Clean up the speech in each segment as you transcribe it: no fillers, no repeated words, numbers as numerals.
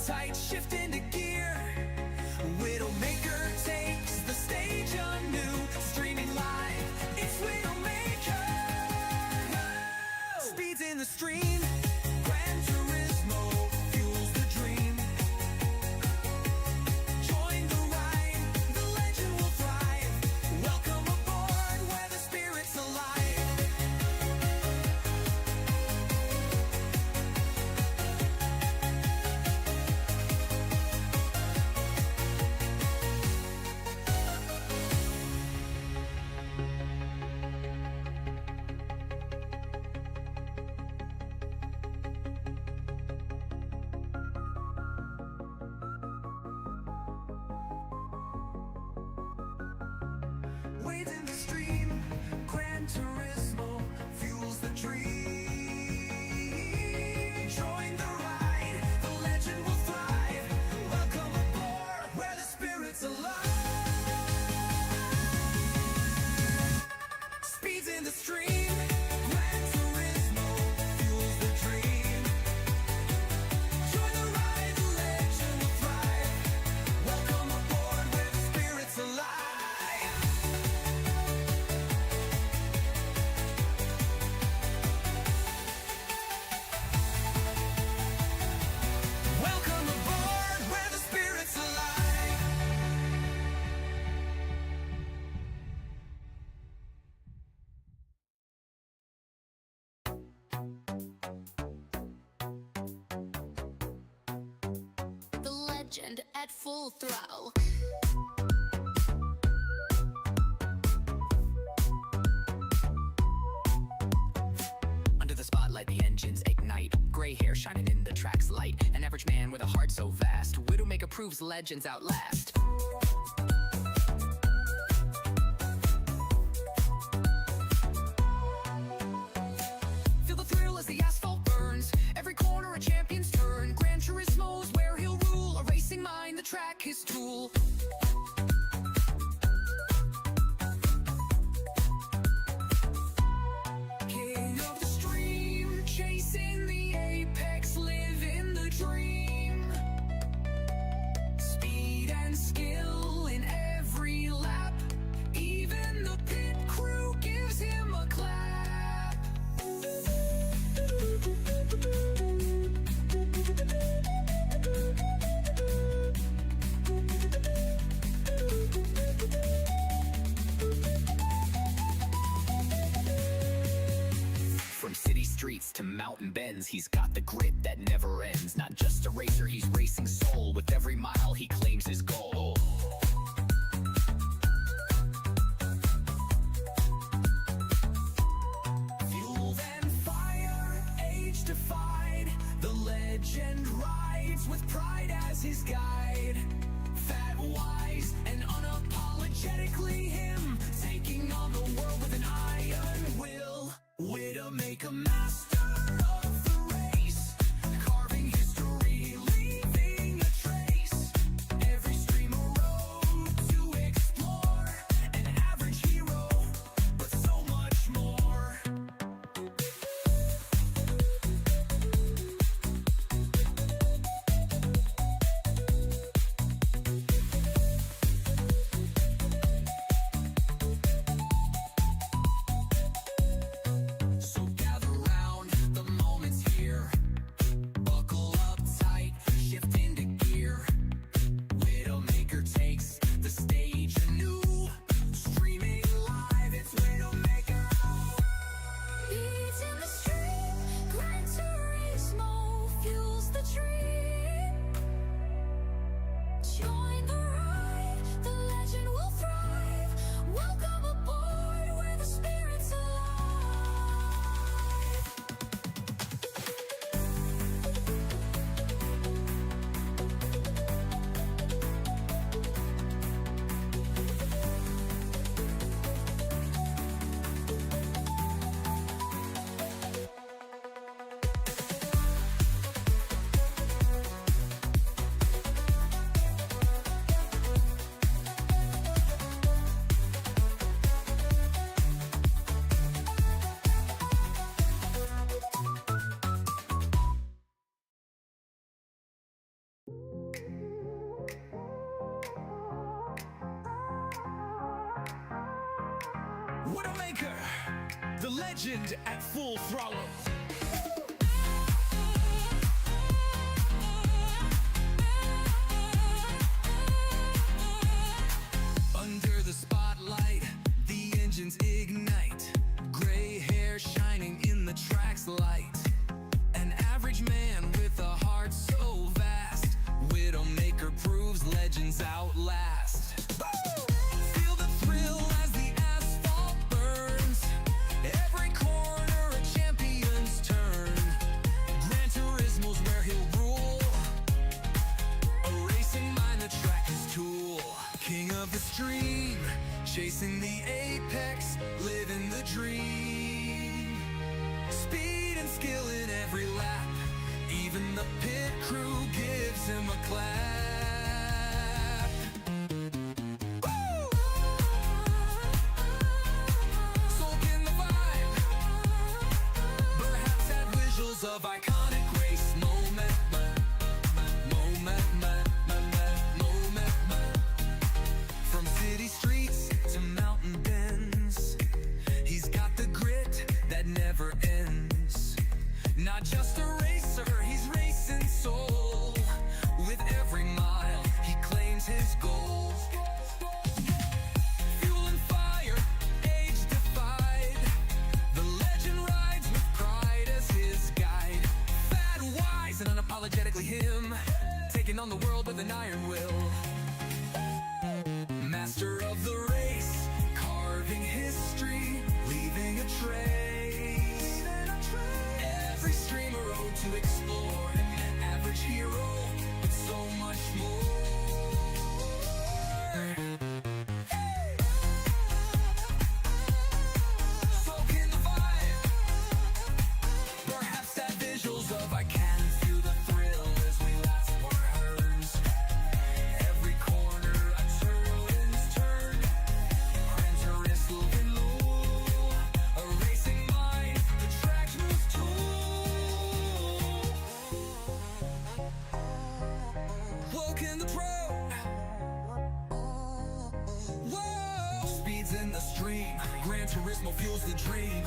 tight, shift into gear. Widowmaker takes the stage anew, streaming live, it's Widdowmaker. Speeds in the stream, Gran Turismo fuels the dream. Join the ride, the legend will thrive. Welcome aboard where the spirit's alive. Wade in the stream, Gran Turismo fuels the dream. Join the ride, the legend will thrive. Welcome aboard where the spirit's alive. Speeds in the stream, Gran Turismo fuels the dream. Join the ride, the legend will thrive. Welcome aboard where the spirit's alive. Welcome aboard where the spirit's alive. The legend at full throttle. Under the spotlight, the engines ignite. Gray hair shining in the track's light. An average man with a heart so vast. Widowmaker proves legends outlast. Feel the thrill as the asphalt burns. Every corner a champion's turn. Gran Turismo's where he'll rule. A racing mind, the track his tool. King of the stream, chasing the apex, living the dream. Speed and skill in every lap. Even the pit crew gives him a clap. From city streets to mountain bends, he's got the grit that never ends. Not just a racer, he's racing soul. With every mile, he claims his goal. Fuel and fire, age defied. The legend rides with pride as his guide. Fat, wise, and unapologetically him, taking on the world with an iron will. Widdowmaker, master of the race, carving history, leaving a trace. Every stream a road to explore. An average hero, but so much more. So gather round, Widdowmaker, the legend at full throttle. Under the spotlight, the engines ignite. Gray hair shining in the track's light. An average man with a heart so vast. Widdowmaker proves legends outlast. Feel the thrill as the asphalt burns. Every corner a champion's turn. Gran Turismo's where he'll rule. A racing mind, the track is tool. King of the stream, chasing the apex, living the dream. Speed and skill in every lap. Even the pit crew gives him a clap. Woo! Soak in the vibe. Perhaps had visuals of iconic race moment. From city streets to mountain bends, he's got the grit that never ends. Not just a racer, he's racing soul. With every mile, he claims his goal. Fuel and fire, age defied. The legend rides with pride as his guide. Fat, wise, and unapologetically him, taking on the world with an iron will. Master of the race, carving history, leaving a trace. Every stream a road to explore, an average hero, but so much more. Soak in the vibe. Perhaps that visuals of I can feel the thrill as we last for hers. Every corner a turbulence turn. Gran Turismo in lure. A racing mind, the track moves tool. Woke in the pro. Whoa! Speeds in the stream. Gran Turismo fuels the dream.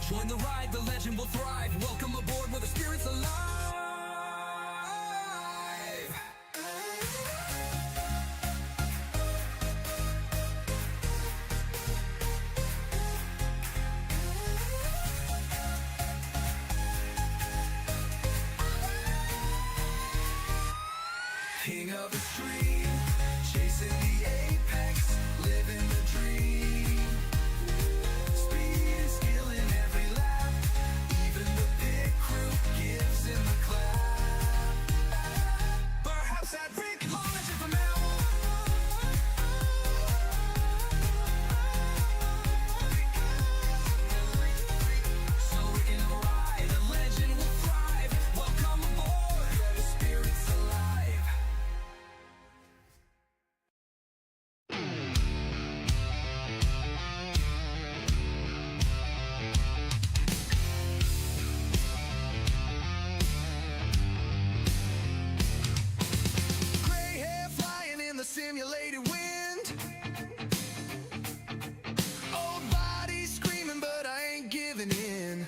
Join the ride, the legend will thrive. Welcome aboard where the spirit's alive. King of the stream, chasing the apex, living the dream. Speed and skill in every lap. Even the pit crew gives him a clap. Perhaps that big knowledge of the So in the ride, the legend will thrive. Welcome aboard, where the spirit's alive. Gray hair flying in the simulated wind. Old body screaming, but I ain't giving in.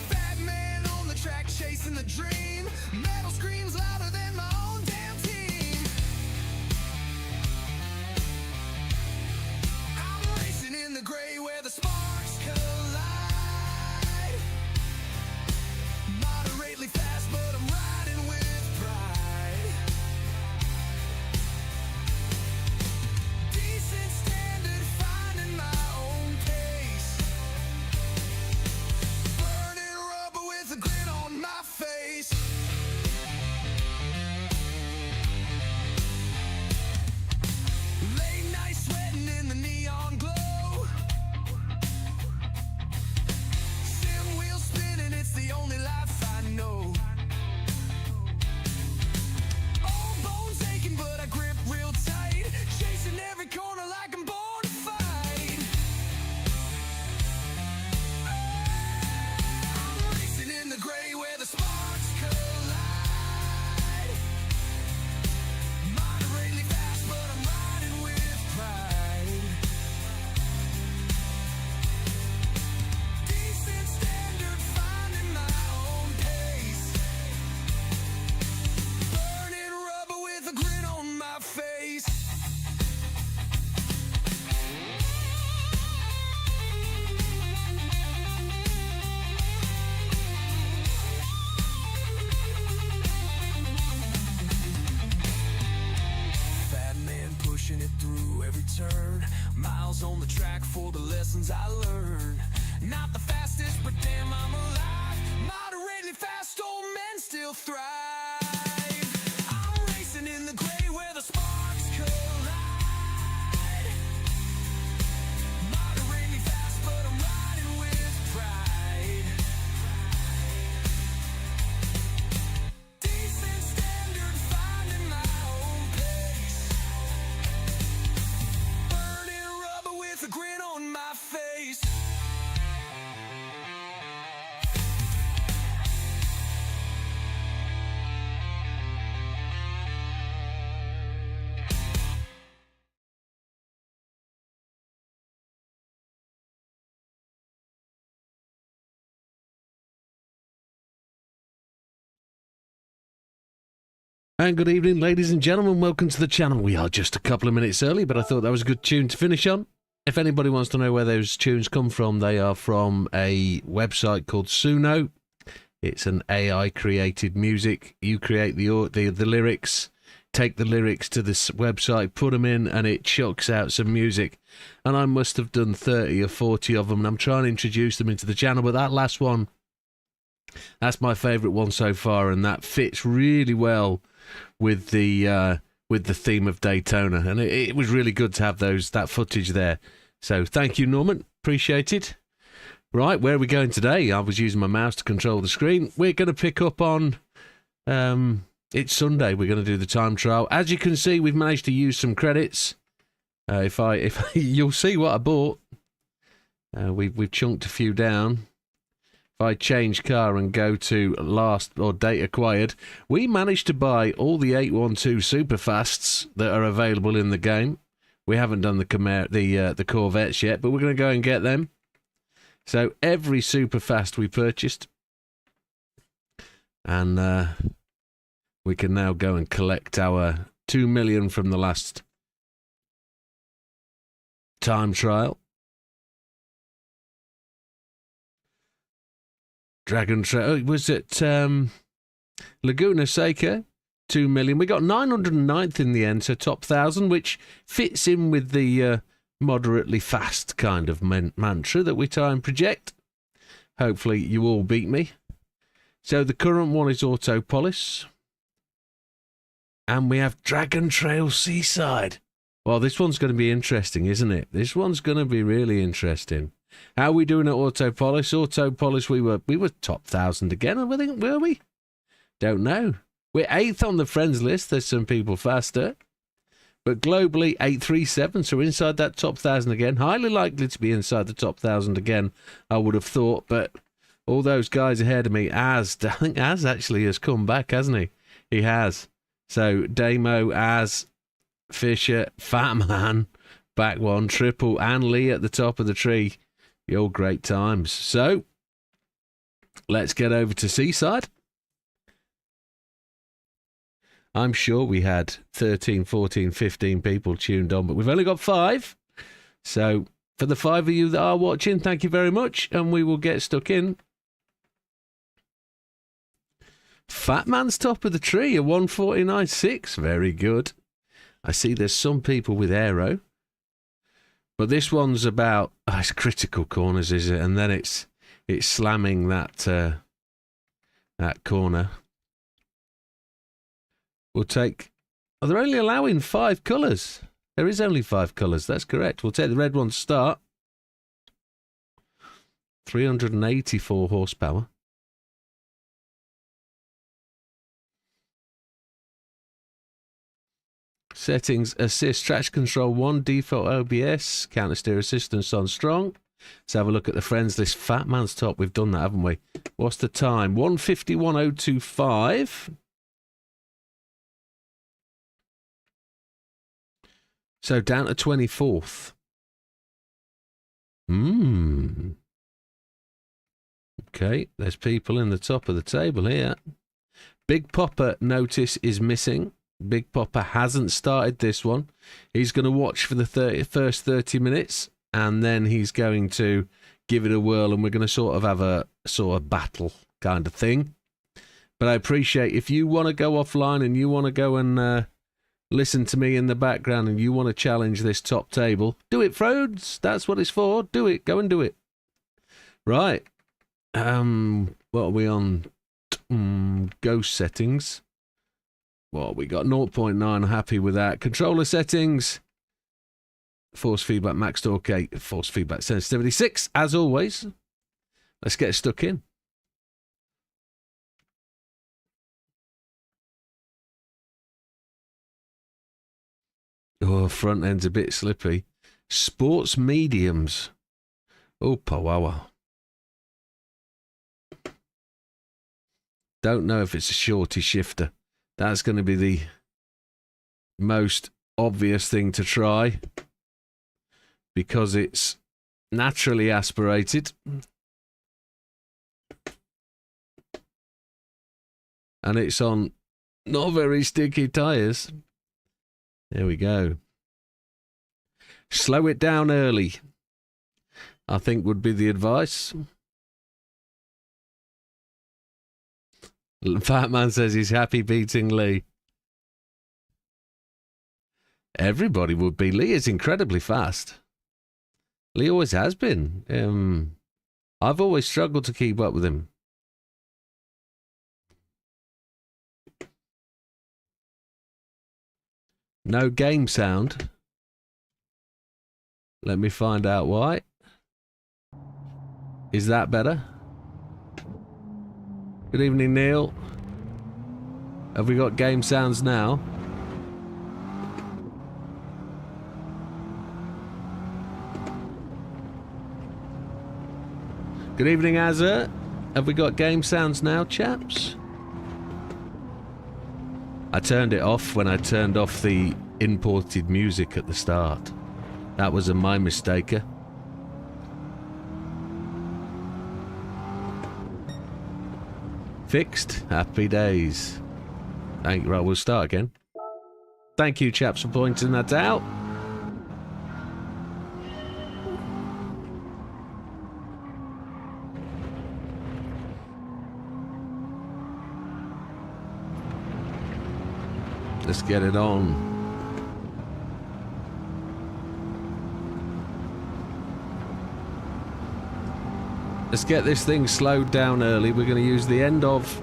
Fat man on the track chasing the dream. Metal screams louder than my own damn team. I'm racing in the gray where the sparks collide. Moderately fast, but I'm riding with pride. Decent standard, finding my own pace. Burning rubber with a grin on my face. miles on the track for the lessons I learned. Not the fastest, but damn, I'm alive. Moderately fast, old men still thrive. I'm racing in the gray where the sparks collide. Moderately fast, but I'm riding with pride. Decent standard, finding my own pace. Burning rubber with a grin on my face. And good evening, ladies and gentlemen. Welcome to the channel. We are just a couple of minutes early, but I thought that was a good tune to finish on. If anybody wants to know where those tunes come from, they are from a website called Suno. It's an AI-created music. You create the lyrics, take the lyrics to this website, put them in, and it chucks out some music. And I must have done 30 or 40 of them, and I'm trying to introduce them into the channel, but that last one, that's my favourite one so far, and that fits really well with the theme of Daytona, and it was really good to have that footage there. So thank you, Norman, appreciate it. Right, where are we going today? I was using my mouse to control the screen. We're going to pick up on it's Sunday. We're going to do the time trial. As you can see, we've managed to use some credits. If you'll see what I bought. We've chunked a few down. If I change car and go to last or date acquired, we managed to buy all the 812 Superfasts that are available in the game. We haven't done the Corvettes yet, but we're going to go and get them. So every Superfast we purchased, and we can now go and collect our 2 million from the last time trial. Dragon Trail, was it Laguna Seca, 2 million. We got 909th in the end, so top 1,000, which fits in with the moderately fast kind of mantra that we try and project. Hopefully you all beat me. So the current one is Autopolis. And we have Dragon Trail Seaside. Well, this one's going to be interesting, isn't it? This one's going to be really interesting. How are we doing at Autopolis? Autopolis, we were top 1,000 again, I think, were we? Don't know. We're 8th on the friends list. There's some people faster. But globally, 837, so we're inside that top 1,000 again. Highly likely to be inside the top 1,000 again, I would have thought. But all those guys ahead of me, I think Az actually has come back, hasn't he? He has. So Damo, Az, Fisher, Fat Man, back one, Triple, and Lee at the top of the tree. All great times. So, let's get over to Seaside. I'm sure we had 13, 14, 15 people tuned on, but we've only got 5. So, for the 5 of you that are watching, thank you very much, and we will get stuck in. Fat Man's top of the tree, a 149.6. Very good. I see there's some people with aero. But this one's about it's critical corners, is it? And then it's slamming that corner. We'll take. Oh, they're only allowing 5 colours. There is only 5 colours. That's correct. We'll take the red one to start. 384 horsepower. Settings, assist, traction control 1, default OBS, counter steer assistance on strong. Let's have a look at the friends list. Fat Man's top, we've done that, haven't we? What's the time? 1:51.025. So down to 24th. Okay, there's people in the top of the table here. Big Popper notice is missing. Big Popper hasn't started this one. He's going to watch for the first 30 minutes, and then he's going to give it a whirl, and we're going to sort of have a sort of battle kind of thing. But I appreciate if you want to go offline and you want to go and listen to me in the background and you want to challenge this top table, do it, Frodes. That's what it's for. Do it. Go and do it. Right. What are we on? Ghost settings. Well, we got 0.9. Happy with that. Controller settings. Force feedback max torque 8. Force feedback sensitivity 6. As always. Let's get stuck in. Oh, front end's a bit slippy. Sports mediums. Oh, powawa. Don't know if it's a shorty shifter. That's going to be the most obvious thing to try because it's naturally aspirated and it's on not very sticky tyres. There we go. Slow it down early, I think would be the advice. Fat Man says he's happy beating Lee. Everybody would be. Lee is incredibly fast. Lee always has been. I've always struggled to keep up with him. No game sound. Let me find out why. Is that better? Good evening, Neil. Have we got game sounds now? Good evening, Azza. Have we got game sounds now, chaps? I turned it off when I turned off the imported music at the start. That was my mistake. Fixed. Happy days. Right, we'll start again. Thank you, chaps, for pointing that out. Let's get it on. Let's get this thing slowed down early. We're going to use the end of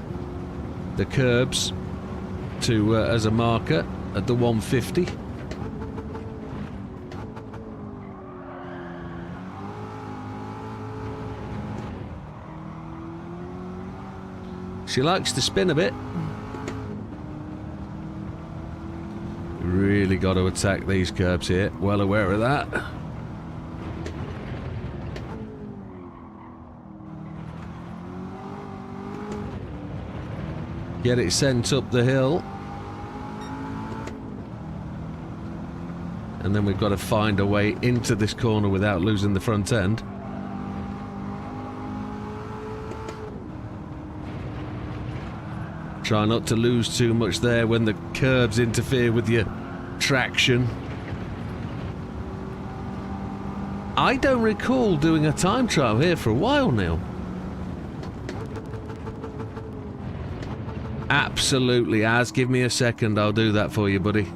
the curbs to as a marker at the 150. She likes to spin a bit. Really got to attack these curbs here. Well aware of that. Get it sent up the hill. And then we've got to find a way into this corner without losing the front end. Try not to lose too much there when the curbs interfere with your traction. I don't recall doing a time trial here for a while now. Absolutely, Az. Give me a second. I'll do that for you, buddy.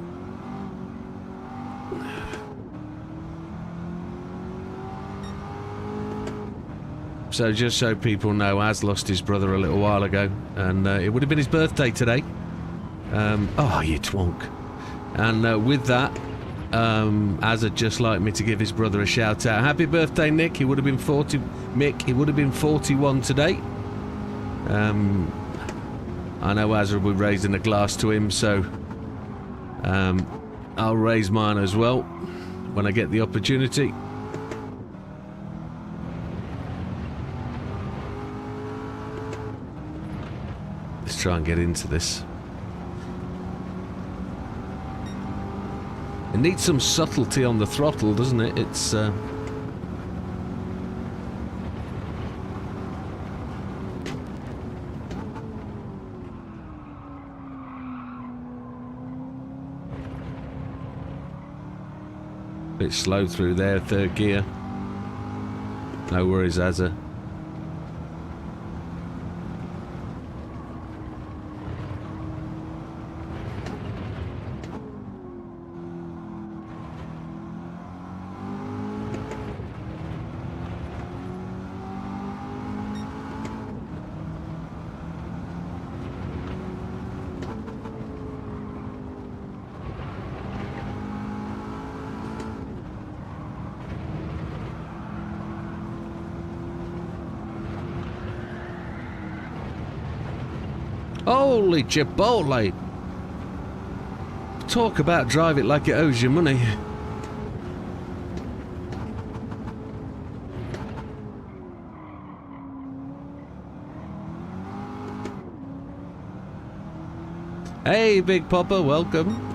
So just so people know, Az lost his brother a little while ago, and it would have been his birthday today. Oh, you twonk. And with that, Az would just like me to give his brother a shout out. Happy birthday, Nick. He would have been 40. Mick, he would have been 41 today. I know Azra will be raising a glass to him, so I'll raise mine as well when I get the opportunity. Let's try and get into this. It needs some subtlety on the throttle, doesn't it? It's bit slow through there, third gear. No worries, Azza. Holy Chipotle! Talk about drive it like it owes you money. Hey, Big Papa, welcome.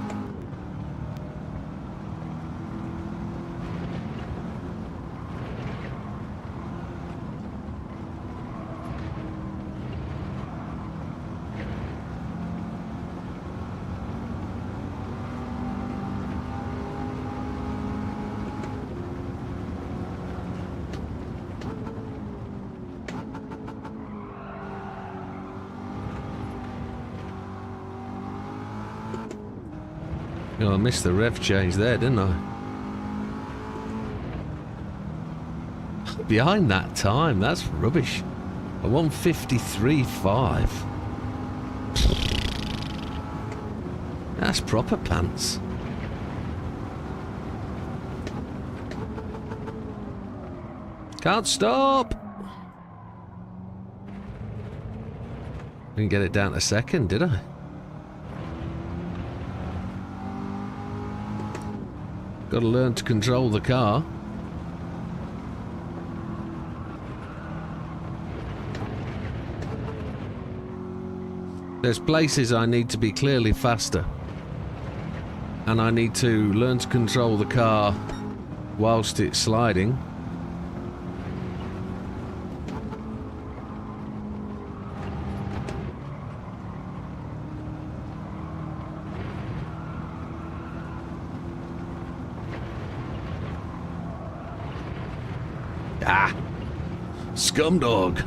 Oh, I missed the rev change there, didn't I? Behind that time, that's rubbish. A 153.5. That's proper pants. Can't stop! Didn't get it down to second, did I? Got to learn to control the car. There's places I need to be clearly faster. And I need to learn to control the car whilst it's sliding. Ah! Scumdog!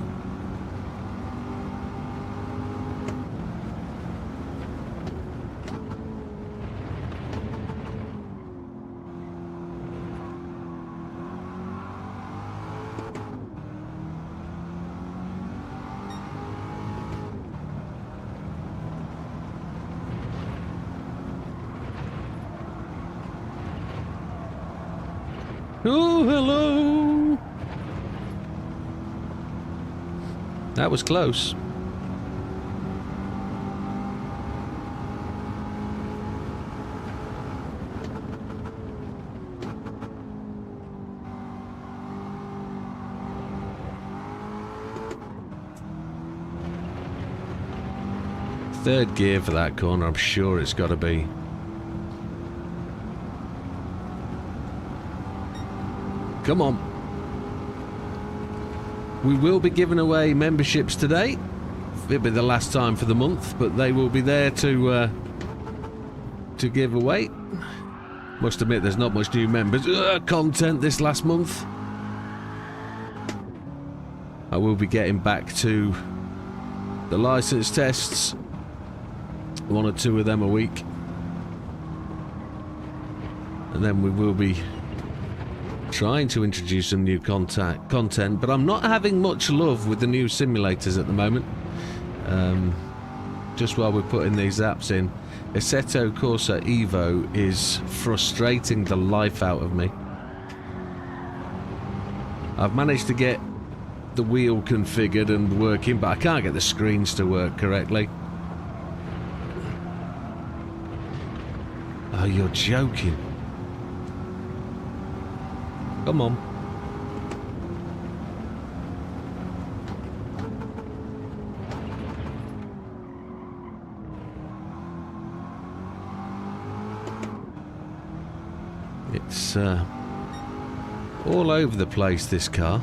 Oh, hello! That was close. Third gear for that corner, I'm sure it's got to be. Come on. We will be giving away memberships today. It'll be the last time for the month, but they will be there to give away. Must admit, there's not much new members content this last month. I will be getting back to the license tests, 1 or 2 of them a week, and then we will be trying to introduce some new content, but I'm not having much luck with the new simulators at the moment. Just while we're putting these apps in, Assetto Corsa Evo is frustrating the life out of me. I've managed to get the wheel configured and working, but I can't get the screens to work correctly. Oh, you're joking. Come on. It's all over the place, this car.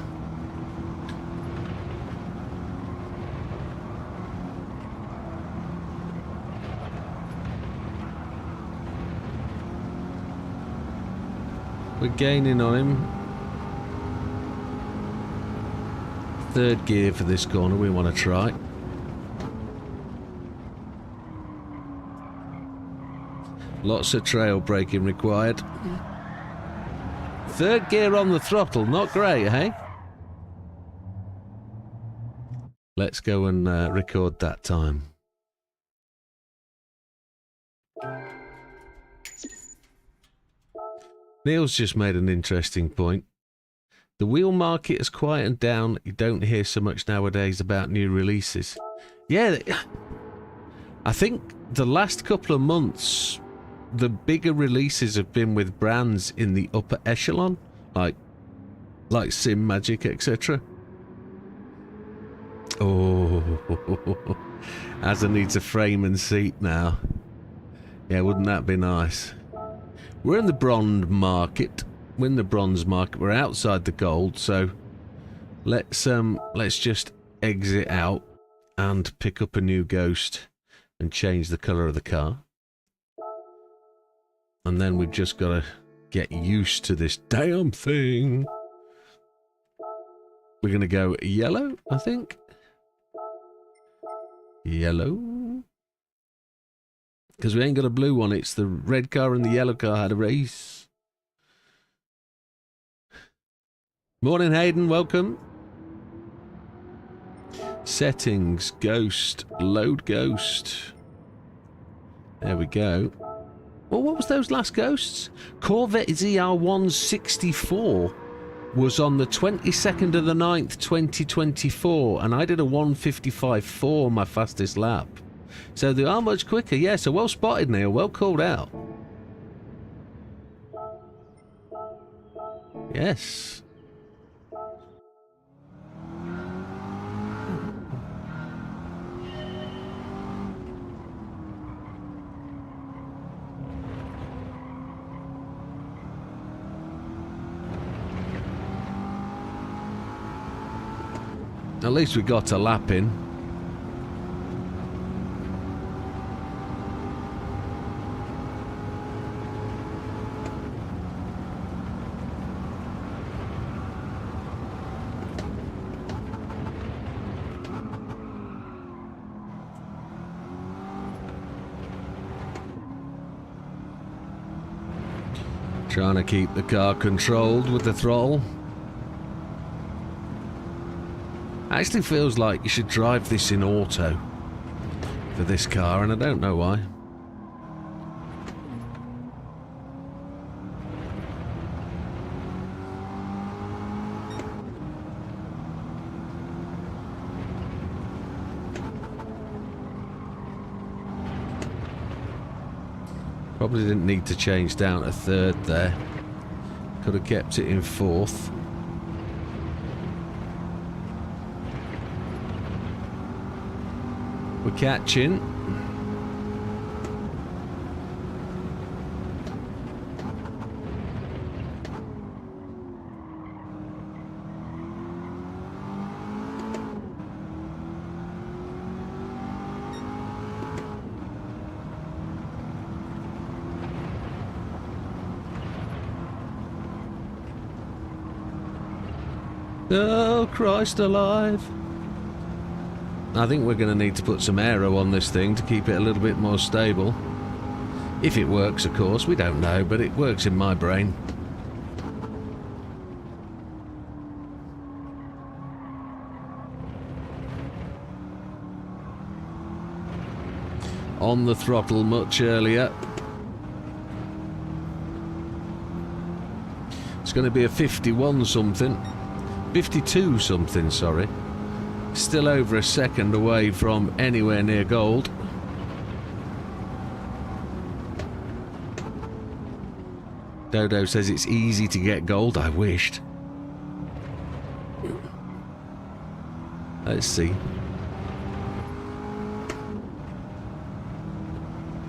We're gaining on him. Third gear for this corner we want to try. Lots of trail braking required. Third gear on the throttle, not great, hey? Let's go and record that time. Neil's just made an interesting point. The wheel market has quietened down. You don't hear so much nowadays about new releases. Yeah, I think the last couple of months, the bigger releases have been with brands in the upper echelon, like Sim Magic, etc. Oh, Azza needs a frame and seat now. Yeah, wouldn't that be nice? We're in the bronze market. We're in the bronze market. We're outside the gold, so let's just exit out and pick up a new ghost and change the colour of the car. And then we've just got to get used to this damn thing. We're going to go yellow, I think. Yellow. Because we ain't got a blue one. It's the red car and the yellow car had a race. Morning, Hayden. Welcome. Settings. Ghost. Load ghost. There we go. Well, what was those last ghosts? Corvette ZR164 was on the 22nd of the 9th, 2024, and I did a 155.4 my fastest lap. So they are much quicker. Yeah, so well spotted, Neil. Well called out. Yes. At least we got a lap in. Trying to keep the car controlled with the throttle. Actually feels like you should drive this in auto for this car, and I don't know why. Probably didn't need to change down to third there. Could have kept it in fourth. We're catching. Oh, Christ alive. I think we're going to need to put some aero on this thing to keep it a little bit more stable. If it works, of course. We don't know, but it works in my brain. On the throttle much earlier. It's going to be a 51 something. 52 something, sorry. Still over a second away from anywhere near gold. Dodo says it's easy to get gold. I wished. Let's see.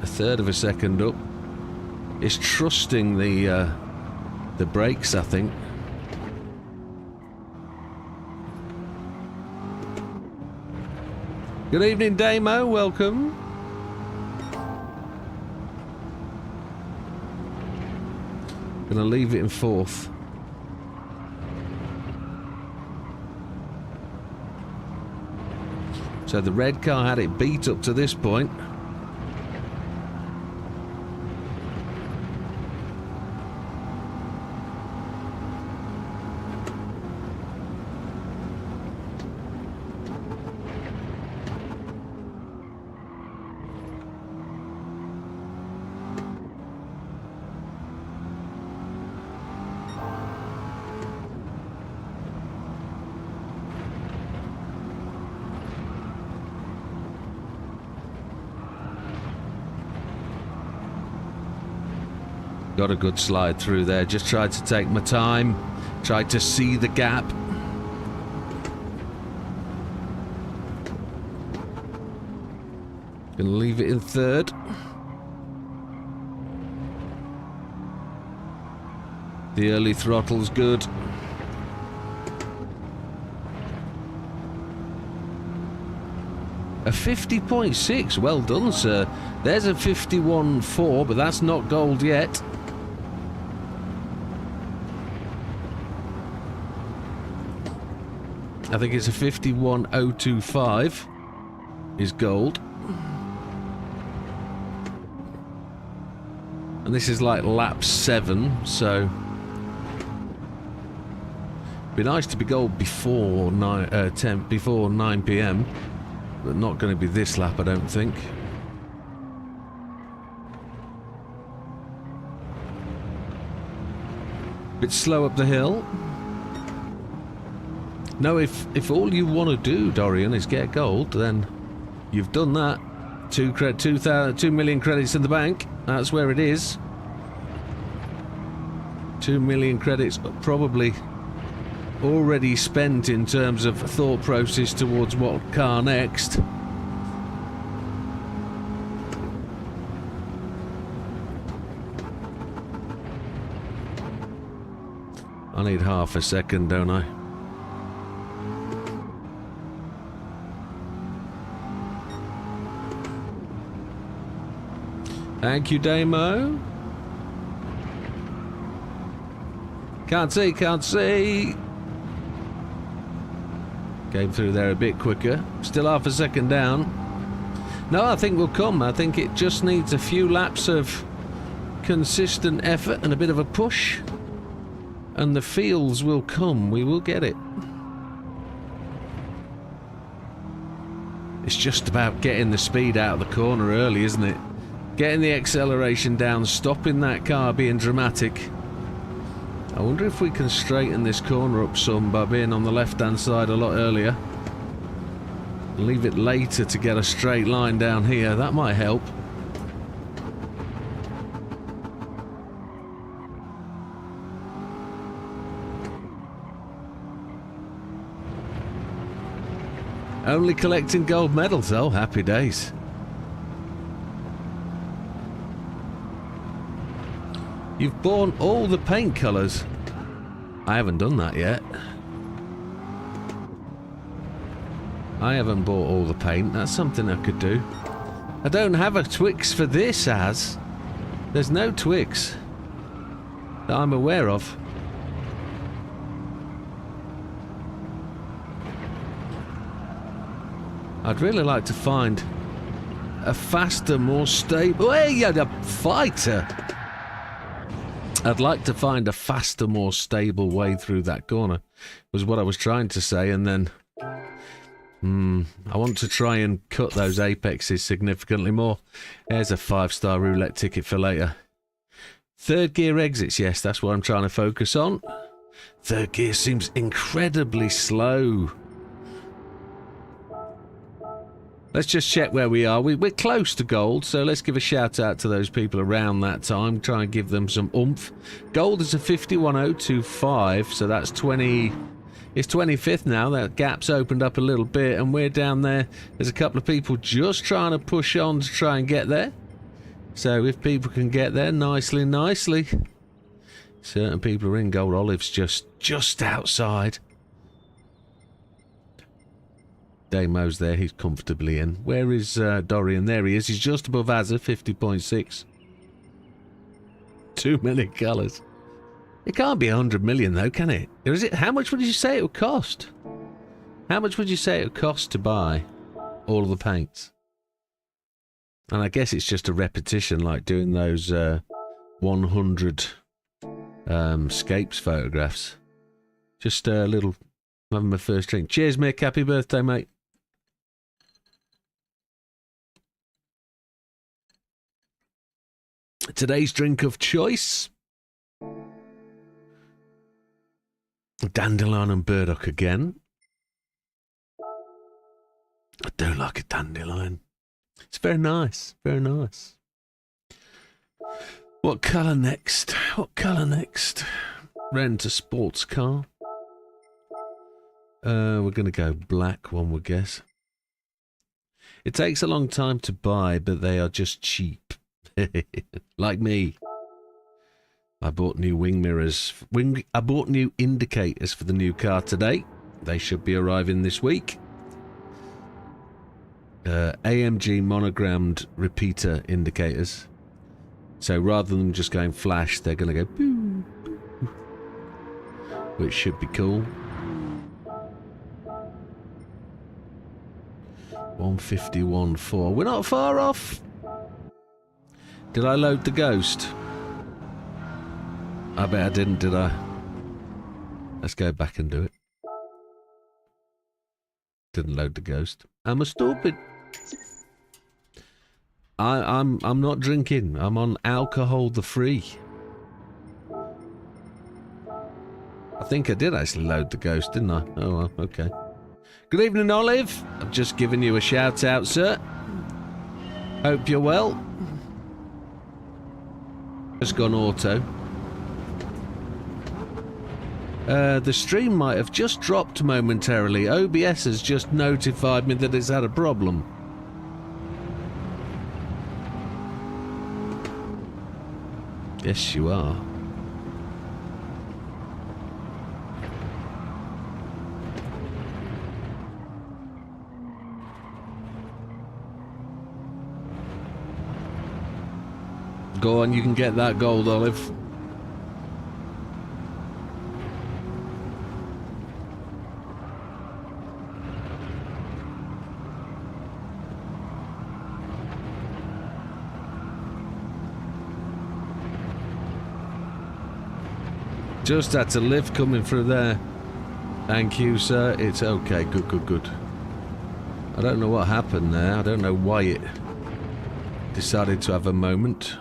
A third of a second up. It's trusting the brakes, I think. Good evening, Damo. Welcome. Gonna leave it in fourth. So the red car had it beat up to this point. Got a good slide through there. Just tried to take my time. Tried to see the gap. Gonna leave it in third. The early throttle's good. A 50.6. Well done, sir. There's a 51.4, but that's not gold yet. I think it's a 51.025 is gold. And this is like lap 7, so be nice to be gold before 9 p.m. But not going to be this lap, I don't think. Bit slow up the hill. No, if all you want to do, Dorian, is get gold, then you've done that. 2 million credits in the bank. That's where it is. 2 million credits probably already spent in terms of thought process towards what car next. I need half a second, don't I? Thank you, Damo. Can't see, can't see. Came through there a bit quicker. Still half a second down. No, I think we'll come. I think it just needs a few laps of consistent effort and a bit of a push. And the fields will come. We will get it. It's just about getting the speed out of the corner early, isn't it? Getting the acceleration down, stopping that car being dramatic. I wonder if we can straighten this corner up some by being on the left-hand side a lot earlier. Leave it later to get a straight line down here. That might help. Only collecting gold medals, oh, happy days. You've bought all the paint colours. I haven't done that yet. I haven't bought all the paint. That's something I could do. I don't have a Twix for this, as. There's no Twix that I'm aware of. I'd really like to find a faster, more stable... Hey, yeah, a fighter! I'd like to find a faster, more stable way through that corner, was what I was trying to say, and then... I want to try and cut those apexes significantly more. There's a 5-star roulette ticket for later. Third gear exits, yes, that's what I'm trying to focus on. Third gear seems incredibly slow. Let's just check where we are. We're close to gold, so let's give a shout out to those people around that time. Try and give them some oomph. Gold is a 51.025, so that's 20... It's 25th now. That gap's opened up a little bit, and we're down there. There's a couple of people just trying to push on to try and get there. So if people can get there nicely, nicely. Certain people are in gold. Olive's just outside. Damo's there, he's comfortably in. Where is Dorian? There he is. He's just above Azza, 50.6. 2 million colours. It can't be 100 million though, can it? Or is it? How much would you say it would cost? How much would you say it would cost to buy all of the paints? And I guess it's just a repetition, like doing those 100 Scapes photographs. Just a little... I'm having my first drink. Cheers, Mick. Happy birthday, mate. Today's drink of choice. Dandelion and burdock again. I do like a dandelion. It's very nice. Very nice. What colour next? What colour next? Rent a sports car. We're going to go black, one would guess. It takes a long time to buy, but they are just cheap. Like me. I bought new wing mirrors. I bought new indicators for the new car today. They should be arriving this week. AMG monogrammed repeater indicators. So rather than just going flash, they're going to go boo, boo, which should be cool. 151.4. We're not far off. Did I load the ghost? I bet I didn't, did I? Let's go back and do it. Didn't load the ghost. I'm a stupid. I'm not drinking. I'm on alcohol the free. I think I did actually load the ghost, didn't I? Oh well, okay. Good evening, Olive. I've just given you a shout out, sir. Hope you're well. Just gone auto. The stream might have just dropped momentarily. OBS has just notified me that it's had a problem. Yes, you are. Go on, you can get that gold, Olive. Just had to lift coming through there. Thank you, sir. It's okay. Good, good, good. I don't know what happened there. I don't know why it decided to have a moment.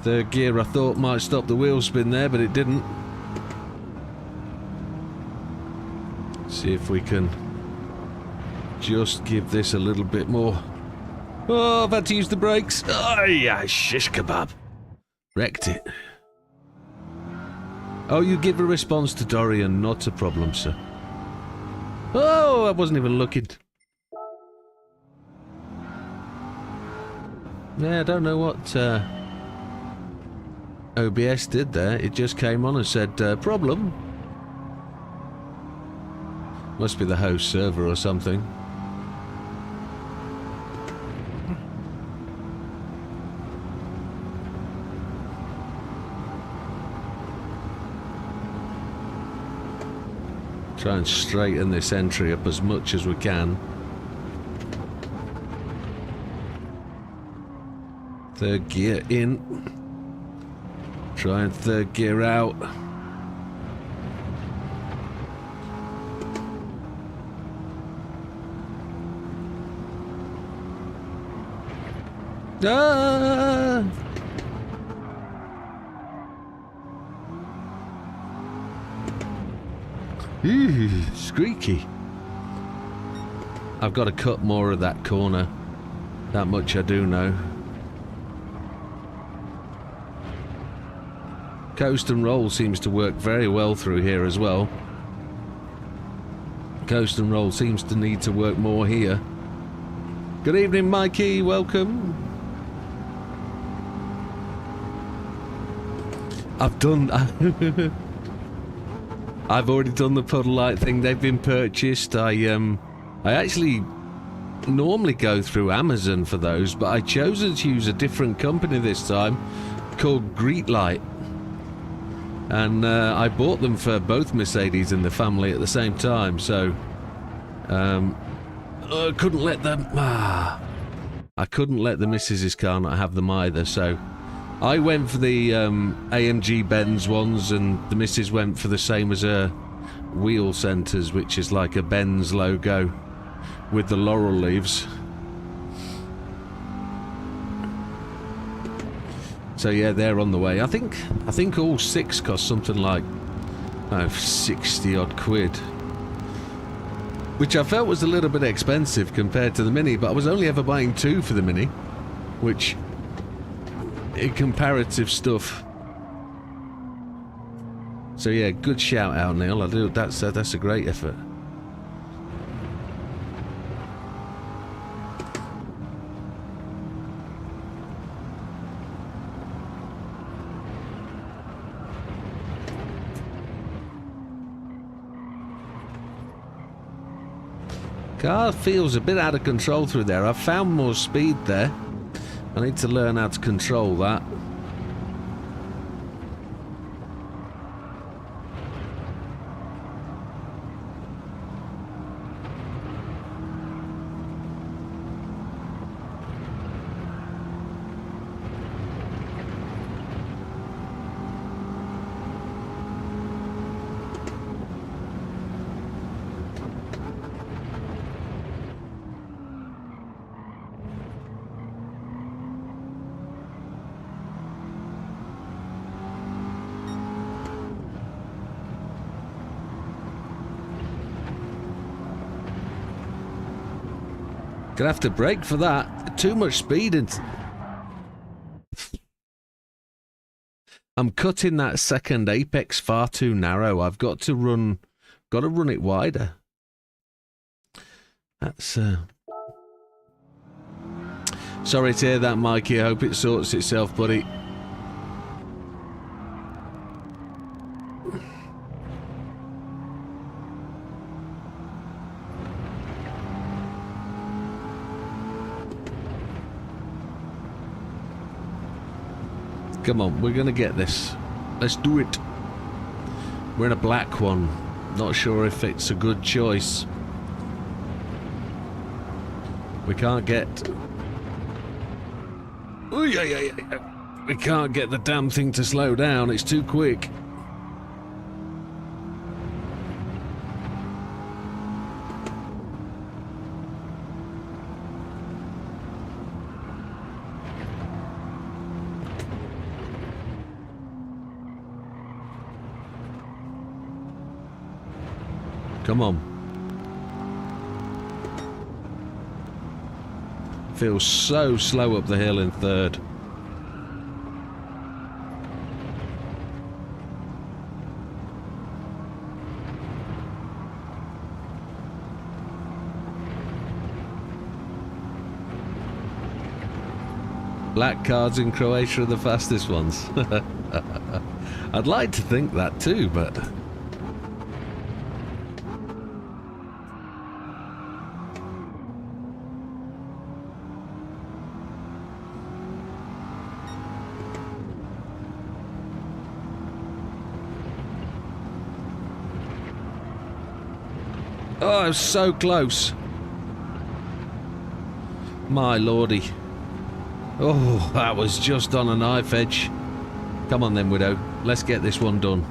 Third gear I thought might stop the wheel spin there, but it didn't. See if we can just give this a little bit more. Oh, I've had to use the brakes. Oh, yeah, shish kebab. Wrecked it. Oh, you give a response to Dorian. Not a problem, sir. Oh, I wasn't even looking. Yeah, I don't know what OBS did there. It just came on and said, problem. Must be the host server or something. Try and straighten this entry up as much as we can. Third gear in. Try and third gear out. Ah! Ew, squeaky. I've got to cut more of that corner. That much I do know. Coast and roll seems to work very well through here as well. Coast and roll seems to need to work more here. Good evening, Mikey. Welcome. I've done... I've already done the puddle light thing. They've been purchased. I actually normally go through Amazon for those, but I chose to use a different company this time called Greetlight. And I bought them for both Mercedes and the family at the same time, so I couldn't let them... I couldn't let the missus's car not have them either, so I went for the AMG Benz ones, and the missus went for the same as her wheel centres, which is like a Benz logo with the laurel leaves. So yeah, they're on the way. I think all six cost something like 60 odd quid. which I felt was a little bit expensive compared to the Mini, but I was only ever buying 2 for the Mini, which, in comparative stuff. So yeah, good shout out, Neil. I do. That's a great effort. Car feels a bit out of control through there. I've found more speed there. I need to learn how to control that. Gonna have to brake for that. Too much speed and I'm cutting that second apex far too narrow. I've got to run it wider. That's sorry to hear that, Mikey. I hope it sorts itself, buddy. Come on, we're gonna get this. Let's do it. We're in a black one. Not sure if it's a good choice. We can't get... Ooh, yeah. We can't get the damn thing to slow down. It's too quick. Come on. Feels so slow up the hill in third. Black cars in Croatia are the fastest ones. I'd like to think that too, but... Oh, I was so close. My lordy. Oh, that was just on a knife edge. Come on then, Widow. Let's get this one done.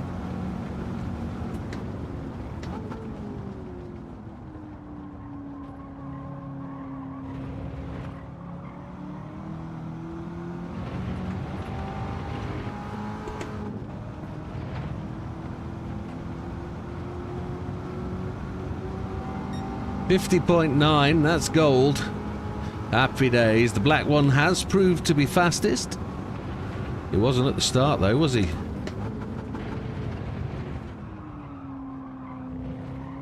.9, that's gold. Happy days. The black one has proved to be fastest. He wasn't at the start though, was he?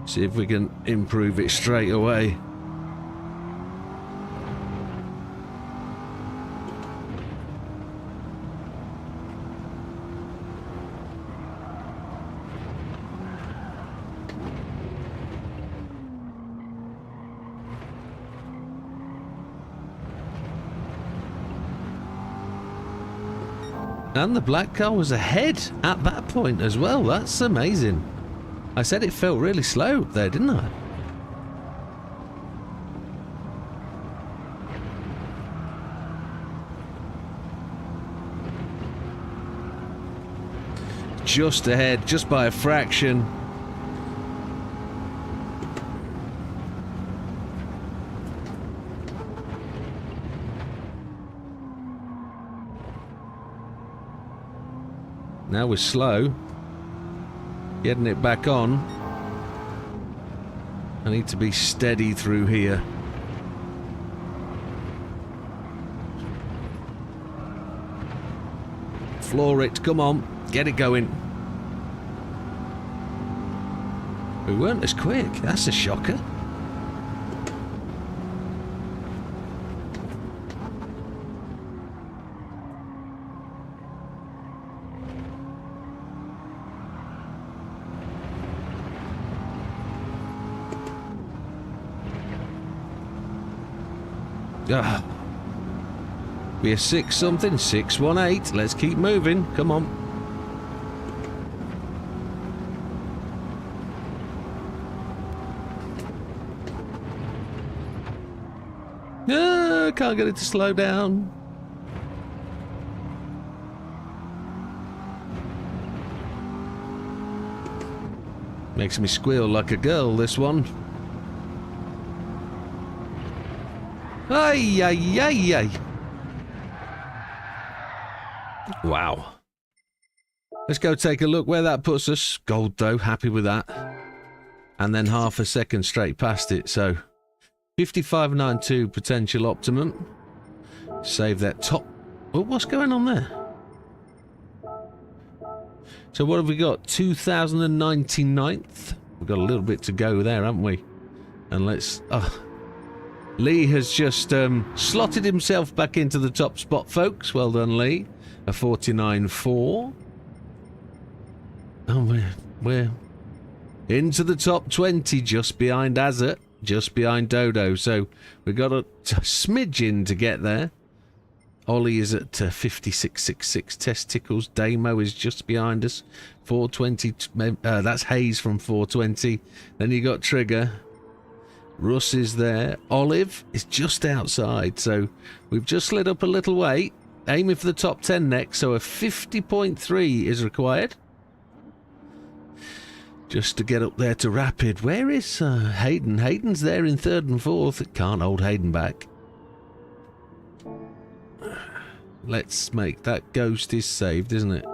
See if we can improve it straight away. And the black car was ahead at that point as well. That's amazing. I said it felt really slow up there, didn't I? Just ahead, just by a fraction. Now we're slow. Getting it back on. I need to be steady through here. Floor it, come on, get it going. We weren't as quick, that's a shocker. Ah. We're 6 something, 618. Let's keep moving. Come on. Ah, can't get it to slow down. Makes me squeal like a girl, this one. Ay, ay, ay, ay. Wow. Let's go take a look where that puts us. Gold though, happy with that. And then half a second straight past it, so 55.92 potential optimum. Save that top. Oh, what's going on there? So what have we got? 2099th. We've got a little bit to go there, haven't we? And let's... Lee has just slotted himself back into the top spot, folks. Well done, Lee. A 49.4. Oh, we're into the top 20, just behind Azza, just behind Dodo. So we've got a smidgen to get there. Ollie is at 56.66 testicles. Damo is just behind us. 420. That's Hayes from 420. Then you got Trigger. Russ is there. Olive is just outside. So we've just slid up a little way. Aiming for the top 10 next, so a 50.3 is required. Just to get up there to Rapid. Where is Hayden? Hayden's there in 3rd and 4th. It can't hold Hayden back. Let's make that ghost is saved, isn't it?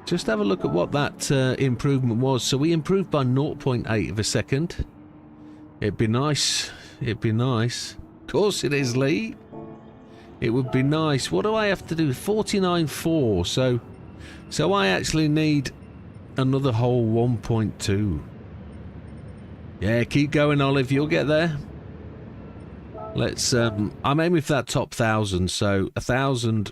Just have a look at what that improvement was. So we improved by 0.8 of a second. It'd be nice. It'd be nice. Of course it is, Lee. It would be nice. What do I have to do? 49.4. So I actually need another whole 1.2. Yeah, keep going, Olive. You'll get there. Let's. I'm aiming for that top 1,000. So 1,000.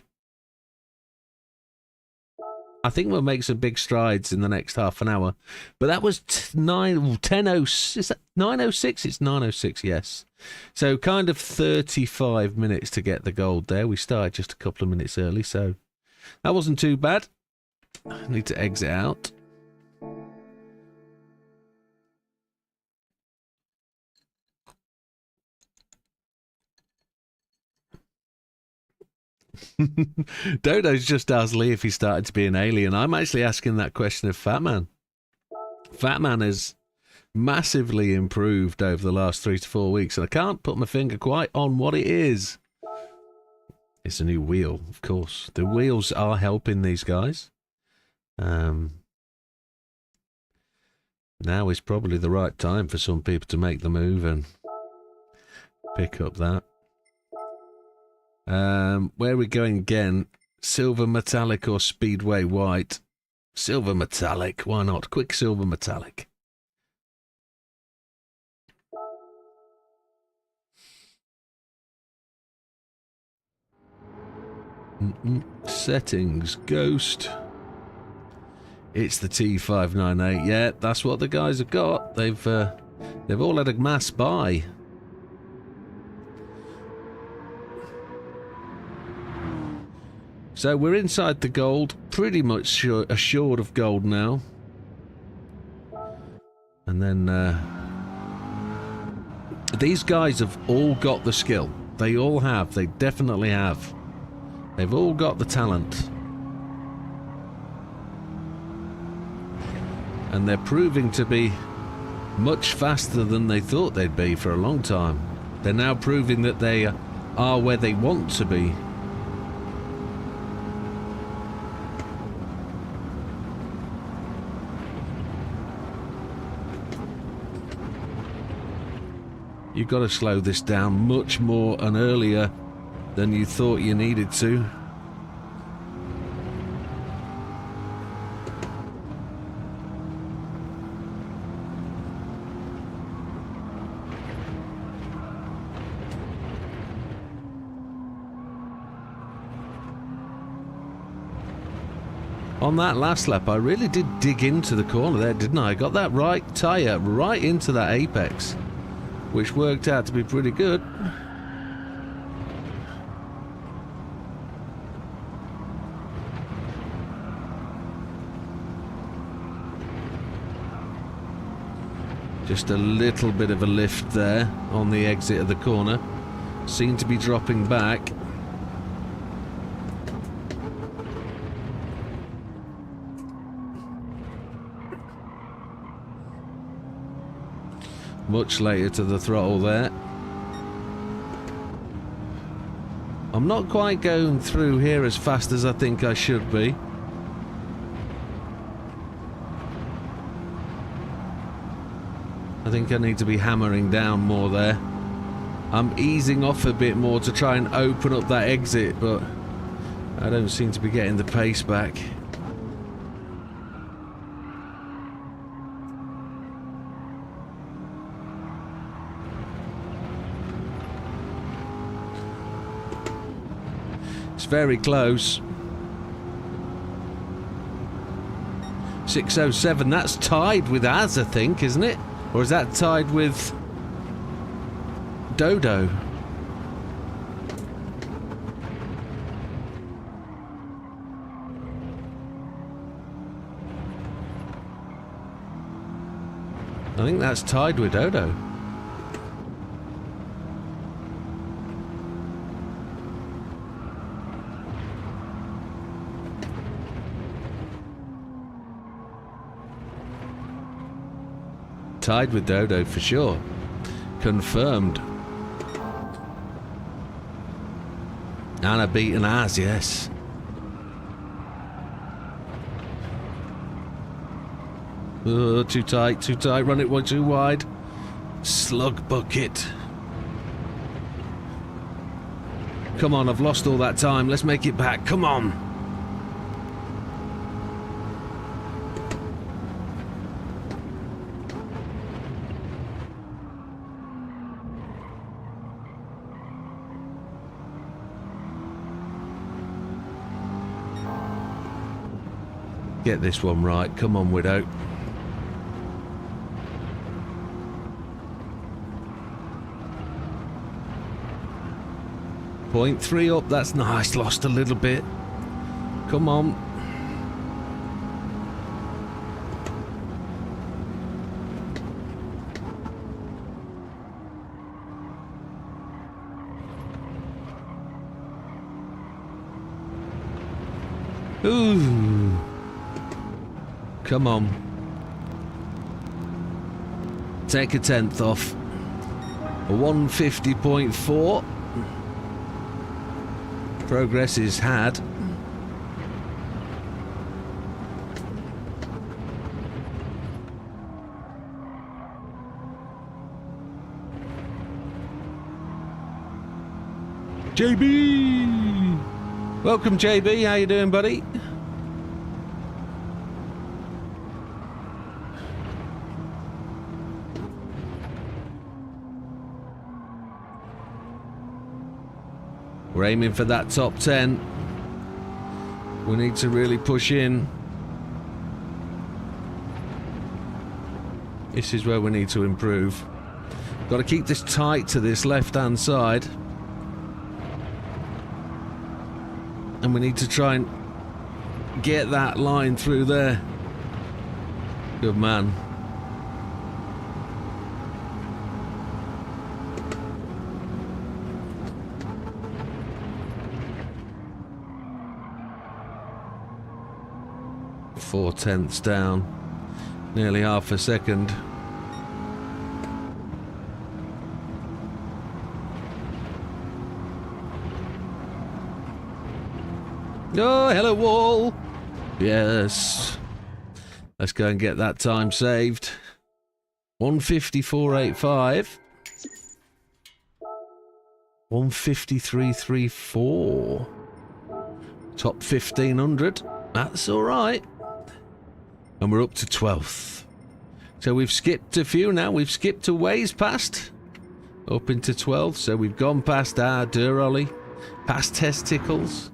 I think we'll make some big strides in the next half an hour. But that was 10:06. Is that 9:06? It's 9:06, yes. So kind of 35 minutes to get the gold there. We started just a couple of minutes early, so that wasn't too bad. I need to exit out. Dodo's just asked Lee if he started to be an alien. I'm actually asking that question of Fatman. Fatman has massively improved over the last 3 to 4 weeks, and I can't put my finger quite on what it is. It's a new wheel, of course. The wheels are helping these guys. Now is probably the right time for some people to make the move and pick up that. Where are we going again? Silver metallic or speedway white? Silver metallic, why not? Quicksilver metallic. Settings, ghost. It's the T598. Yeah, that's what the guys have got. They've all had a mass buy. So we're inside the gold, pretty much assured of gold now. And then these guys have all got the skill. They all have. They definitely have. They've all got the talent. And they're proving to be much faster than they thought they'd be for a long time. They're now proving that they are where they want to be. You've got to slow this down much more and earlier than you thought you needed to. On that last lap, I really did dig into the corner there, didn't I? I got that right tyre right into that apex, which worked out to be pretty good. Just a little bit of a lift there on the exit of the corner. Seemed to be dropping back. Much later to the throttle there. I'm not quite going through here as fast as I think I should be. I think I need to be hammering down more there. I'm easing off a bit more to try and open up that exit, but I don't seem to be getting the pace back. Very close. 6:07, that's tied with Az, I think, isn't it? Or is that tied with Dodo? I think that's tied with Dodo. Tied with Dodo for sure. Confirmed. Anna beaten Az, yes. Oh, too tight, run it one too wide. Slug bucket. Come on, I've lost all that time, let's make it back, come on. Get this one right. Come on, Widow. Point 3 up. That's nice. Lost a little bit. Come on. Ooh. Come on. Take a tenth off. A 150.4. Progress is had. JB! Welcome, JB. How you doing, buddy? We're aiming for that top 10. We need to really push in. This is where we need to improve. Got to keep this tight to this left-hand side. And we need to try and get that line through there. Good man. Four tenths down, nearly half a second. Oh, hello, wall. Yes. Let's go and get that time saved. 154.85. 153.34. Top 1500. That's all right. And we're up to 12th. So we've skipped a few now. We've skipped a ways past. Up into 12th. So we've gone past our Durolly. Past Testicles.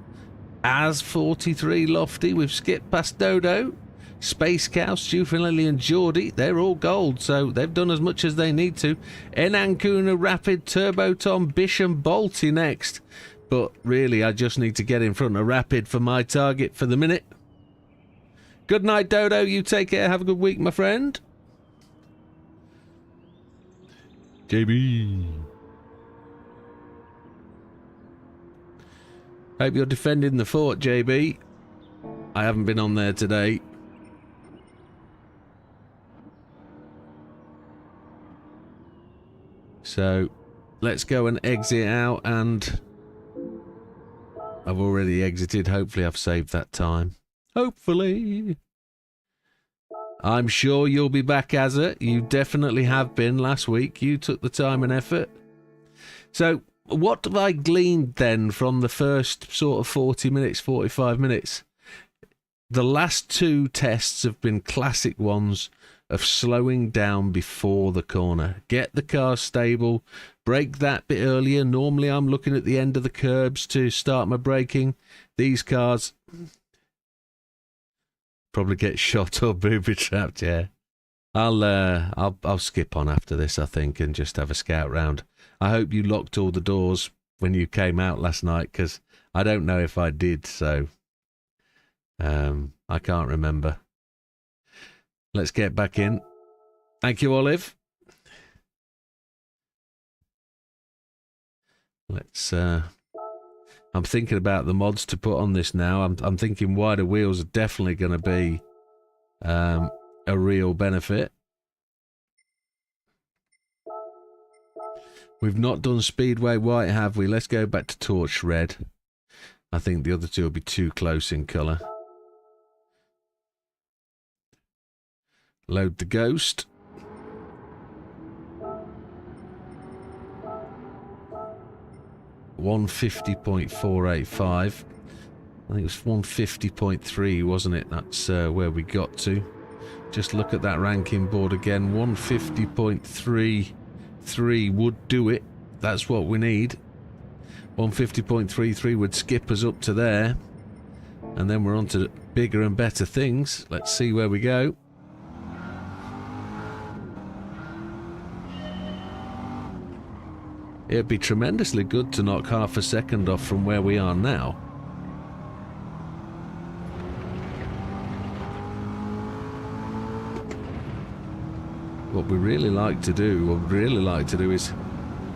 As 43 Lofty. We've skipped past Dodo. Space Cow, Stufin and Geordie, they're all gold, so they've done as much as they need to. Enankuna, Rapid, Turbo Tom, Bish and Bolty next. But really, I just need to get in front of Rapid for my target for the minute. Good night, Dodo. You take care. Have a good week, my friend. JB. Hope you're defending the fort, JB. I haven't been on there today. So, let's go and exit out, and I've already exited. Hopefully I've saved that time. Hopefully. I'm sure you'll be back, Azza. You definitely have been last week. You took the time and effort. So, what have I gleaned then from the first sort of 40 minutes, 45 minutes? The last two tests have been classic ones of slowing down before the corner. Get the car stable, brake that bit earlier. Normally I'm looking at the end of the curbs to start my braking. These cars probably get shot or booby trapped, yeah. I'll skip on after this, I think, and just have a scout round. I hope you locked all the doors when you came out last night, because I don't know if I did, so I can't remember. Let's get back in. Thank you, Olive. Let's I'm thinking about the mods to put on this now. I'm thinking wider wheels are definitely going to be a real benefit. We've not done Speedway White, have we? Let's go back to Torch Red. I think the other two will be too close in colour. Load the Ghost. $150.485. I think it was 150.3, wasn't it? That's where we got to. Just look at that ranking board again. 150.33 would do it. That's what we need. 150.33 would skip us up to there. And then we're on to bigger and better things. Let's see where we go. It'd be tremendously good to knock half a second off from where we are now. What we really like to do, is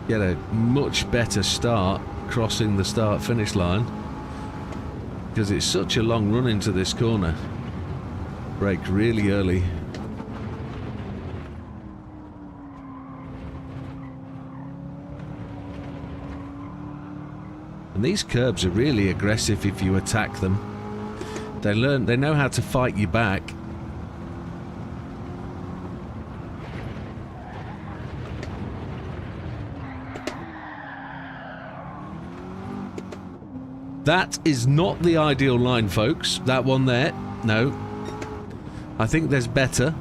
get a much better start crossing the start-finish line, because it's such a long run into this corner. Brake really early. And these curbs are really aggressive if you attack them. They know how to fight you back. That is not the ideal line, folks. That one there. No. I think there's better.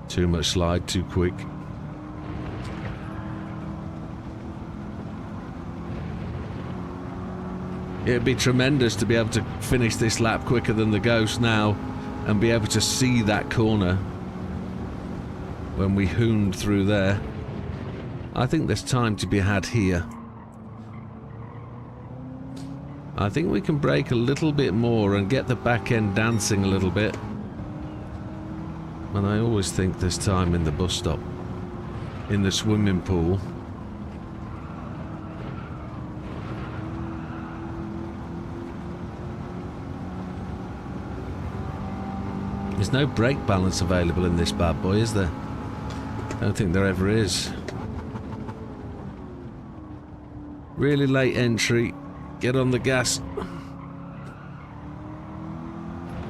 Too much slide, too quick. It'd be tremendous to be able to finish this lap quicker than the Ghost now and be able to see that corner when we hooned through there. I think there's time to be had here. I think we can brake a little bit more and get the back end dancing a little bit. And I always think there's time in the bus stop, in the swimming pool. There's no brake balance available in this bad boy, is there? I don't think there ever is. Really late entry. Get on the gas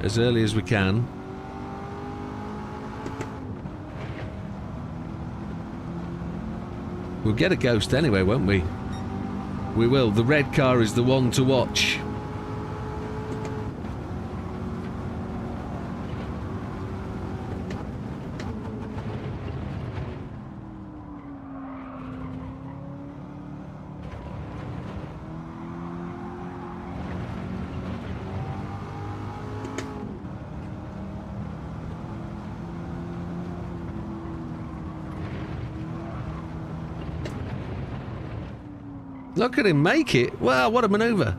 as early as we can. We'll get a ghost anyway, won't we? We will. The red car is the one to watch. Look at him make it. Wow, what a maneuver.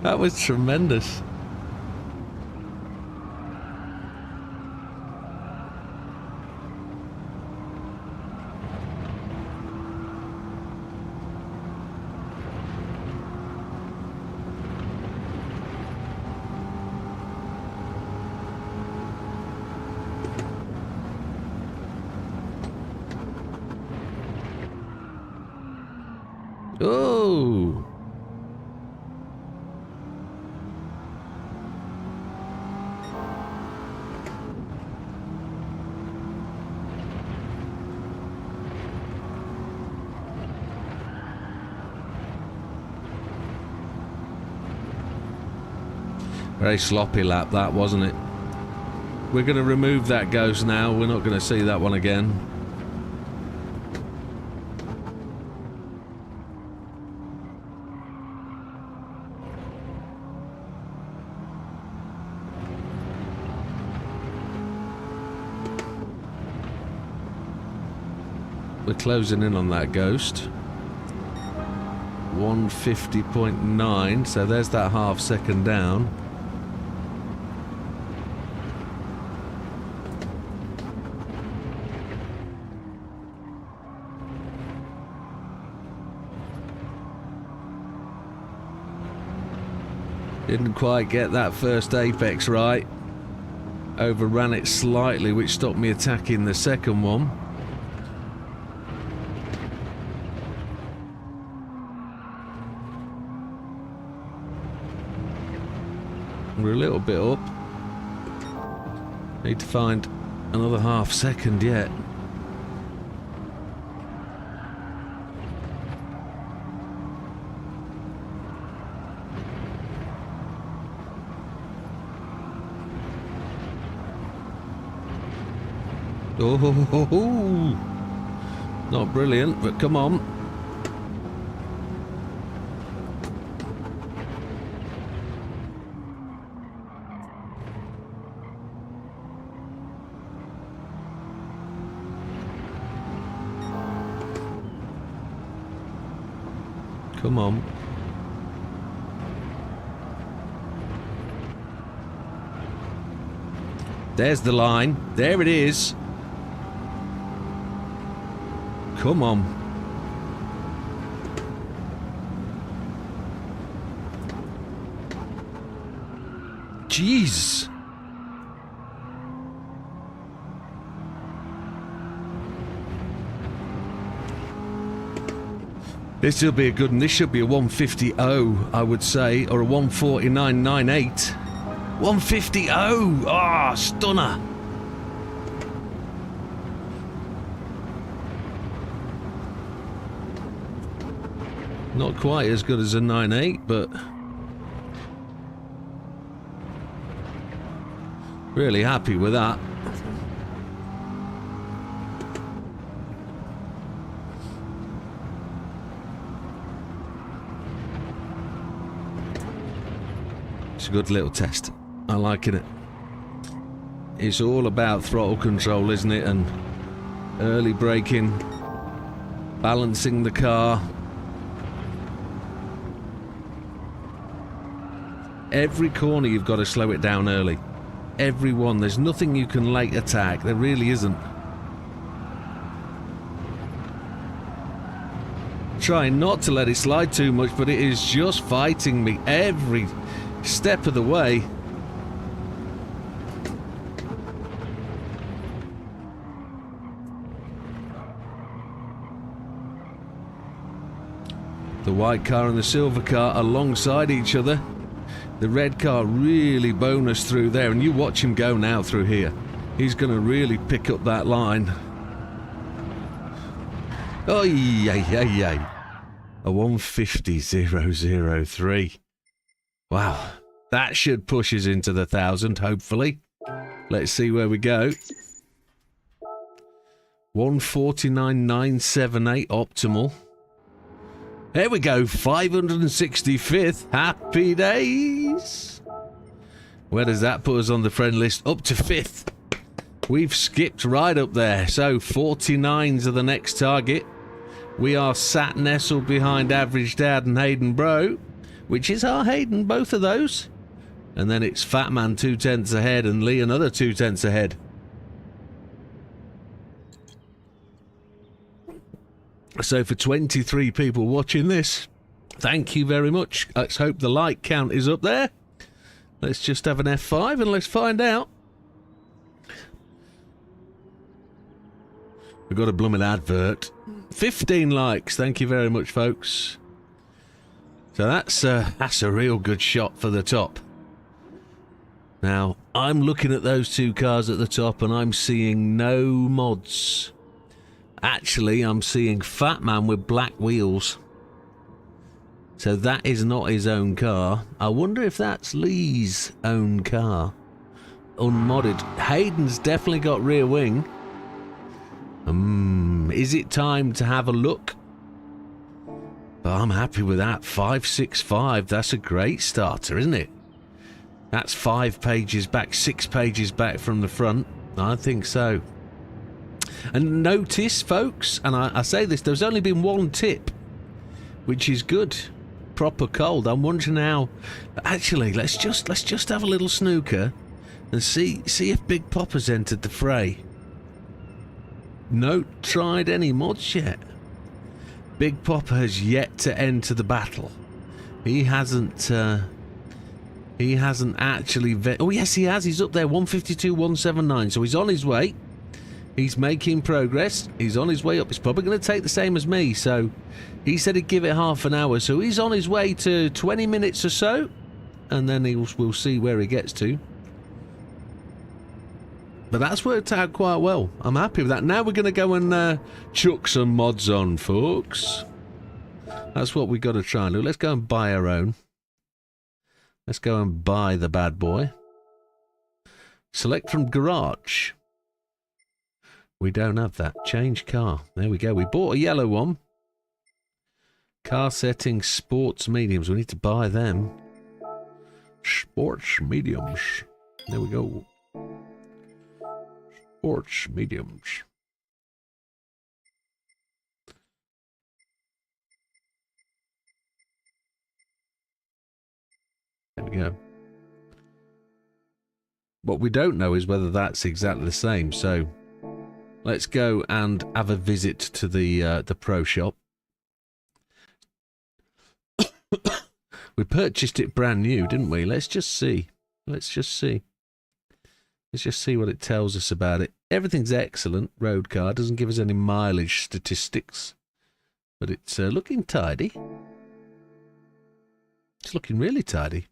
That was tremendous. Oh. Very sloppy lap that, wasn't it? We're going to remove that ghost now. We're not going to see that one again. We're closing in on that ghost. 150.9, so there's that half second down. Didn't quite get that first apex right. Overran it slightly, which stopped me attacking the second one. We're a little bit up. Need to find another half second yet. Oh, not brilliant, but come on. Come on. There's the line. There it is. Come on. Jeez. This will be a good one. This should be a 150.0, I would say, or a 149.98. 150.0! Ah, stunner! Not quite as good as a 9.8, but really happy with that. It's a good little test. I'm liking it. It's all about throttle control, isn't it? And early braking, balancing the car. Every corner you've got to slow it down early. Every one. There's nothing you can late attack. There really isn't. Trying not to let it slide too much, but it is just fighting me every step of the way. The white car and the silver car alongside each other. The red car really bonus through there, and you watch him go now through here. He's going to really pick up that line. Oh, yeah. A 150.003. Wow. That should push us into the 1,000, hopefully. Let's see where we go. 149.978 optimal. There we go, 565th. Happy days. Where does that put us on the friend list? Up to 5th. We've skipped right up there. So 49s are the next target. We are sat nestled behind Average Dad and Hayden Bro, which is our Hayden, both of those. And then it's Fat Man 2/10 ahead and Lee another 2/10 ahead. So for 23 people watching this, thank you very much. Let's hope the like count is up there. Let's just have an F5 and let's find out. We've got a blooming advert. 15 likes. Thank you very much, folks. So that's a real good shot for the top. Now, I'm looking at those two cars at the top and I'm seeing no mods. Actually, I'm seeing Fat Man with black wheels. So that is not his own car. I wonder if that's Lee's own car. Unmodded. Hayden's definitely got rear wing. Is it time to have a look? I'm happy with that. 565. That's a great starter, isn't it? That's 5 pages back, 6 pages back from the front. I think so. And notice, folks, and I say this, there's only been one tip, which is good. Proper cold. I'm wondering how. Actually, let's just have a little snooker and see if Big Popper's entered the fray. No tried any mods yet. Big Popper has yet to enter the battle. He hasn't actually. Oh yes, he has. He's up there, 152.179. So he's on his way. He's making progress. He's on his way up. It's probably going to take the same as me. So he said he'd give it half an hour. So he's on his way to 20 minutes or so, and then we'll see where he gets to. But that's worked out quite well. I'm happy with that. Now we're going to go and chuck some mods on, folks. That's what we've got to try and do. Let's go and buy our own. Let's go and buy the bad boy. Select from garage. We don't have that. Change car. There we go. We bought a yellow one. Car settings, sports mediums. We need to buy them. Sports mediums. There we go. Sports mediums. There we go. What we don't know is whether that's exactly the same, so let's go and have a visit to the pro shop. We purchased it brand new, didn't we? Let's just see. Let's just see what it tells us about it. Everything's excellent. Road car doesn't give us any mileage statistics, but it's looking tidy. It's looking really tidy.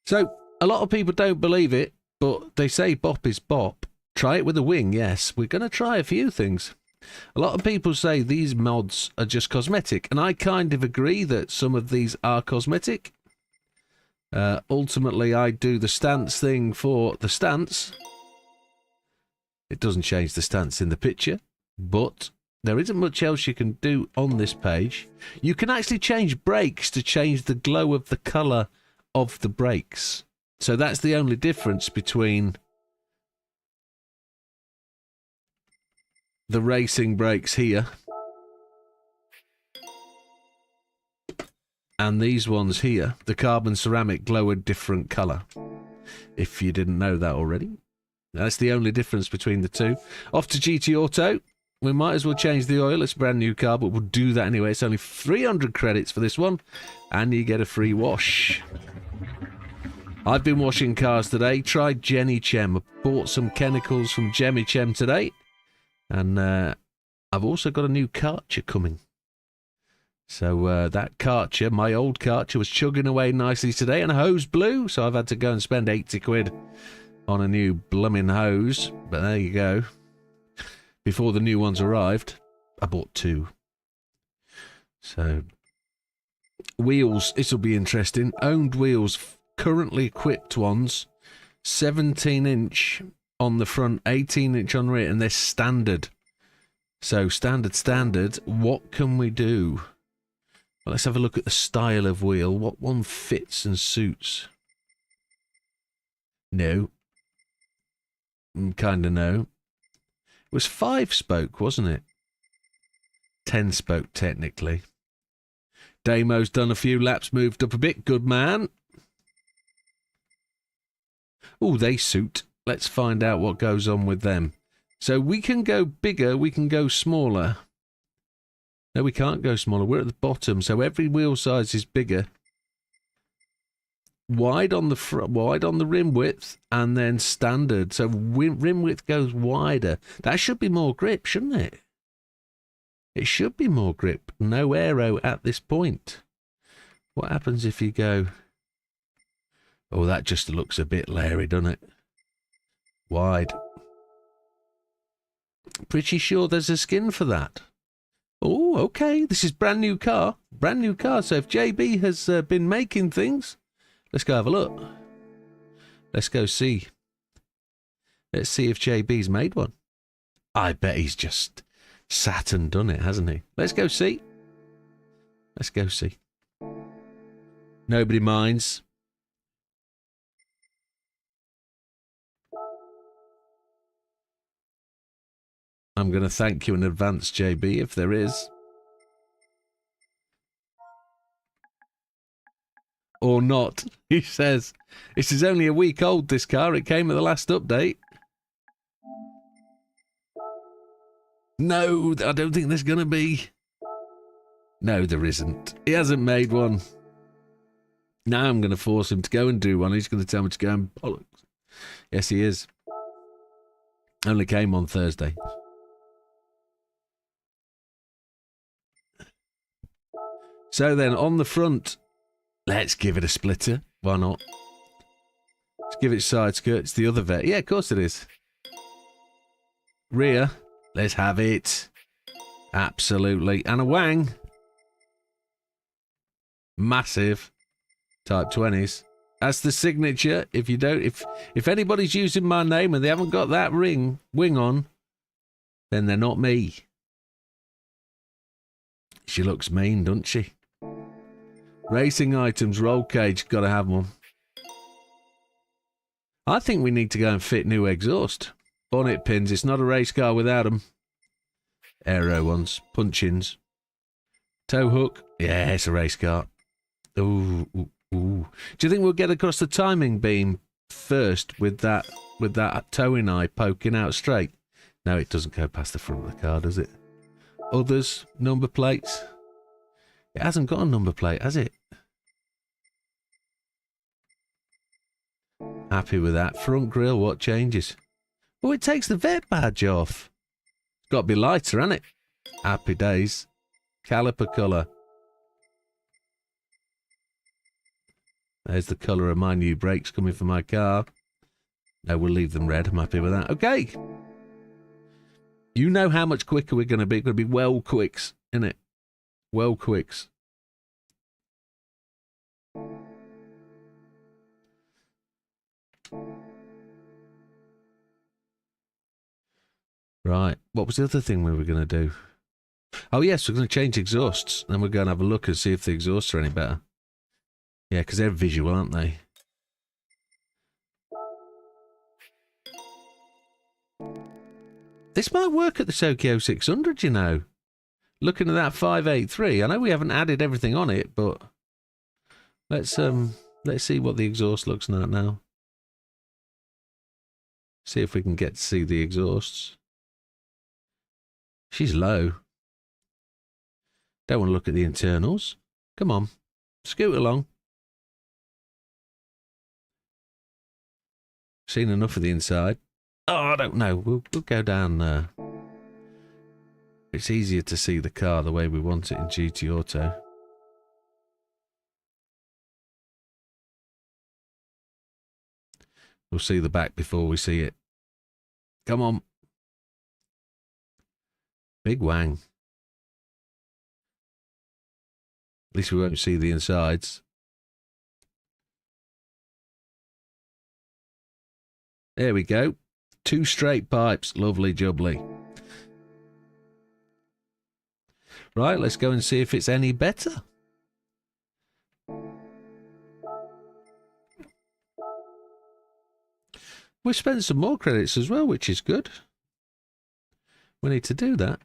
So a lot of people don't believe it, but they say bop is bop. Try it with a wing, yes. We're going to try a few things. A lot of people say these mods are just cosmetic, and I kind of agree that some of these are cosmetic. Ultimately, I do the stance thing for the stance. It doesn't change the stance in the picture, but there isn't much else you can do on this page. You can actually change brakes to change the glow of the colour of the brakes. So that's the only difference between the racing brakes here and these ones here. The carbon ceramic glow a different colour, if you didn't know that already. That's the only difference between the two. Off to GT Auto. We might as well change the oil. It's a brand new car, but we'll do that anyway. It's only 300 credits for this one, and you get a free wash. I've been washing cars today. Tried Jenny Chem. I bought some chemicals from Jemmy Chem today, and I've also got a new Karcher coming. So that Karcher, my old Karcher, was chugging away nicely today, and a hose blew, so I've had to go and spend 80 quid on a new blooming hose. But there you go. Before the new ones arrived, I bought 2. So, wheels, this will be interesting. Owned wheels, currently equipped ones, 17-inch on the front, 18-inch on the rear, and they're standard. So, standard, what can we do? Well, let's have a look at the style of wheel. What one fits and suits? No. Kind of no. It was 5-spoke, wasn't it? 10-spoke, technically. Damo's done a few laps, moved up a bit. Good man. Oh, they suit. Let's find out what goes on with them. So we can go bigger, we can go smaller. No, we can't go smaller. We're at the bottom, so every wheel size is bigger. Wide on the front, wide on the rim width, and then standard. So rim width goes wider. That should be more grip, shouldn't it? It should be more grip. No aero at this point. What happens if you go... Oh, that just looks a bit leery, doesn't it? Wide. Pretty sure there's a skin for that. Oh, okay. This is brand new car. Brand new car. So if JB has been making things, let's go have a look. Let's go see. Let's see if JB's made one. I bet he's just sat and done it, hasn't he? Let's go see. Let's go see. Nobody minds. I'm going to thank you in advance, JB, if there is. Or not, he says. This is only a week old, this car. It came at the last update. No, I don't think there's going to be. No, there isn't. He hasn't made one. Now I'm going to force him to go and do one. He's going to tell me to go and bollocks. Yes, he is. Only came on Thursday. So then, on the front, let's give it a splitter. Why not? Let's give it side skirts. The other vet. Yeah, of course it is. Rear. Let's have it. Absolutely. And a wang. Massive. Type 20s. That's the signature. If you don't, if anybody's using my name and they haven't got that wing on, then they're not me. She looks mean, doesn't she? Racing items, roll cage, gotta have one. I think we need to go and fit new exhaust. Bonnet pins, it's not a race car without them. Aero ones, punch-ins. Tow hook, yeah, it's a race car. Ooh, ooh, ooh. Do you think we'll get across the timing beam first with that towing eye poking out straight? No, it doesn't go past the front of the car, does it? Others, number plates. It hasn't got a number plate, has it? Happy with that. Front grille, what changes? Oh, it takes the vet badge off. It's got to be lighter, hasn't it? Happy days. Caliper colour. There's the colour of my new brakes coming for my car. No, we'll leave them red. I'm happy with that. Okay. You know how much quicker we're going to be. We're going to be well quicks, innit? Well quicks. Right. What was the other thing we were going to do? Oh, yes, we're going to change exhausts. Then we're going to have a look and see if the exhausts are any better. Yeah, because they're visual, aren't they? This might work at the Tokyo 600, you know. Looking at that 583. I know we haven't added everything on it, but let's see what the exhaust looks like now. See if we can get to see the exhausts. She's low. Don't want to look at the internals. Come on. Scoot along. Seen enough of the inside. Oh, I don't know. We'll go down It's easier to see the car the way we want it in GT Auto. We'll see the back before we see it. Come on. Big wang. At least we won't see the insides. There we go. 2 straight pipes. Lovely jubbly. Right, let's go and see if it's any better. We spent some more credits as well, which is good. We need to do that.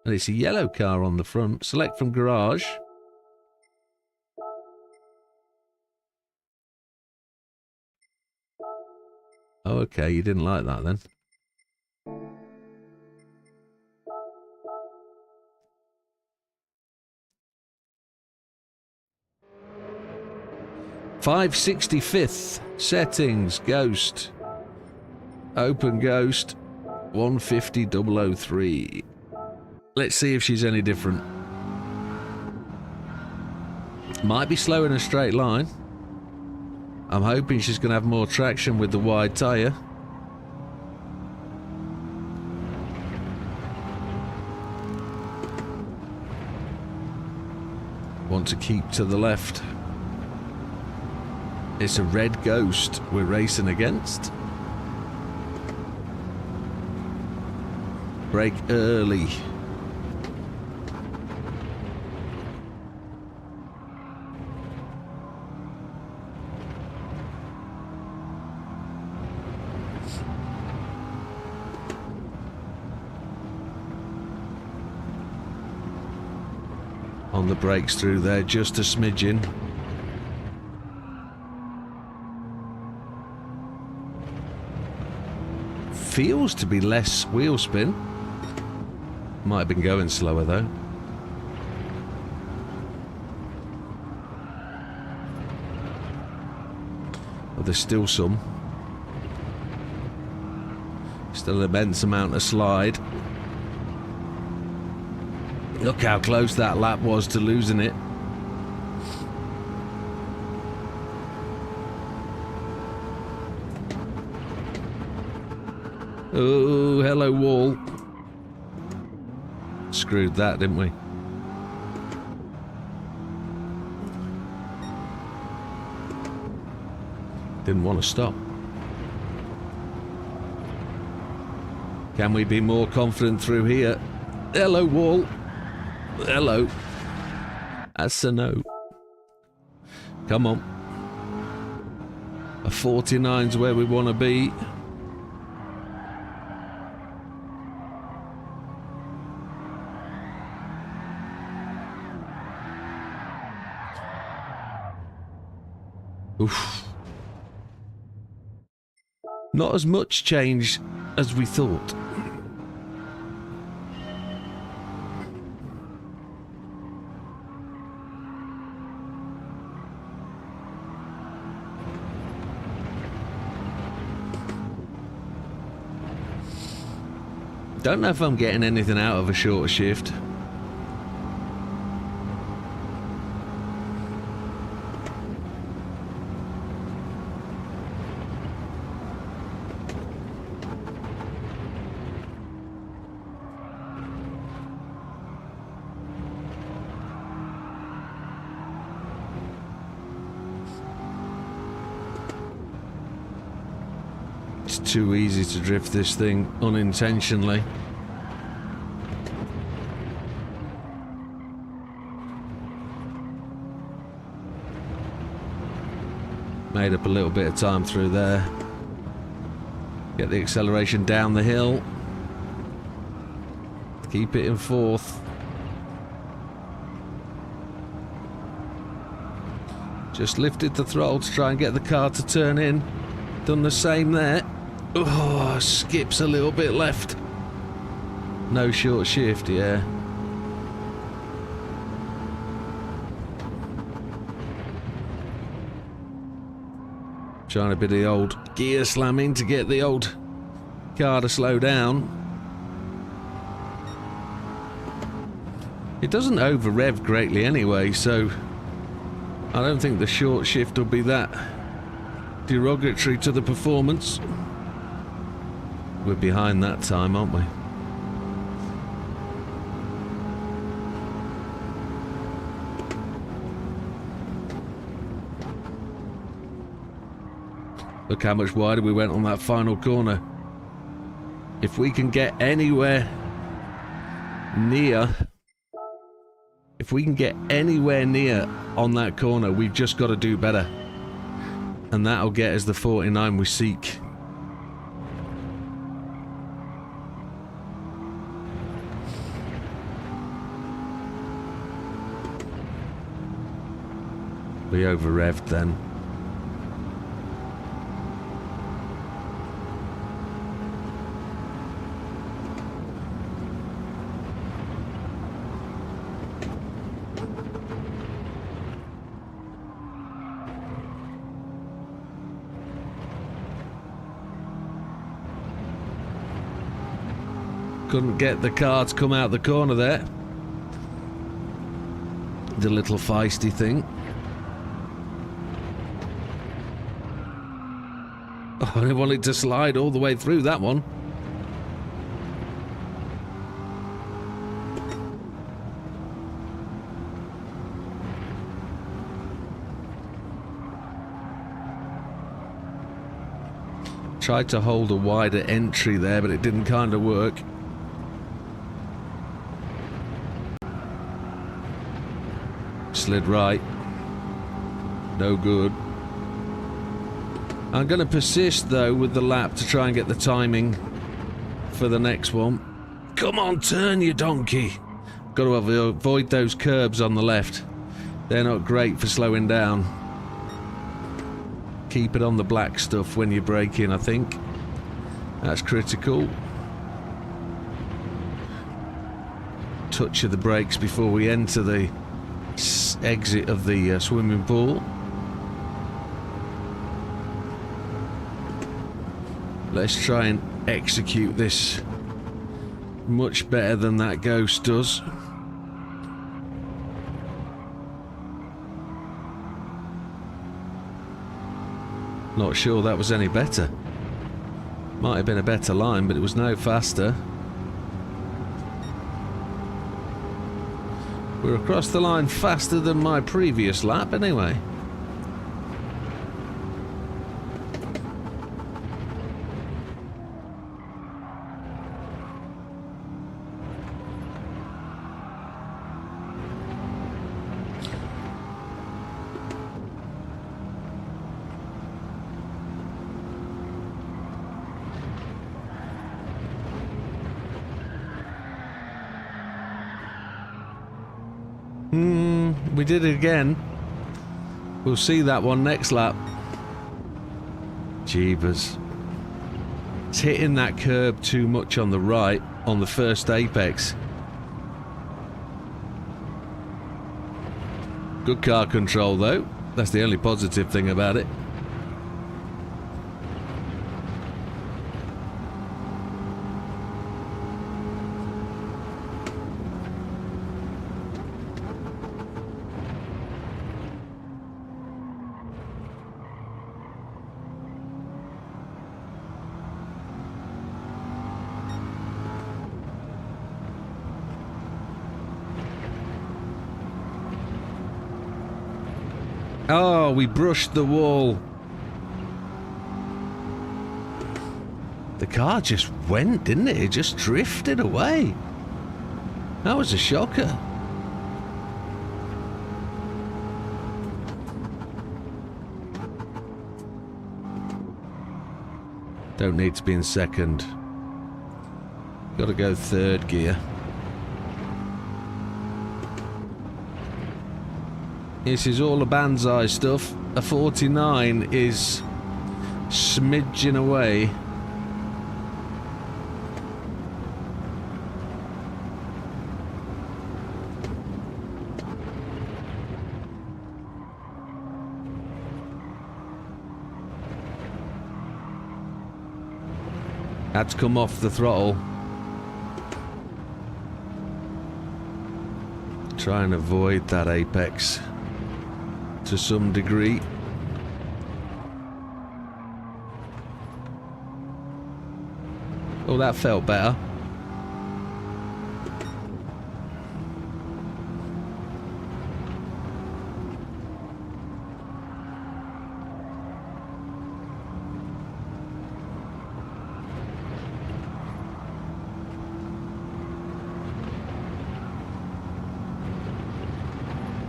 And it's a yellow car on the front. Select from garage. Oh, okay, you didn't like that then. $565th settings, ghost. Open ghost 150003. Let's see if she's any different. Might be slow in a straight line. I'm hoping she's going to have more traction with the wide tyre. Want to keep to the left. It's a red ghost we're racing against. Brake early. On the brakes through there, just a smidgen. Feels to be less wheel spin. Might have been going slower though. But there's still some. Still an immense amount of slide. Look how close that lap was to losing it. Oh, hello wall. Screwed that, didn't we? Didn't want to stop. Can we be more confident through here? Hello wall. Hello. That's a no. Come on. A 49's where we want to be. Oof. Not as much change as we thought. Don't know if I'm getting anything out of a shorter shift. It's too easy to drift this thing unintentionally. Made up a little bit of time through there. Get the acceleration down the hill. Keep it in fourth. Just lifted the throttle to try and get the car to turn in. Done the same there. Oh, skips a little bit left. No short shift, yeah. Trying a bit of the old gear slamming to get the old car to slow down. It doesn't over-rev greatly anyway, so I don't think the short shift will be that derogatory to the performance. We're behind that time, aren't we? Look how much wider we went on that final corner. If we can get anywhere near... If we can get anywhere near on that corner, we've just got to do better. And that'll get us the 49 we seek. We over-revved then. Couldn't get the car to come out the corner there. The little feisty thing. Oh, I didn't want it to slide all the way through that one. Tried to hold a wider entry there, but it didn't kind of work. Slid right. No good. I'm going to persist though with the lap to try and get the timing for the next one. Come on, turn, you donkey. Got to avoid those curbs on the left. They're not great for slowing down. Keep it on the black stuff when you're braking, I think. That's critical. Touch of the brakes before we enter the exit of the swimming pool. Let's try and execute this much better than that ghost does. Not sure that was any better. Might have been a better line, but it was no faster. We're across the line faster than my previous lap anyway. We did it again. We'll see that one next lap. Jeebus. It's hitting that curb too much on the right on the first apex. Good car control though. That's the only positive thing about it. Oh, we brushed the wall. The car just went, didn't it? It just drifted away. That was a shocker. Don't need to be in second. Got to go third gear. This is all a Banzai stuff. A 49 is smidging away. Had to come off the throttle. Try and avoid that apex to some degree. Oh, that felt better.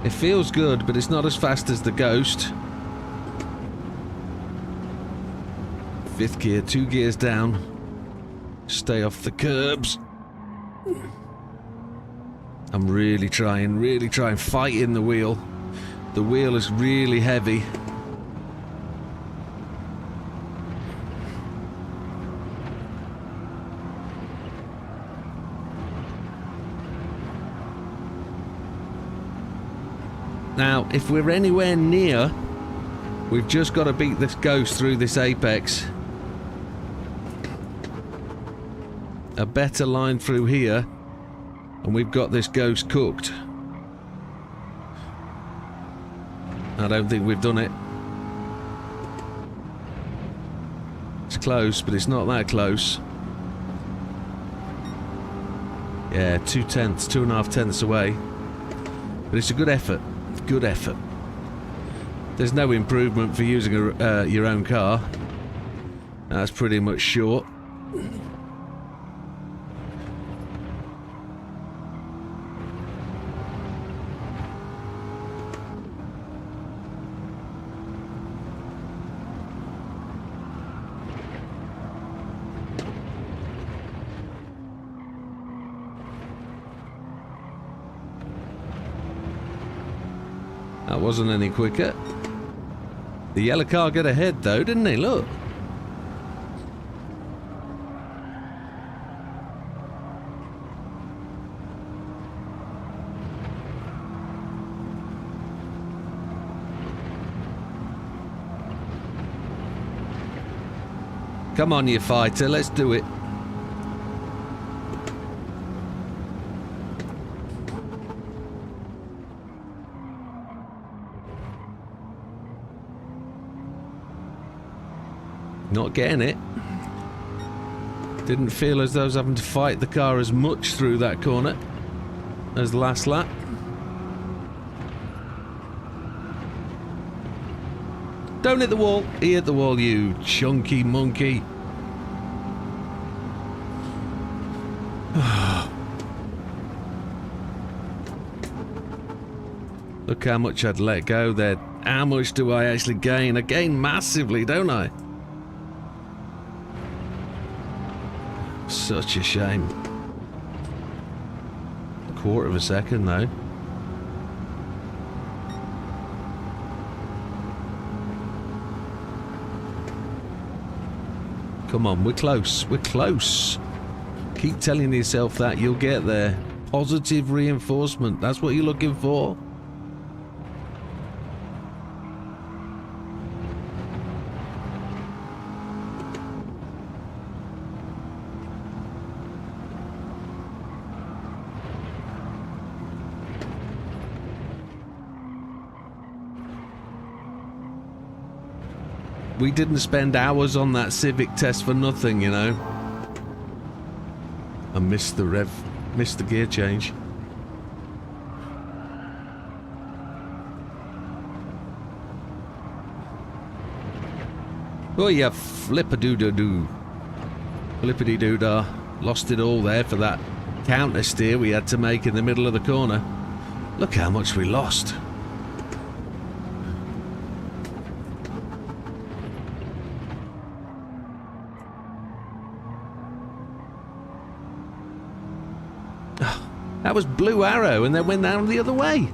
It feels good, but it's not as fast as the Ghost. 5th gear, 2 gears down. Stay off the curbs. I'm really trying fighting the wheel. The wheel is really heavy. Now, if we're anywhere near, we've just got to beat this Ghost through this apex. A better line through here, and we've got this Ghost cooked. I don't think we've done it. It's close, but it's not that close. Yeah, 2.5 tenths away. But it's a good effort. Good effort. There's no improvement for using your own car. That's pretty much short. That wasn't any quicker. The yellow car got ahead though, didn't he? Look. Come on, you fighter, let's do it. Not getting it. Didn't feel as though I was having to fight the car as much through that corner as the last lap. Don't hit the wall. He hit the wall, you chunky monkey. Look how much I'd let go there. How much do I actually gain? I gain massively, don't I? Such a shame. 1/4 of a second though. Come on, we're close. We're close. Keep telling yourself that, you'll get there. Positive reinforcement. That's what you're looking for. We didn't spend hours on that civic test for nothing, you know. I missed the gear change. Oh yeah, flippadoo-doo-doo. Flippity-doo-dah. Lost it all there for that counter steer we had to make in the middle of the corner. Look how much we lost. That was Blue Arrow and then went down the other way.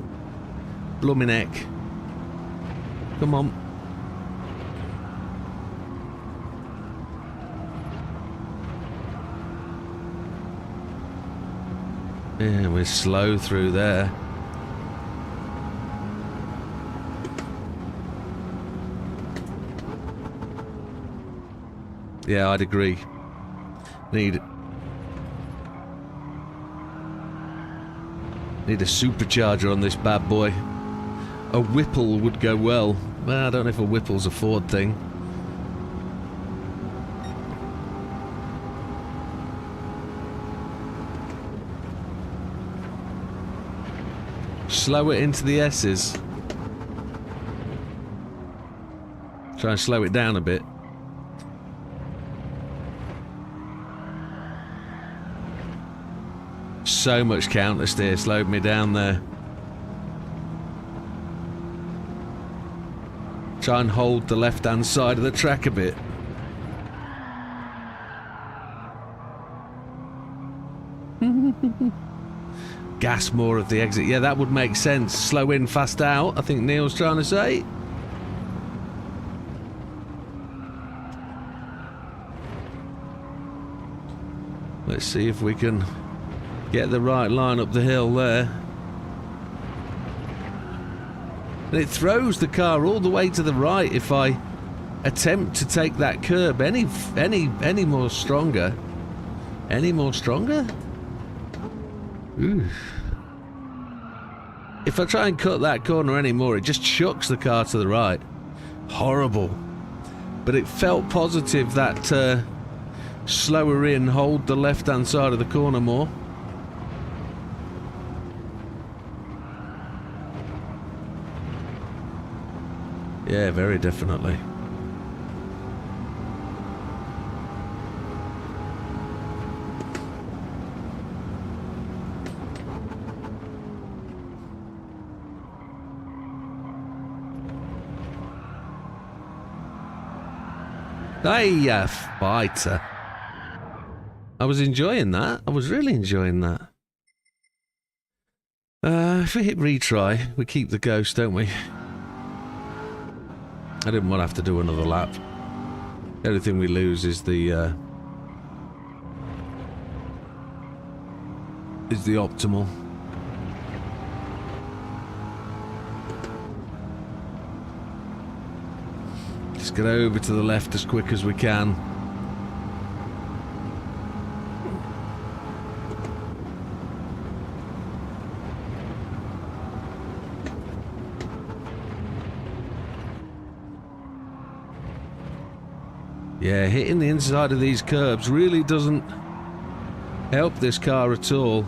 Bloomin' heck. Come on. Yeah, we're slow through there. Yeah, I'd agree. Need a supercharger on this bad boy. A Whipple would go well. Well, I don't know if a Whipple's a Ford thing. Slow it into the S's. Try and slow it down a bit. So much counter steer slowed me down there. Try and hold the left hand side of the track a bit. Gas more of the exit. Yeah, that would make sense. Slow in, fast out, I think Neil's trying to say. Let's see if we can get the right line up the hill there. And it throws the car all the way to the right if I attempt to take that curb any more stronger. Any more stronger? Ooh. If I try and cut that corner anymore, it just chucks the car to the right. Horrible. But it felt positive that slower in, hold the left-hand side of the corner more. Yeah, very definitely. Hey, fighter. I was enjoying that. I was really enjoying that. If we hit retry, we keep the ghost, don't we? I didn't want to have to do another lap. The only thing we lose is the optimal. Let's get over to the left as quick as we can. Yeah, hitting the inside of these curbs really doesn't help this car at all.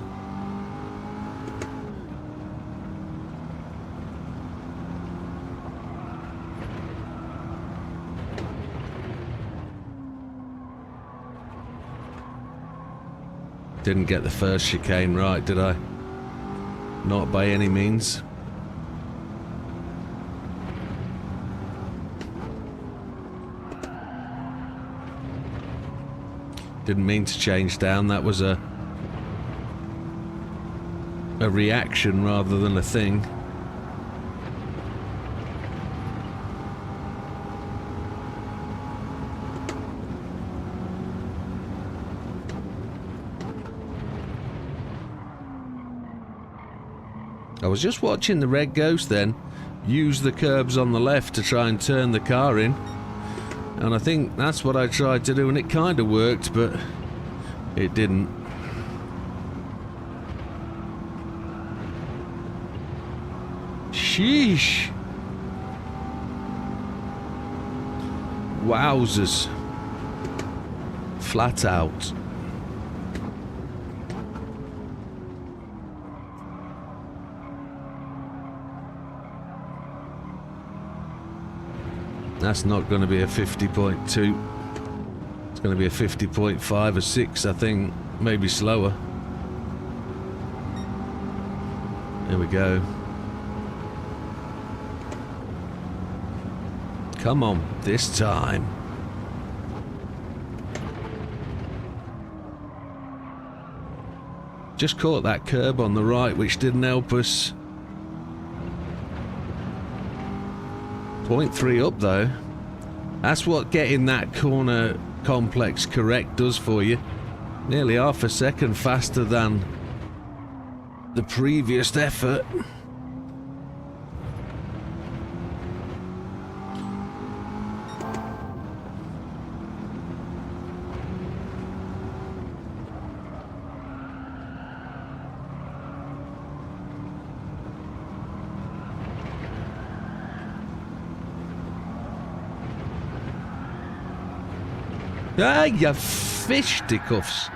Didn't get the first chicane right, did I? Not by any means. Didn't mean to change down, that was a reaction rather than a thing. I was just watching the red ghost then use the curbs on the left to try and turn the car in. And I think that's what I tried to do, and it kind of worked, but it didn't. Sheesh. Wowzers. Flat out. That's not going to be a 50.2. It's going to be a 50.5 or 6, I think. Maybe slower. There we go. Come on, this time. Just caught that curb on the right, which didn't help us. 0.3 up though. That's what getting that corner complex correct does for you. Nearly half a second faster than the previous effort. Ah, you fisticuffs.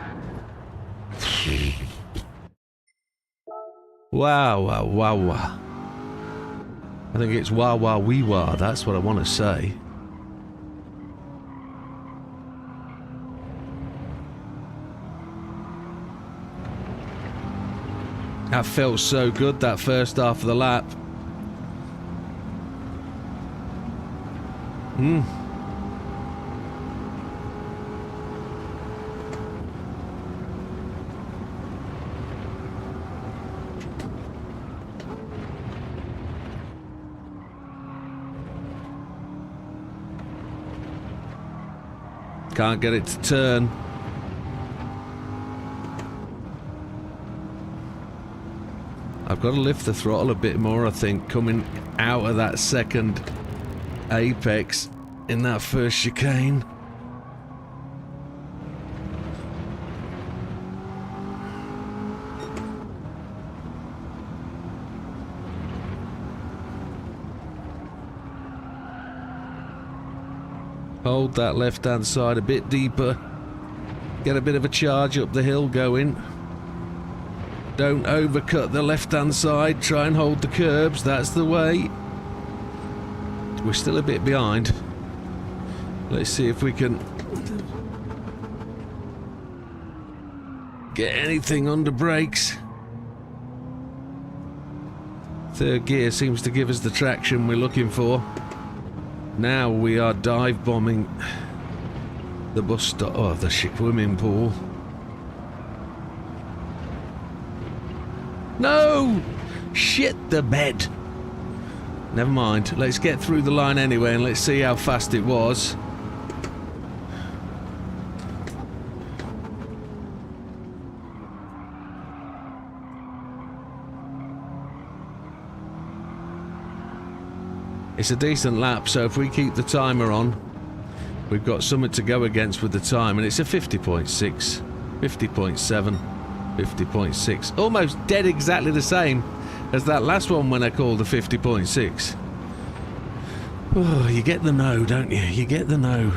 Wow, wow, wow, wow. I think it's wah wah wee wah, that's what I want to say. That felt so good, that first half of the lap. Can't get it to turn. I've got to lift the throttle a bit more, I think, coming out of that second apex in that first chicane. Hold that left-hand side a bit deeper. Get a bit of a charge up the hill going. Don't overcut the left-hand side. Try and hold the curbs. That's the way. We're still a bit behind. Let's see if we can get anything under brakes. Third gear seems to give us the traction we're looking for. Now we are dive bombing the bus stop, oh, the swimming pool. No! Shit the bed! Never mind, let's get through the line anyway and let's see how fast it was. It's a decent lap, so if we keep the timer on, we've got something to go against with the time, and it's a 50.6, 50.7, 50.6. Almost dead exactly the same as that last one when I called the 50.6. Oh, you get the no, don't you? You get the no.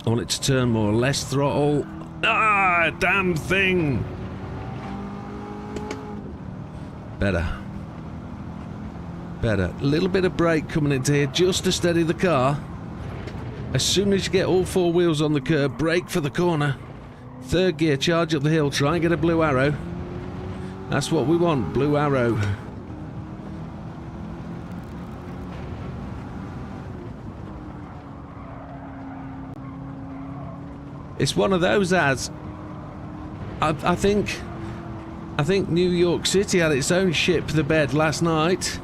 I want it to turn more, less throttle. Ah, damn thing! Better. Better. A little bit of brake coming into here just to steady the car. As soon as you get all four wheels on the curb, brake for the corner. Third gear, charge up the hill, try and get a blue arrow. That's what we want, blue arrow. It's one of those ads. I think New York City had its own ship to the bed last night,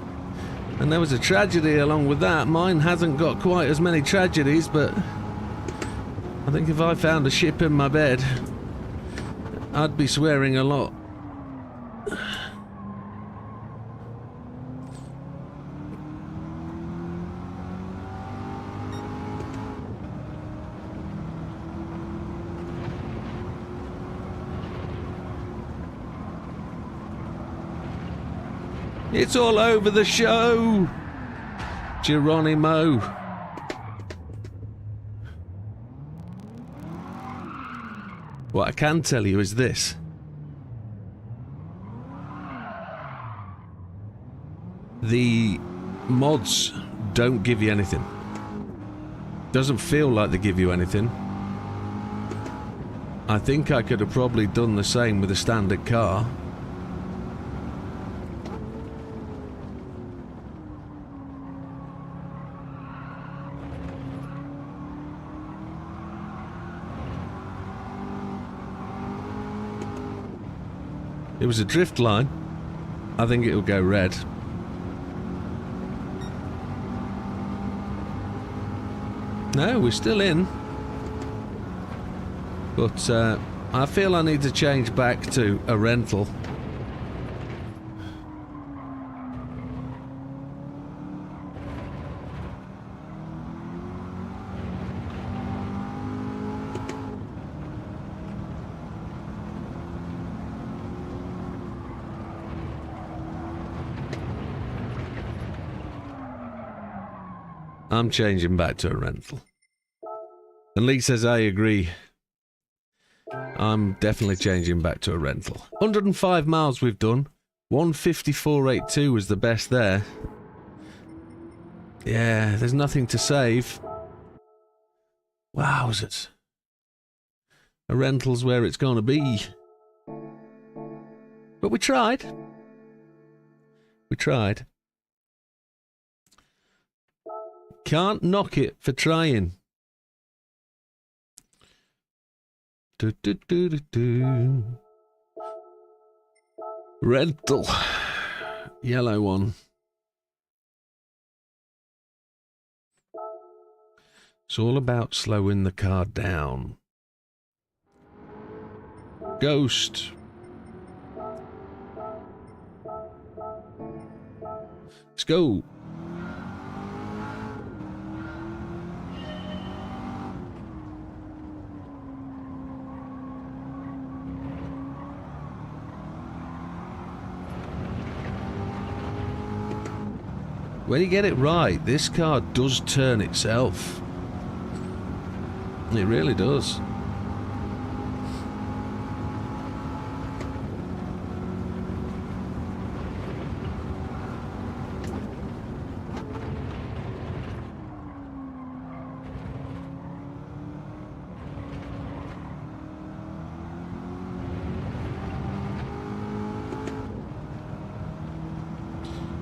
and there was a tragedy along with that. Mine hasn't got quite as many tragedies, but I think if I found a ship in my bed, I'd be swearing a lot. It's all over the show, Geronimo. What I can tell you is this. The mods don't give you anything. Doesn't feel like they give you anything. I think I could have probably done the same with a standard car. It was a drift line. I think it'll go red. No, we're still in. But I feel I need to change back to a rental. I'm changing back to a rental. And Lee says I agree. I'm definitely changing back to a rental. 105 miles we've done. 154.82 was the best there. Yeah, there's nothing to save. Wowzers. A rental's where it's going to be. But we tried. We tried. Can't knock it for trying. Do, do, do, do, do. Rental. Yellow one. It's all about slowing the car down. Ghost. Let's go. When you get it right, this car does turn itself. It really does.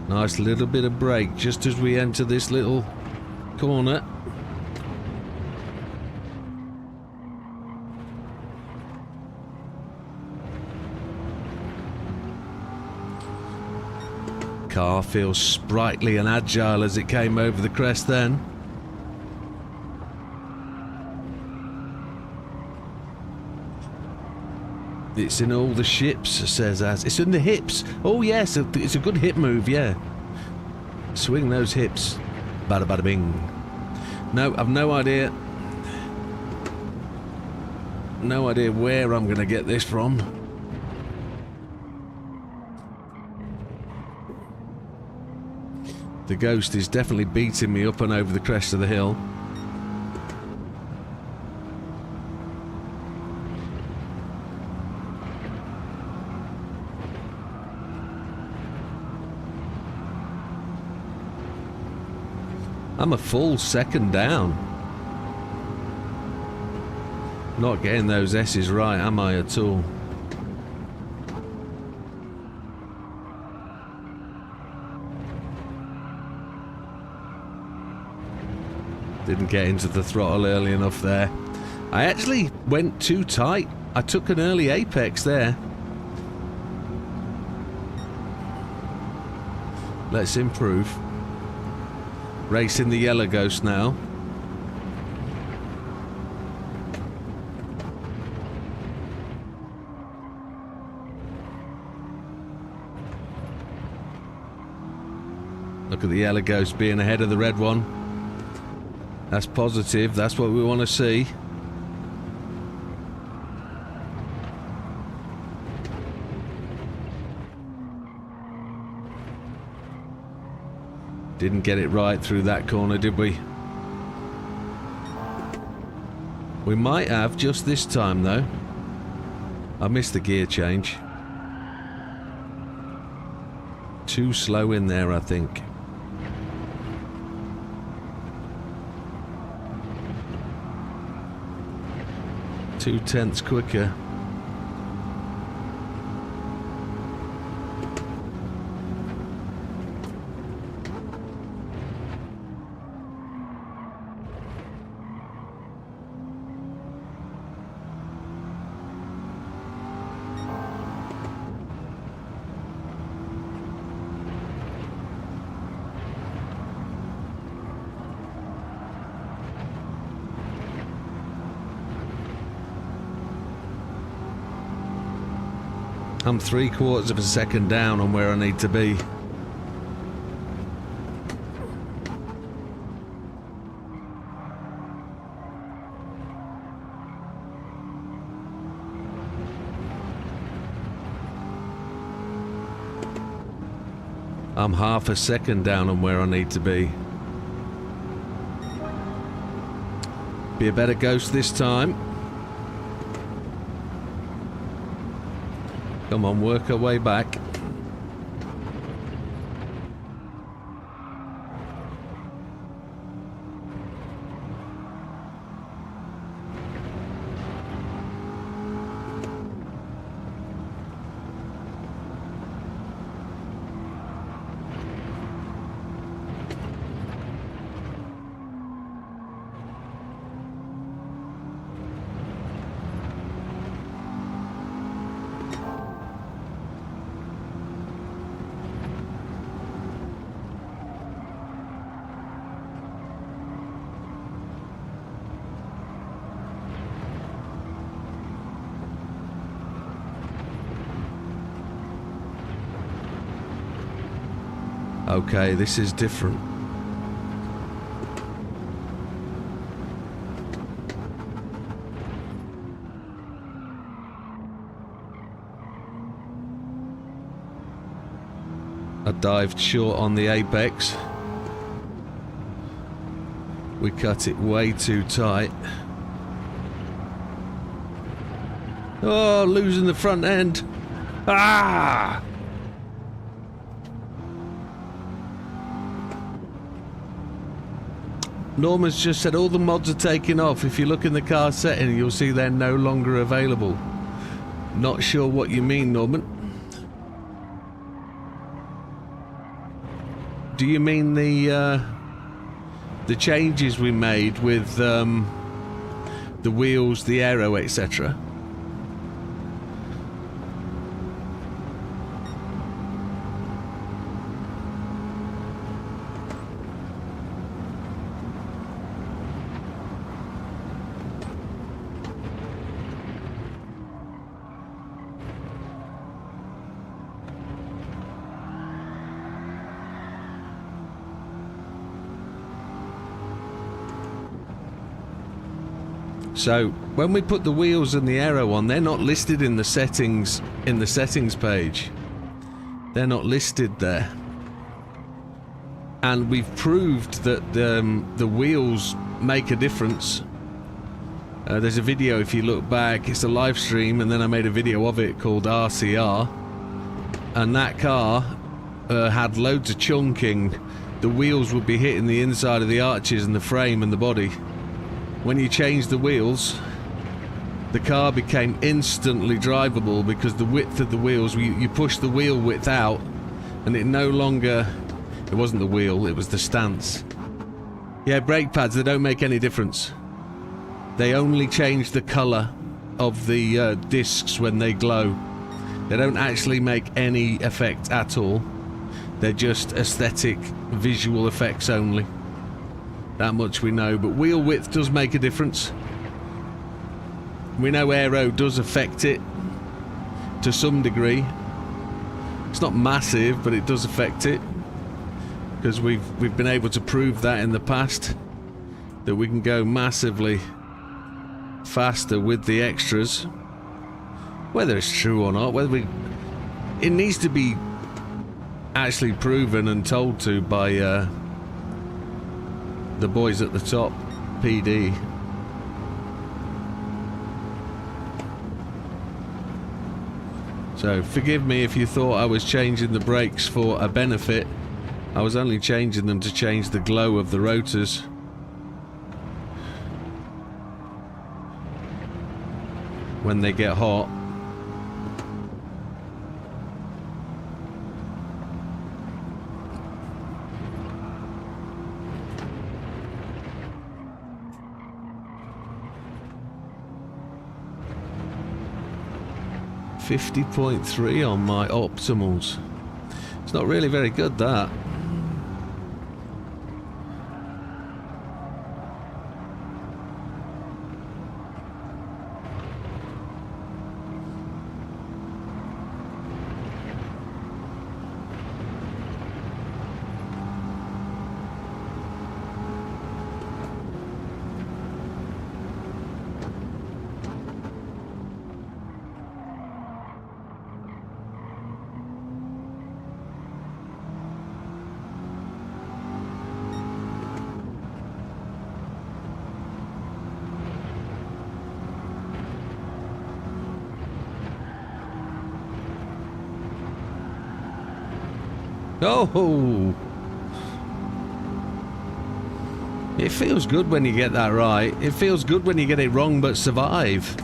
Nice little bit of brake just as we enter this little corner. Car feels sprightly and agile as it came over the crest then. It's in all the ships, says Az. It's in the hips. Oh yes, it's a good hip move, yeah. Swing those hips. Bada bada bing. No, I've no idea. No idea where I'm going to get this from. The Ghost is definitely beating me up and over the crest of the hill. I'm a full second down. Not getting those S's right, am I at all? Didn't get into the throttle early enough there. I actually went too tight. I took an early apex there. Let's improve. Racing the yellow Ghost now. Look at the yellow Ghost being ahead of the red one. That's positive. That's what we want to see. Didn't get it right through that corner, did we? We might have just this time, though. I missed the gear change. Too slow in there, I think. Two tenths quicker. I'm 3/4 of a second down on where I need to be. I'm half a second down on where I need to be. Be a better ghost this time. Come on, work our way back. Okay, this is different. I dived short on the apex. We cut it way too tight. Oh, losing the front end. Ah! Norman's just said all the mods are taken off. If you look in the car setting, you'll see they're no longer available. Not sure what you mean, Norman. Do you mean the changes we made with the wheels, the aero, etc.? So when we put the wheels and the aero on, they're not listed in the settings page. They're not listed there. And we've proved that the wheels make a difference. There's a video, if you look back, it's a live stream, and then I made a video of it called RCR. And that car had loads of chunking. The wheels would be hitting the inside of the arches and the frame and the body. When you changed the wheels, the car became instantly drivable because the width of the wheels, you push the wheel width out and it no longer, it wasn't the wheel, it was the stance. Yeah, brake pads, they don't make any difference. They only change the colour of the discs when they glow. They don't actually make any effect at all. They're just aesthetic, visual effects only. That much we know, but wheel width does make a difference. We know aero does affect it to some degree. It's not massive, but it does affect it, because we've been able to prove that in the past, that we can go massively faster with the extras. Whether it's true or not, it needs to be actually proven and told to by the boys at the top, PD. So forgive me if you thought I was changing the brakes for a benefit. I was only changing them to change the glow of the rotors. When they get hot. .3 on my optimals. It's not really very good, that. Oh! It feels good when you get that right. It feels good when you get it wrong but survive.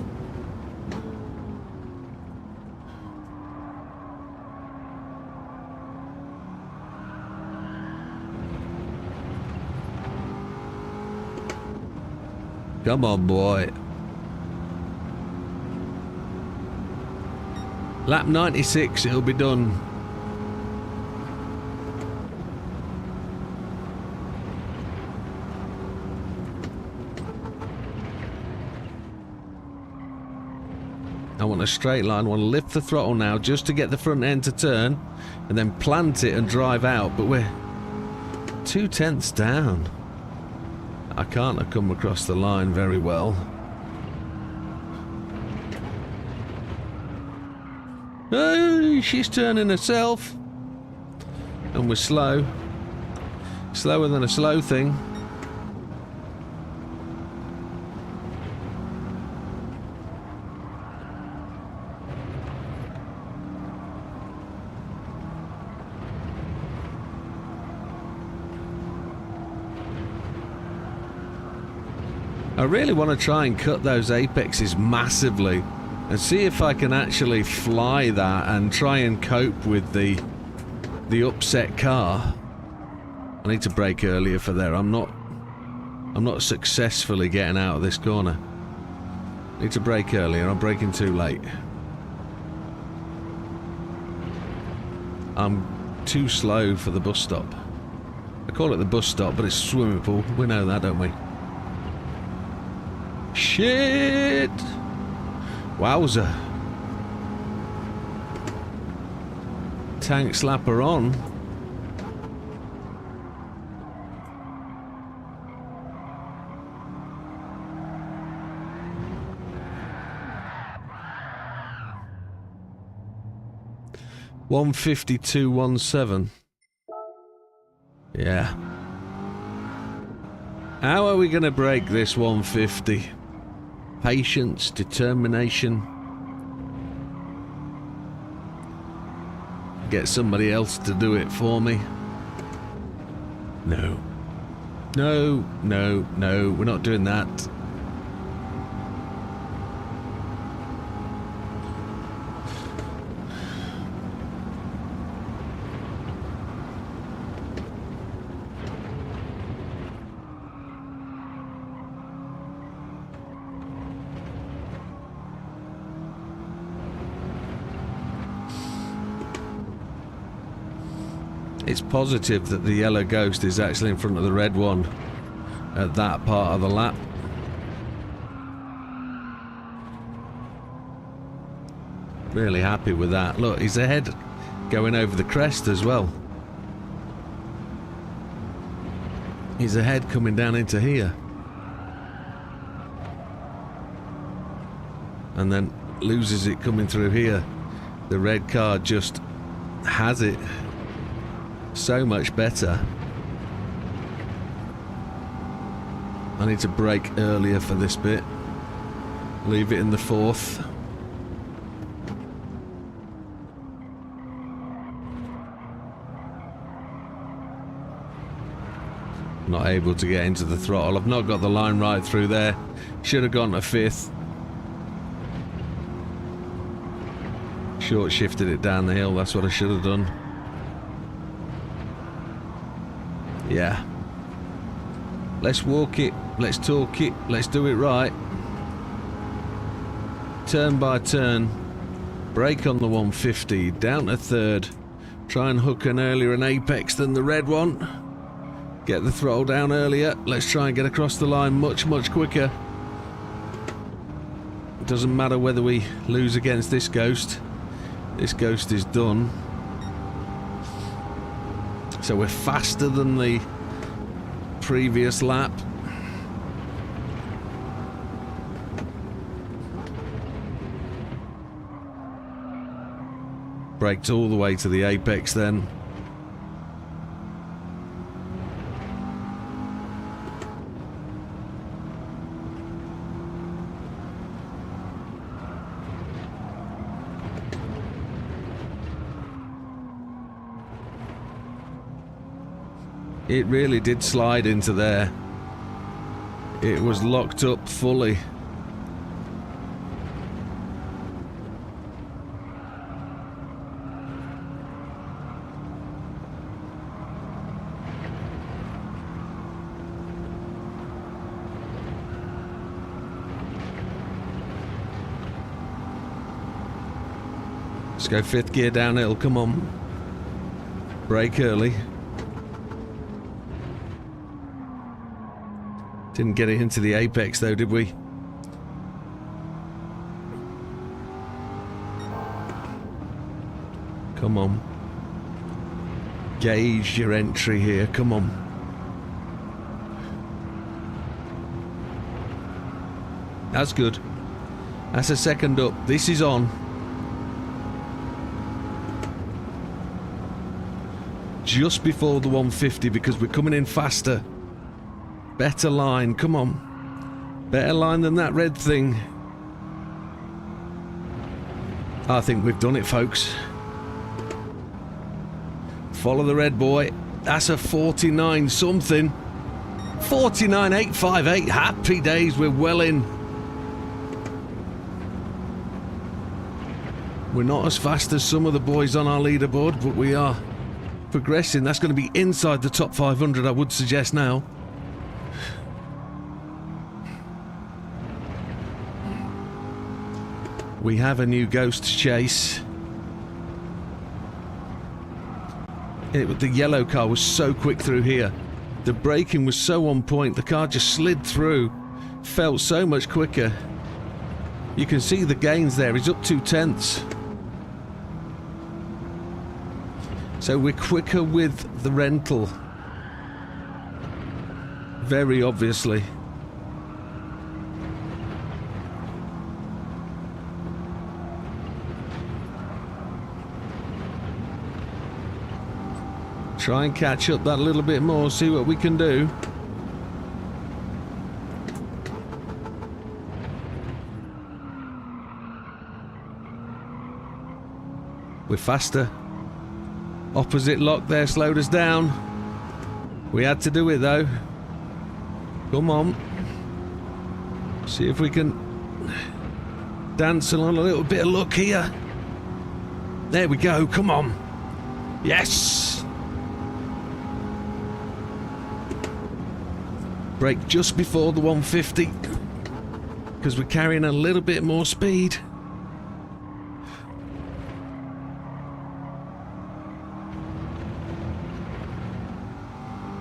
Come on, boy. Lap 96, it'll be done. I want a straight line. I want to lift the throttle now just to get the front end to turn and then plant it and drive out. But we're 2/10 down. I can't have come across the line very well. Oh, she's turning herself. And we're slow. Slower than a slow thing. I really want to try and cut those apexes massively and see if I can actually fly that and try and cope with the upset car. I need to brake earlier for there. I'm not successfully getting out of this corner. I need to brake earlier. I'm braking too late. I'm too slow for the bus stop. I call it the bus stop, but it's a swimming pool. We know that, don't we? Shit! Wowzer. Tank slapper on. $152.17. Yeah. How are we going to break this 150? Patience, determination. Get somebody else to do it for me. No. No, no, no, we're not doing that. It's positive that the yellow ghost is actually in front of the red one at that part of the lap. Really happy with that. Look, he's ahead going over the crest as well. He's ahead coming down into here. And then loses it coming through here. The red car just has it. So much better. I need to brake earlier for this bit. Leave it in the fourth. Not able to get into the throttle. I've not got the line right through there. Should have gone to fifth. Short shifted it down the hill. That's what I should have done. Yeah. Let's walk it, let's talk it, let's do it right. Turn by turn. Brake on the 150, down to third. Try and hook an earlier an apex than the red one. Get the throttle down earlier. Let's try and get across the line much, much quicker. It doesn't matter whether we lose against this ghost. This ghost is done. So we're faster than the previous lap. Braked all the way to the apex then. It really did slide into there. It was locked up fully. Let's go 5th gear downhill, come on. Brake early. Didn't get it into the apex though, did we? Come on. Gauge your entry here, come on. That's good. That's a second up. This is on. Just before the 150 because we're coming in faster. Better line, come on. Better line than that red thing. I think we've done it, folks. Follow the red boy. That's a 49 something. 49.858. Happy days, we're well in. We're not as fast as some of the boys on our leaderboard, but we are progressing. That's going to be inside the top 500, I would suggest now. We have a new ghost chase. The yellow car was so quick through here. The braking was so on point. The car just slid through. Felt so much quicker. You can see the gains there. He's up 2/10. So we're quicker with the rental. Very obviously. Try and catch up that little bit more, see what we can do. We're faster. Opposite lock there slowed us down. We had to do it though. Come on. See if we can dance along a little bit of luck here. There we go, come on. Yes! Brake just before the 150 because we're carrying a little bit more speed.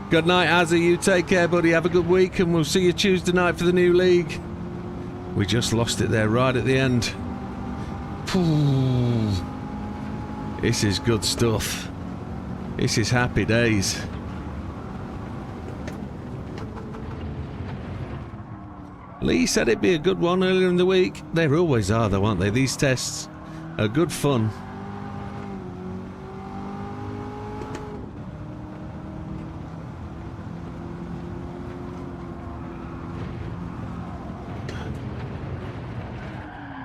Good night, Azzy. You take care, buddy. Have a good week, and we'll see you Tuesday night for the new league. We just lost it there right at the end. Ooh. This is good stuff. This is happy days. Lee said it'd be a good one earlier in the week. They always are, though, aren't they? These tests are good fun.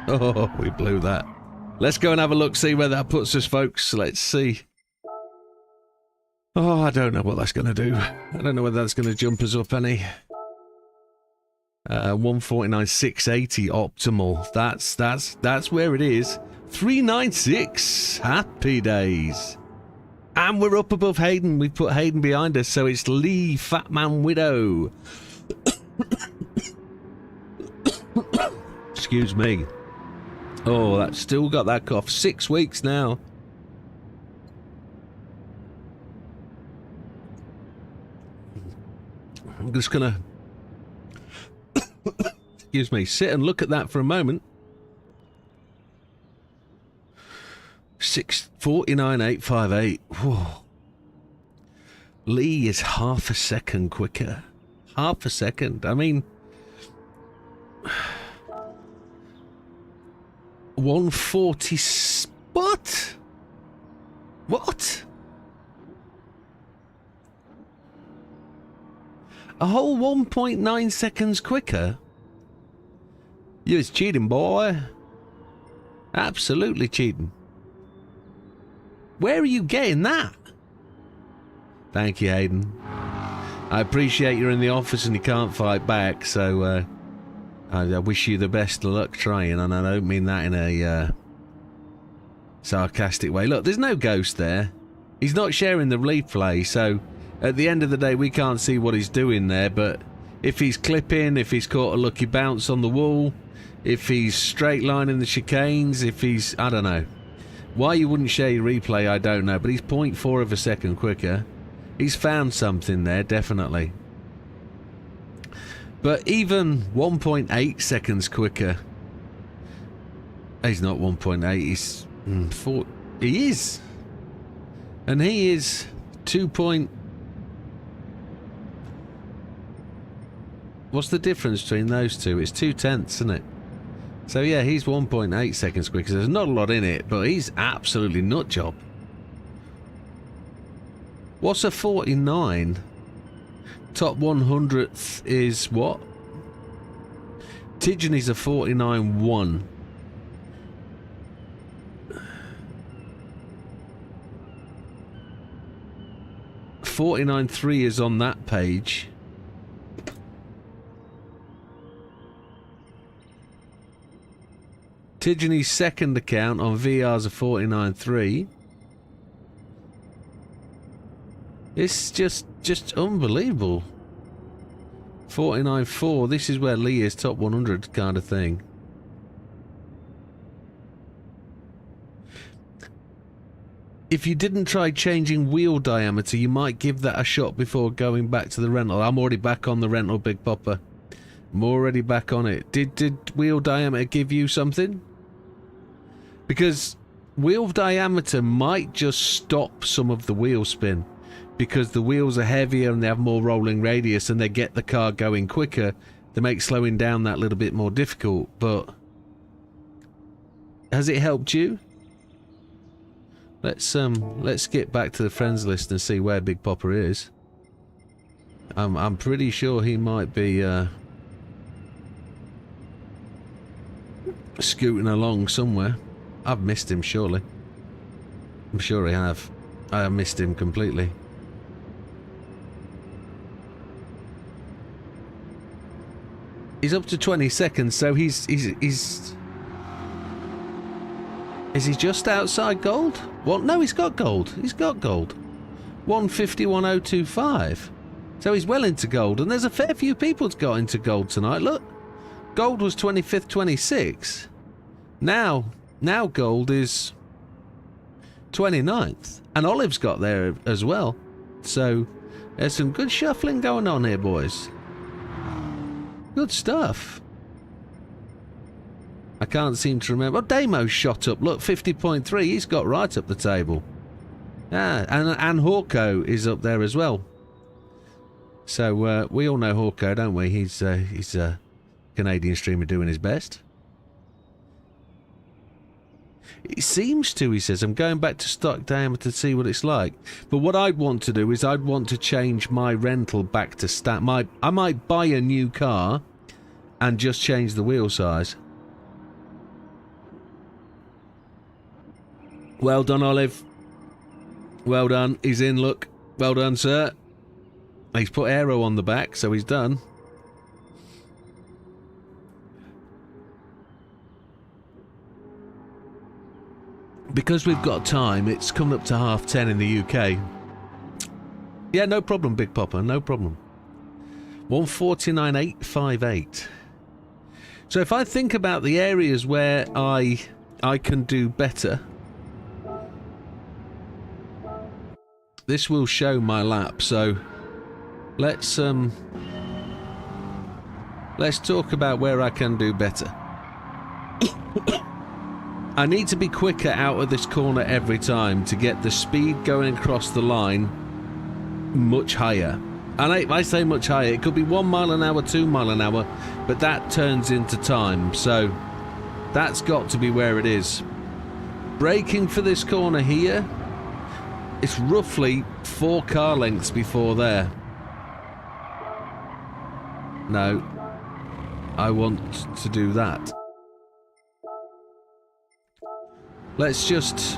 Oh, we blew that. Let's go and have a look, see where that puts us, folks. Let's see. Oh, I don't know what that's going to do. I don't know whether that's going to jump us up any. 149.680 optimal. That's where it is. 396. Happy days. And we're up above Hayden. We've put Hayden behind us, so it's Lee, Fatman Widow. Excuse me. Oh, that's still got that cough. 6 weeks now. I'm just gonna excuse me, sit and look at that for a moment. 649.858. Whoa. Lee is half a second quicker. Half a second. I mean, 140 spot? What? A whole 1.9 seconds quicker? You was cheating, boy. Absolutely cheating. Where are you getting that? Thank you, Hayden. I appreciate you're in the office and you can't fight back, so I wish you the best of luck trying, and I don't mean that in a sarcastic way. Look, there's no ghost there. He's not sharing the replay, so at the end of the day we can't see what he's doing there, but if he's clipping, if he's caught a lucky bounce on the wall, if he's straight lining the chicanes, if he's... I don't know. Why you wouldn't share your replay, I don't know, but he's 0.4 of a second quicker. He's found something there, definitely. But even 1.8 seconds quicker... He's not 1.8, he's... 4... He is! And he is 2. What's the difference between those two? It's 0.2, isn't it? So yeah, he's 1.8 seconds quicker. There's not a lot in it, but he's absolutely nut job. What's a 49? Top 100th is what? Tidgeny's a 49.1. .49.3 is on that page. Tidgeny's second account on VR's a 49.3. It's just unbelievable. 49.4. This is where Lee is, top 100 kind of thing. If you didn't try changing wheel diameter, you might give that a shot before going back to the rental. I'm already back on the rental, Big Popper. I'm already back on it. Did wheel diameter give you something? Because wheel diameter might just stop some of the wheel spin. Because the wheels are heavier and they have more rolling radius and they get the car going quicker. They make slowing down that little bit more difficult. But has it helped you? Let's get back to the friends list and see where Big Popper is. I'm pretty sure he might be scooting along somewhere. I've missed him, surely. I'm sure I have. I have missed him completely. He's up to 20 seconds, so he's... Is he just outside gold? Well, no, he's got gold. He's got gold. 150.1025. So he's well into gold, and there's a fair few people that's got into gold tonight. Look, gold was 25th, 26th. Now gold is 29th, and Olive's got there as well. So there's some good shuffling going on here, boys. Good stuff. I can't seem to remember. Oh, Damo's shot up. Look, 50.3. He's got right up the table. Ah, and Hawko is up there as well. So we all know Hawko, don't we? He's a Canadian streamer doing his best. It seems to, he says. I'm going back to stock diameter to see what it's like. But what I'd want to do is I'd want to change my rental back to stat. I might buy a new car and just change the wheel size. Well done, Olive. Well done. He's in, look. Well done, sir. He's put aero on the back, so he's done. Because we've got time, it's come up to 10:30 in the UK. Yeah, no problem, Big Popper, no problem. 149.858. So if I think about the areas where I can do better, this will show my lap. So let's talk about where I can do better. I need to be quicker out of this corner every time to get the speed going across the line much higher. And I say much higher, it could be 1 mile an hour, 2 mile an hour, but that turns into time, so that's got to be where it is. Braking for this corner here, it's roughly 4 car lengths before there. No, I want to do that. Let's just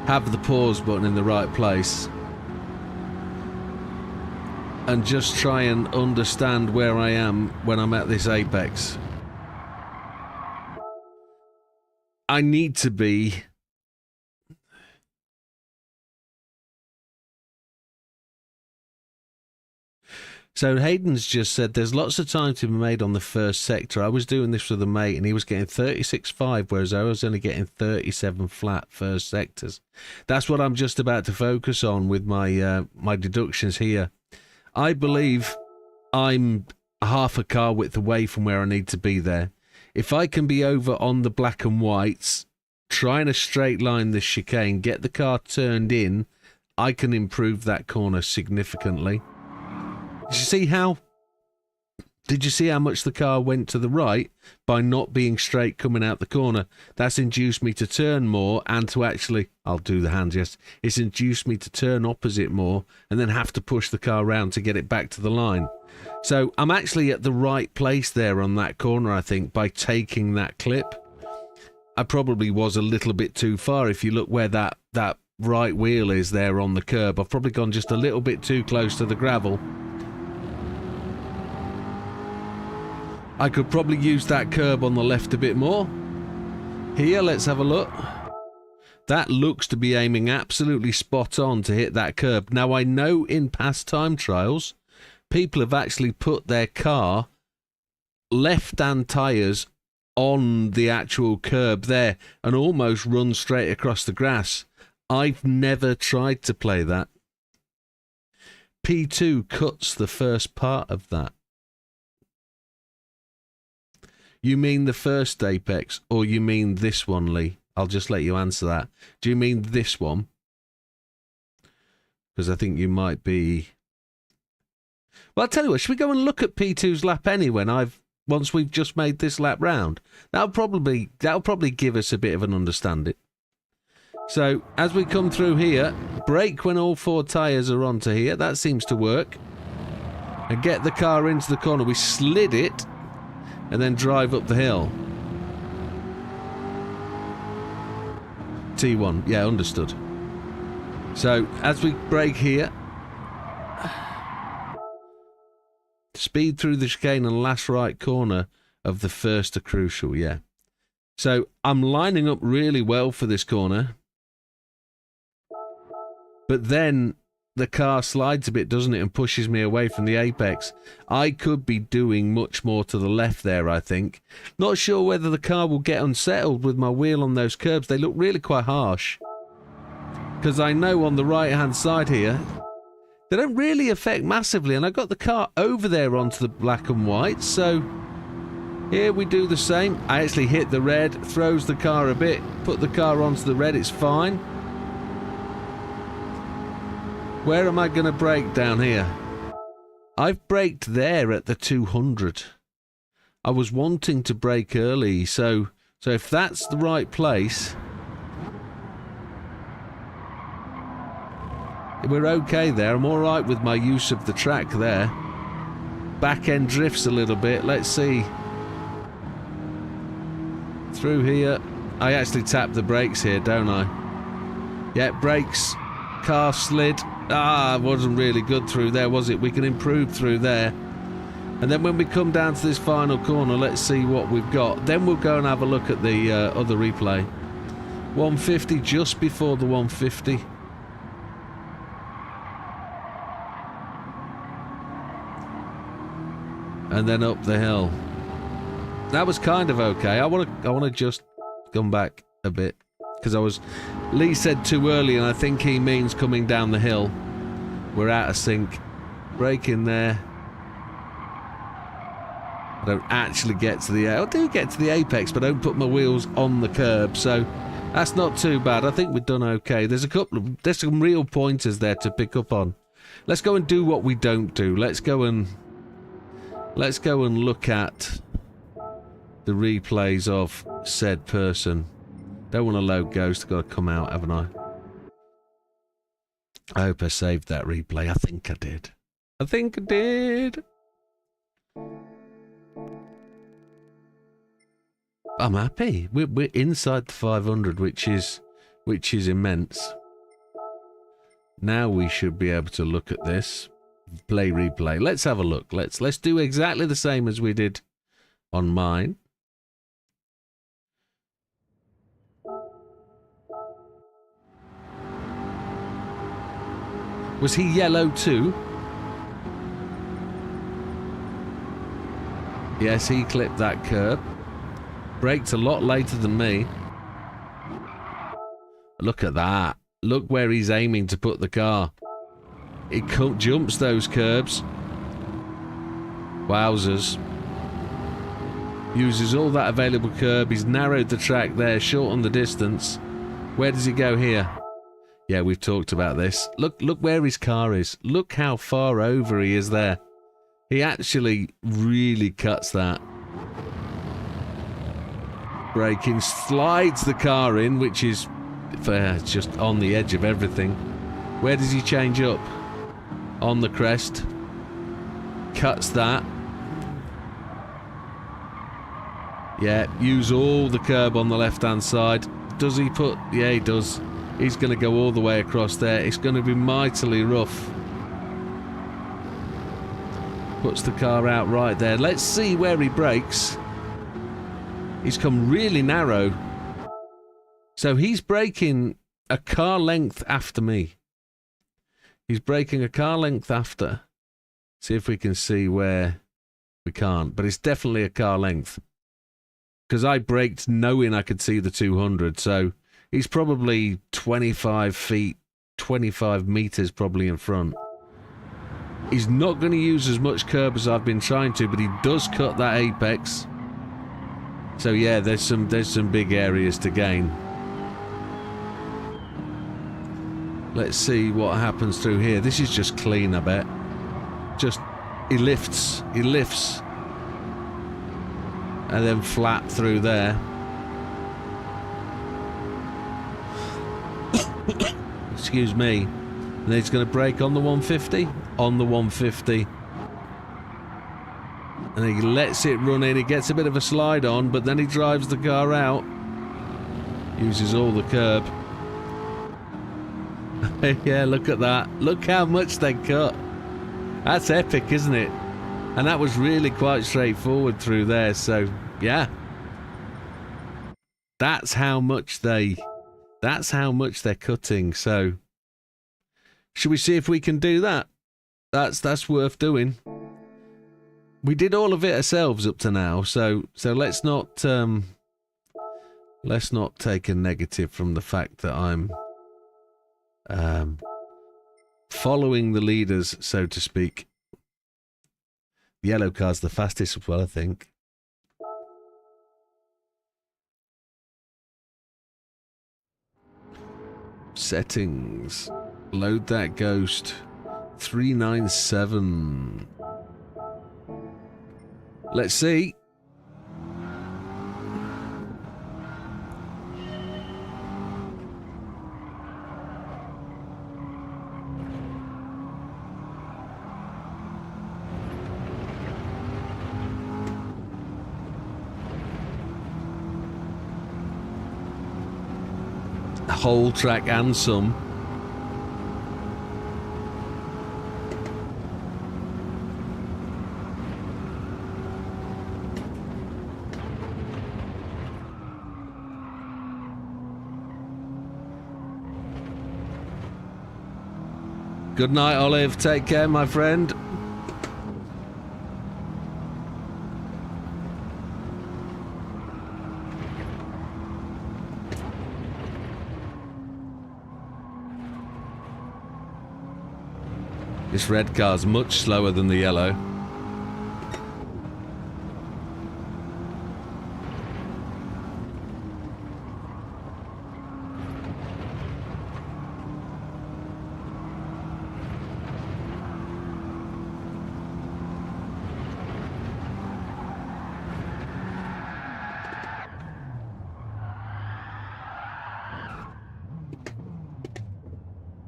have the pause button in the right place. and just try and understand where I am when I'm at this apex. I need to be... So Hayden's just said there's lots of time to be made on the first sector. I was doing this with a mate and he was getting 36.5, whereas I was only getting 37 flat first sectors. That's what I'm just about to focus on with my my deductions here. I believe I'm half a car width away from where I need to be there. If I can be over on the black and whites, trying to straight line this chicane, get the car turned in, I can improve that corner significantly. Did you see how much the car went to the right by not being straight coming out the corner? That's induced me to turn more and to actually, I'll do the hands, yes. It's induced me to turn opposite more and then have to push the car around to get it back to the line. So I'm actually at the right place there on that corner, I think, by taking that clip. I probably was a little bit too far. If you look where that right wheel is there on the curb, I've probably gone just a little bit too close to the gravel. I could probably use that curb on the left a bit more. Here, let's have a look. That looks to be aiming absolutely spot on to hit that curb. Now, I know in past time trials, people have actually put their car left-hand tyres on the actual curb there and almost run straight across the grass. I've never tried to play that. P2 cuts the first part of that. You mean the first apex, or you mean this one, Lee? I'll just let you answer that. Do you mean this one? Because I think you might be... Well, I'll tell you what, should we go and look at P2's lap anyway, once we've just made this lap round? That'll probably give us a bit of an understanding. So, as we come through here, brake when all four tyres are onto here. That seems to work. And get the car into the corner. We slid it. And then drive up the hill. T1, yeah, understood. So, as we brake here, speed through the chicane and last right corner of the first are crucial, yeah. So, I'm lining up really well for this corner. But then the car slides a bit, doesn't it, and pushes me away from the apex. I could be doing much more to the left there, I think. Not sure whether the car will get unsettled with my wheel on those curbs. They look really quite harsh. Because I know on the right-hand side here, they don't really affect massively. And I got the car over there onto the black and white. So here we do the same. I actually hit the red, throws the car a bit, put the car onto the red. It's fine. Where am I going to brake down here? I've braked there at the 200. I was wanting to brake early, so if that's the right place, we're okay there. I'm all right with my use of the track there. Back end drifts a little bit. Let's see. Through here. I actually tap the brakes here, don't I? Yeah, brakes. Car slid. Ah, wasn't really good through there, was it? We can improve through there. And then when we come down to this final corner, let's see what we've got. Then we'll go and have a look at the other replay. 150, just before the 150. And then up the hill. That was kind of okay. I want to just come back a bit. Because Lee said too early, and I think he means coming down the hill. We're out of sync. Brake in there. I don't actually get to the... I do get to the apex, but I don't put my wheels on the curb, so that's not too bad. I think we've done okay. There's some real pointers there to pick up on. Let's go and do what we don't do. Let's go and look at the replays of said person. Don't want to load Ghost, got to come out, haven't I? I hope I saved that replay. I think I did. I'm happy. We're inside the 500, which is immense. Now we should be able to look at this. Play replay. Let's have a look. Let's do exactly the same as we did on mine. Was he yellow too? Yes, he clipped that curb. Braked a lot later than me. Look at that. Look where he's aiming to put the car. It jumps those curbs. Wowzers. Uses all that available curb. He's narrowed the track there, shortened the distance. Where does he go here? Yeah, we've talked about this. Look where his car is. Look how far over he is there. He actually really cuts that. Braking, slides the car in, which is just on the edge of everything. Where does he change up? On the crest. Cuts that. Yeah, use all the curb on the left-hand side. Does he put... Yeah, he does. He's going to go all the way across there. It's going to be mightily rough. Puts the car out right there. Let's see where he brakes. He's come really narrow. So he's braking a car length after me. He's braking a car length after. See if we can see where... We can't, but it's definitely a car length. Because I braked knowing I could see the 200, so he's probably 25 feet, 25 meters probably in front. He's not going to use as much curb as I've been trying to, but he does cut that apex. So yeah, there's some big areas to gain. Let's see what happens through here. This is just clean, I bet. Just, he lifts. And then flat through there. Excuse me. And then he's going to brake on the 150. On the 150. And he lets it run in. He gets a bit of a slide on, but then he drives the car out. Uses all the curb. Yeah, look at that. Look how much they cut. That's epic, isn't it? And that was really quite straightforward through there, so yeah. That's how much they're cutting, so should we see if we can do that? That's worth doing. We did all of it ourselves up to now, so let's not take a negative from the fact that I'm following the leaders, so to speak. The yellow car's the fastest as well, I think. Settings. Load that ghost. 397. Let's see. Whole track and some. Good night, Olive. Take care, my friend. This red car's much slower than the yellow.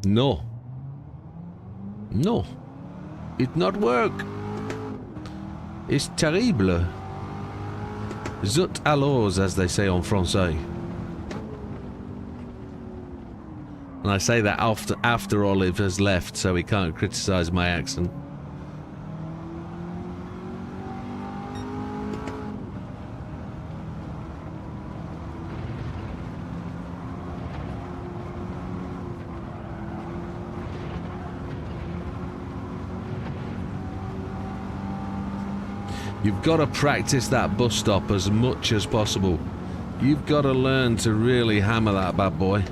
No. No. It not work. It's terrible. Zut alors, as they say en français. And I say that after Olive has left, so he can't criticise my accent. You've got to practice that bus stop as much as possible. You've got to learn to really hammer that bad boy.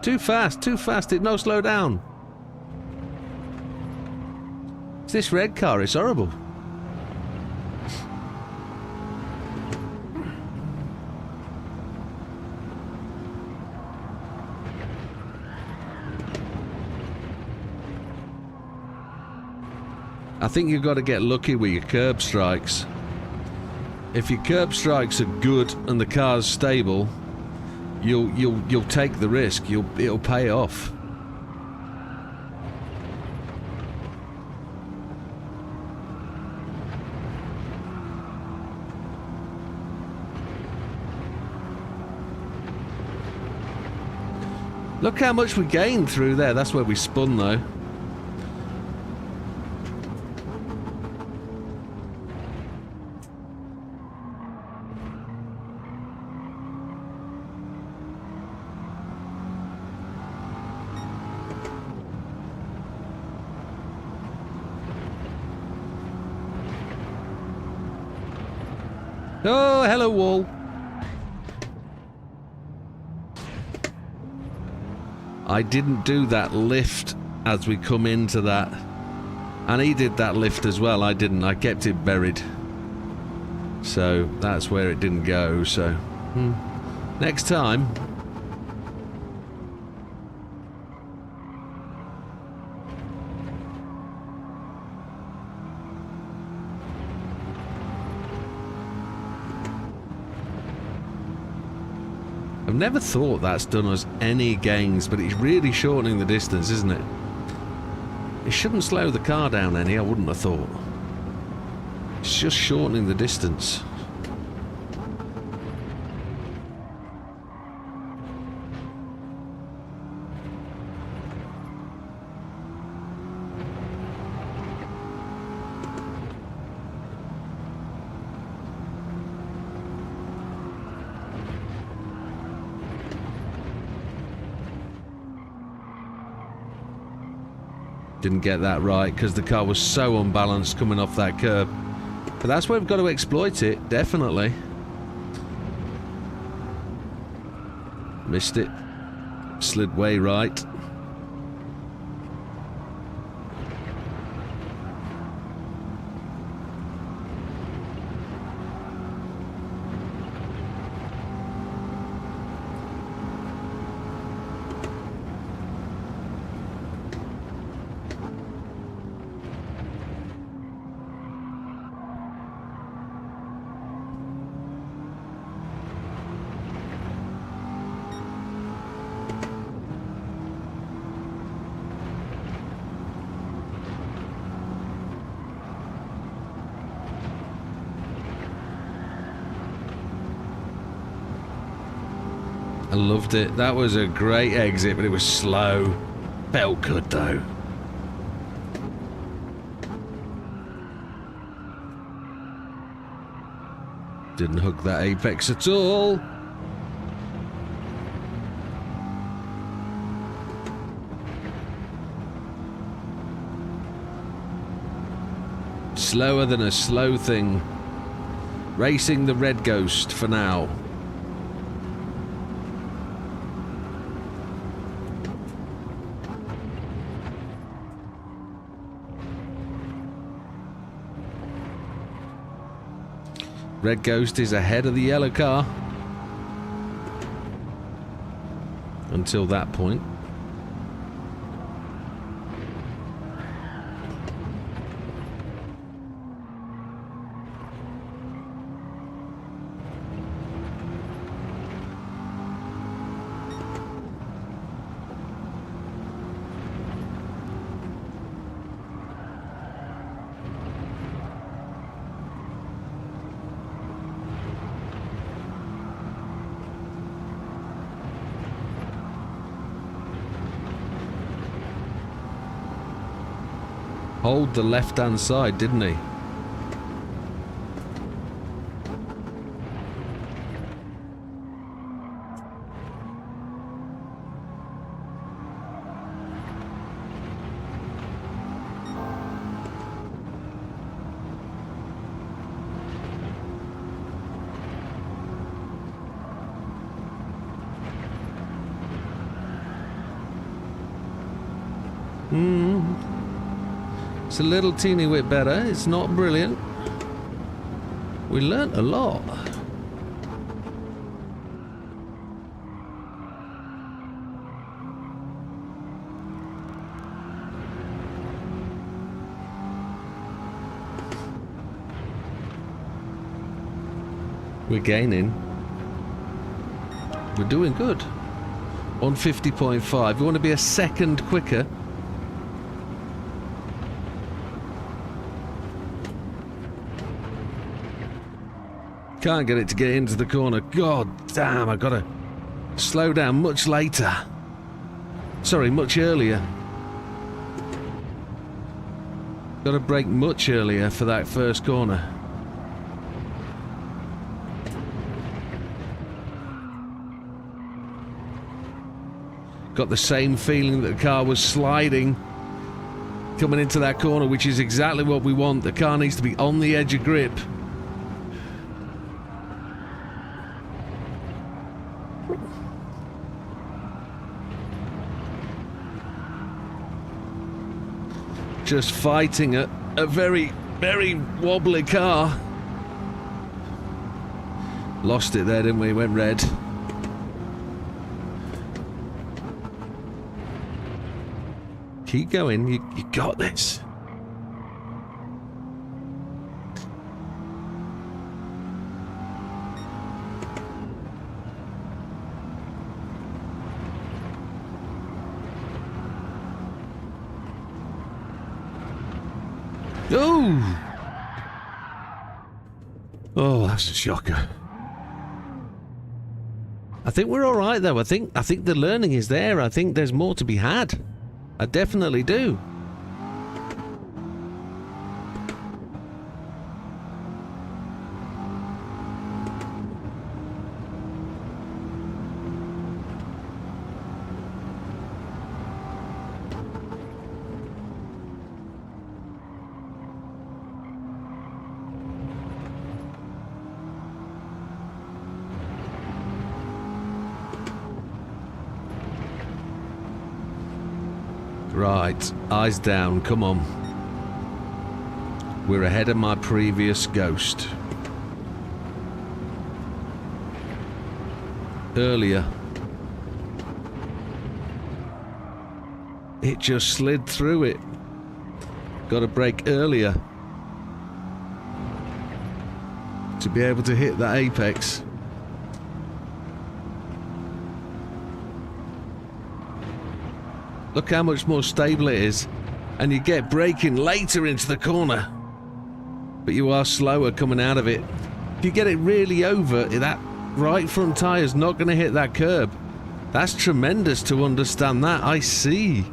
Too fast, it no slow down. It's this red car, it's horrible. I think you've got to get lucky with your curb strikes. If your curb strikes are good and the car's stable, you'll take the risk. It'll pay off. Look how much we gained through there. That's where we spun though. Oh, hello, wall. I didn't do that lift as we come into that. And he did that lift as well. I didn't. I kept it buried. So that's where it didn't go. So next time. I've never thought that's done us any gains, but it's really shortening the distance, isn't it? It shouldn't slow the car down any, I wouldn't have thought. It's just shortening the distance. Didn't get that right because the car was so unbalanced coming off that curb. But that's where we've got to exploit it, definitely. Missed it. Slid way right. I loved it. That was a great exit, but it was slow. Felt good though. Didn't hook that apex at all. Slower than a slow thing. Racing the red ghost for now. Red Ghost is ahead of the yellow car. Until that point. hold the left-hand side, didn't he? It's a little teeny bit better. It's not brilliant. We learnt a lot. We're gaining. We're doing good. On 50.5. We want to be a second quicker. Can't get it to get into the corner. God damn, I gotta slow down much later. Sorry, much earlier. Gotta brake much earlier for that first corner. Got the same feeling that the car was sliding coming into that corner, which is exactly what we want. The car needs to be on the edge of grip. Just fighting a very, very wobbly car. Lost it there, didn't we? Went red. Keep going. You got this. Oh! Oh, that's a shocker. I think we're all right though. I think the learning is there. I think there's more to be had. I definitely do. Right, eyes down, come on. We're ahead of my previous Ghost. Earlier, it just slid through it. Got to brake earlier to be able to hit that apex. Look how much more stable it is, and you get braking later into the corner, but you are slower coming out of it. If you get it really over, that right front tire's not going to hit that curb. That's tremendous to understand that. I see.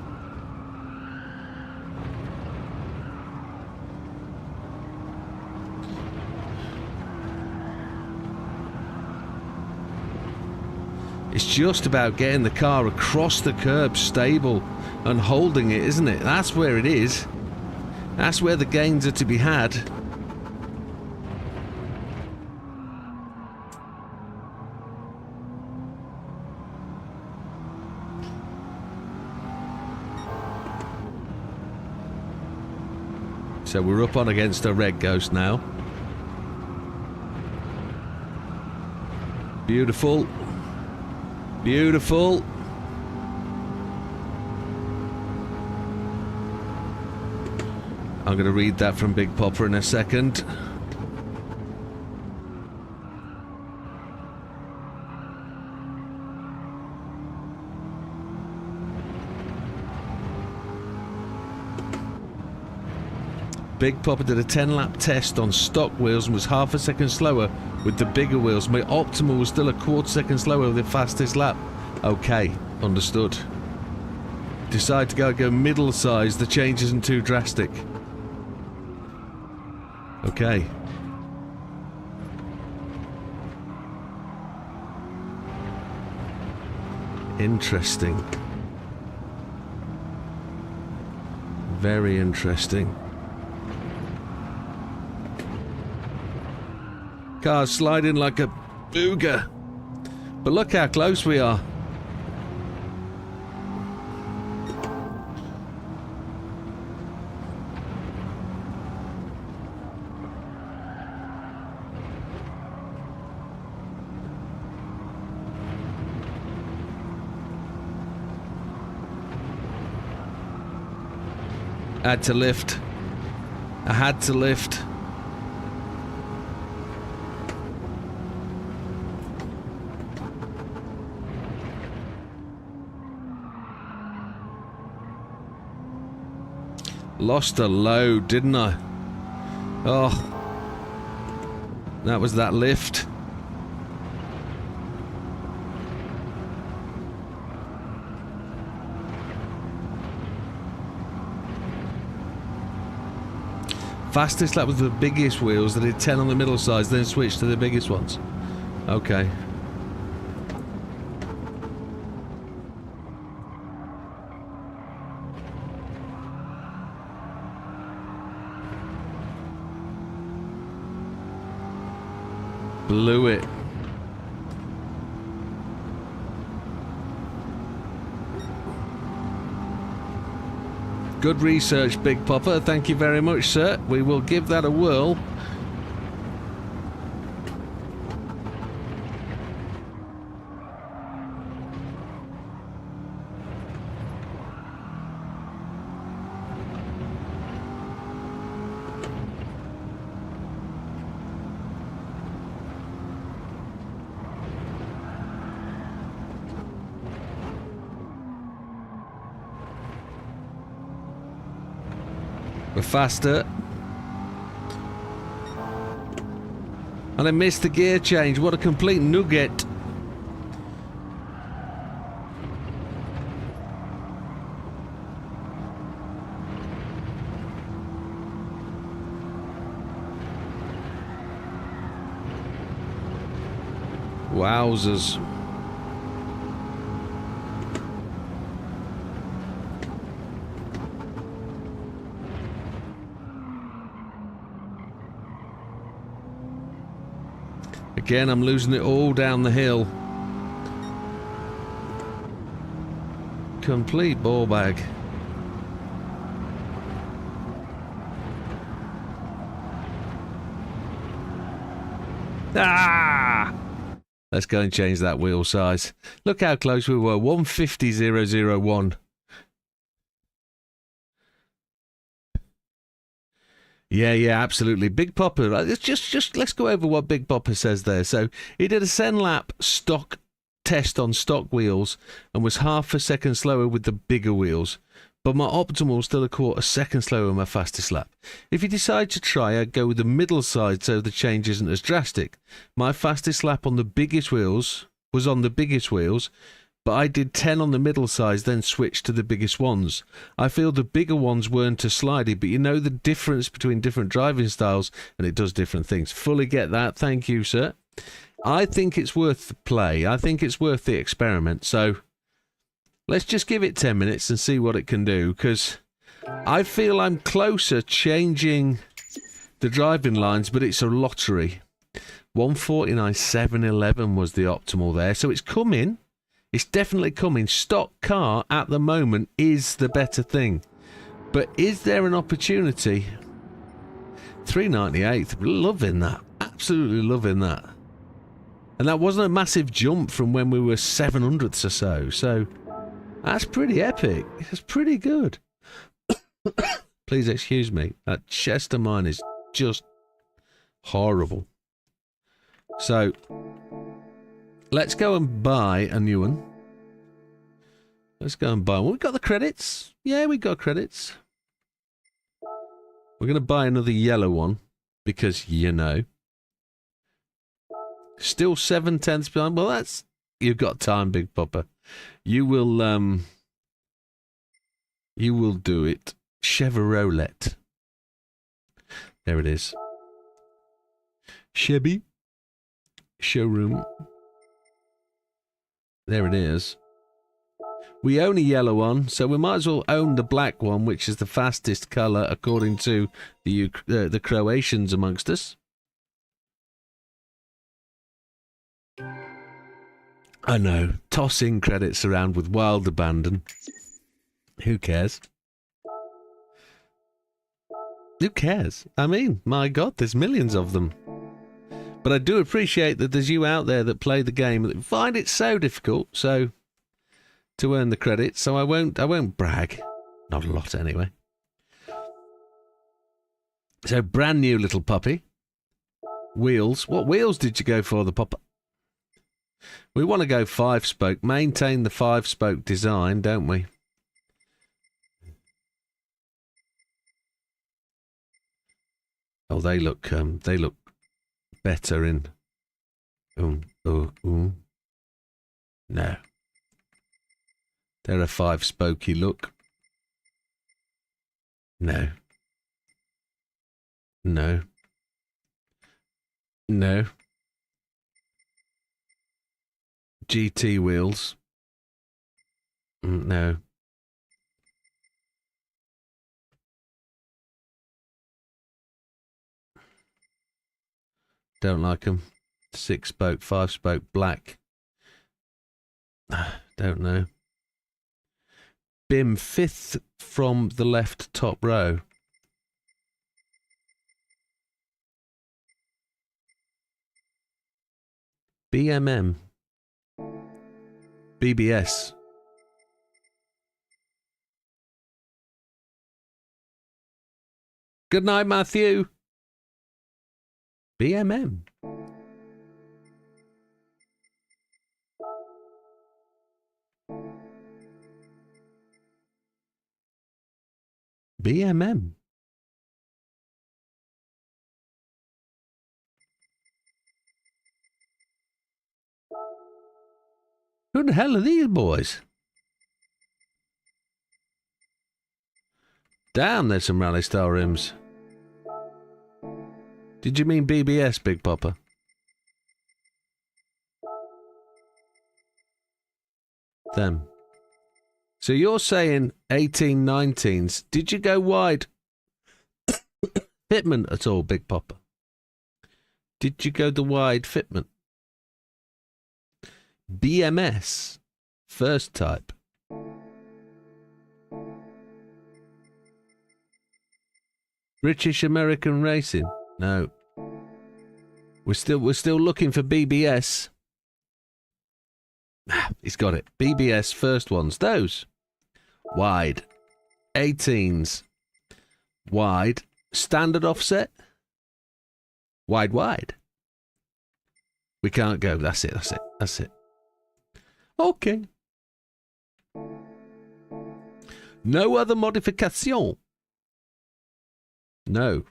It's just about getting the car across the curb stable and holding it, isn't it? That's where it is. That's where the gains are to be had. So we're up on against a red Ghost now. Beautiful. Beautiful. I'm going to read that from Big Popper in a second. Big Popper did a 10-lap test on stock wheels and was half a second slower with the bigger wheels. My optimal was still a quarter second slower with the fastest lap. Okay, understood. Decide to go middle size. The change isn't too drastic. Okay. Interesting. Very interesting. Car's sliding like a booger. But look how close we are. Had to lift. I had to lift. Lost a load, didn't I? Oh. That was that lift. Fastest lap was the biggest wheels. They did 10 on the middle size, then switched to the biggest ones. Okay. Blew it. Good research, Big Popper. Thank you very much, sir. We will give that a whirl. We're faster. And I missed the gear change. What a complete nugget. Wowzers. Again, I'm losing it all down the hill. Complete ball bag. Ah! Let's go and change that wheel size. Look how close we were. 150,001. Yeah, absolutely. Big Popper. Let's go over what Big Popper says there. So he did a 10 lap stock test on stock wheels and was half a second slower with the bigger wheels. But my optimal still a quarter second slower in my fastest lap. If you decide to try, I'd go with the middle side so the change isn't as drastic. My fastest lap on the biggest wheels was on the biggest wheels, but I did 10 on the middle size, then switched to the biggest ones. I feel the bigger ones weren't as slidey, but you know the difference between different driving styles, and it does different things. Fully get that. Thank you, sir. I think it's worth the play. I think it's worth the experiment. So let's just give it 10 minutes and see what it can do, because I feel I'm closer changing the driving lines, but it's a lottery. 149.711 was the optimal there, so it's coming. It's definitely coming. Stock car at the moment is the better thing. But is there an opportunity? 398. Loving that. Absolutely loving that. And that wasn't a massive jump from when we were 700ths or so. So that's pretty epic. It's pretty good. Please excuse me. That chest of mine is just horrible. So let's go and buy a new one. Let's go and buy one. We've got the credits. Yeah, we got credits. We're going to buy another yellow one because, you know. Still 7/10 behind. Well, that's... You've got time, Big Popper. You will do it. Chevrolet. There it is. Chevy showroom. There it is. We own a yellow one, so we might as well own the black one, which is the fastest colour according to the Croatians amongst us. I know, tossing credits around with wild abandon. Who cares? Who cares? I mean, my God, there's millions of them. But I do appreciate that there's you out there that play the game that find it so difficult, so to earn the credits. So I won't brag, not a lot anyway. So brand new little puppy. Wheels. What wheels did you go for, the pupper? We want to go 5-spoke. Maintain the 5-spoke design, don't we? Oh, they look better in. No, they're a 5-spokey look. No. GT wheels. No. Don't like them. 6-spoke, 5-spoke, black. Don't know. BIM 5th from the left top row. BMM. BBS. Good night, Matthew. BMM. BMM. Who the hell are these boys? Damn, there's some rally style rims. Did you mean BBS, Big Papa? Them. So you're saying 1819s. Did you go wide fitment at all, Big Papa? Did you go the wide fitment? BMS, first type. British American Racing. No. We're still looking for BBS. He's got it. BBS first ones. Those. Wide. 18s. Wide. Standard offset. Wide. We can't go. That's it. Okay. No other modification. No.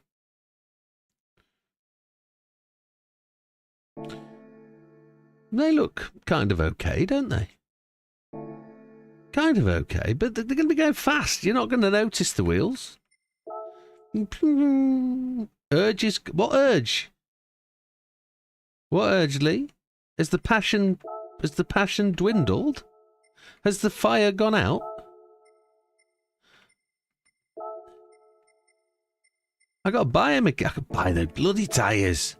They look kind of okay, don't they? Kind of okay, but they're going to be going fast. You're not going to notice the wheels. Urge is... What urge? What urge, Lee? Has the passion dwindled? Has the fire gone out? I got to buy him again. I could buy the bloody tyres.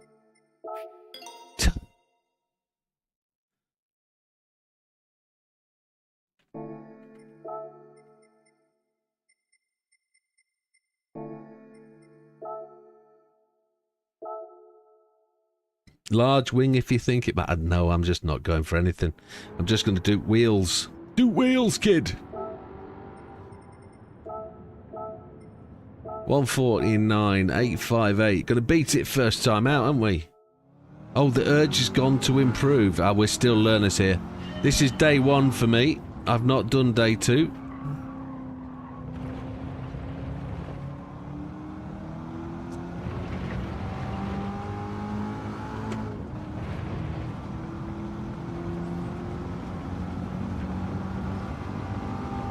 Large wing if you think it, but no, I'm just not going for anything. I'm just going to do wheels. Do wheels, kid. 149,858. Going to beat it first time out, aren't we? Oh, the urge has gone to improve. Ah, we're still learners here. This is day 1 for me. I've not done day 2.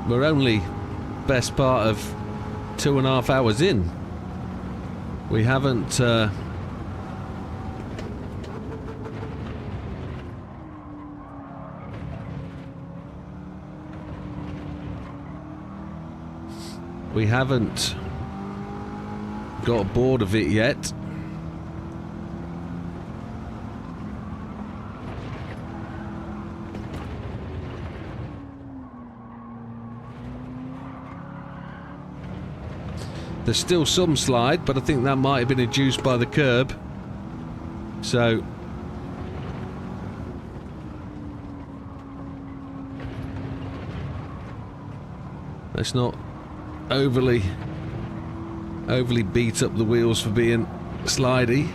We're only best part of 2.5 hours in. We haven't We haven't got bored of it yet. There's still some slide, but I think that might have been induced by the curb. So let's not overly beat up the wheels for being slidey.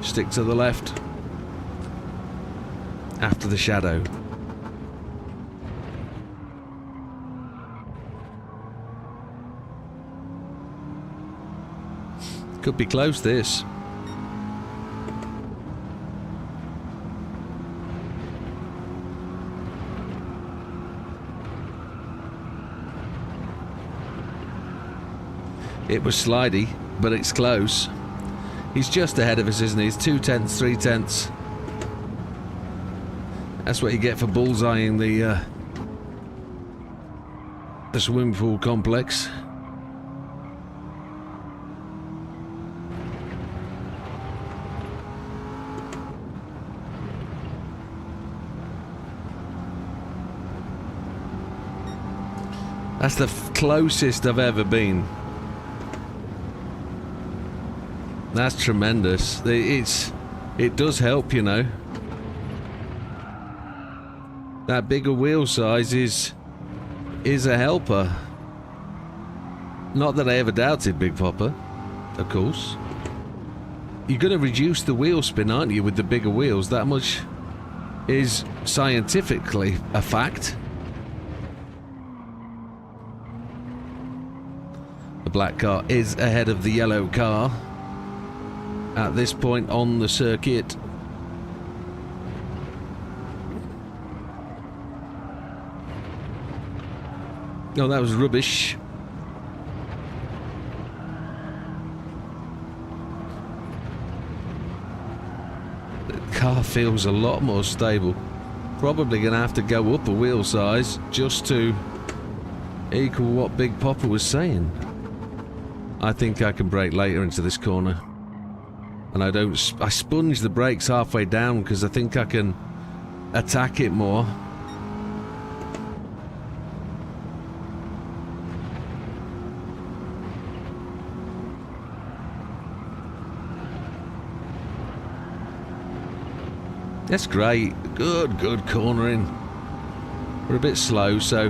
Stick to the left after the shadow. Could be close, this. It was slidey, but it's close. He's just ahead of us, isn't he? He's 2 tenths, 3 tenths. That's what you get for bullseyeing the swimming pool complex. That's the closest I've ever been. That's tremendous. It does help, you know. That bigger wheel size is a helper. Not that I ever doubted Big Popper, of course. You're going to reduce the wheel spin, aren't you, with the bigger wheels? That much is scientifically a fact. The black car is ahead of the yellow car at this point on the circuit. No, that was rubbish. The car feels a lot more stable. Probably going to have to go up a wheel size just to equal what Big Popper was saying. I think I can brake later into this corner. And I sponge the brakes halfway down because I think I can attack it more. That's great. Good cornering. We're a bit slow, so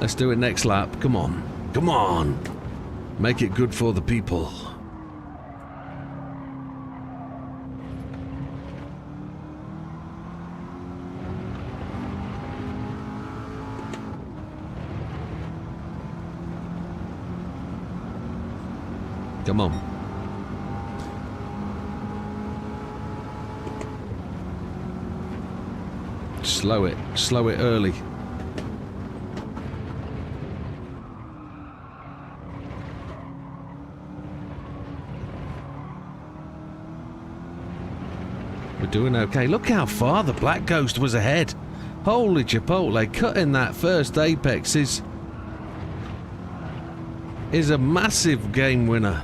let's do it next lap. Come on. Come on. Make it good for the people. Come on. Slow it early. We're doing okay. Look how far the Black Ghost was ahead. Holy Chipotle, cutting that first apex is a massive game winner.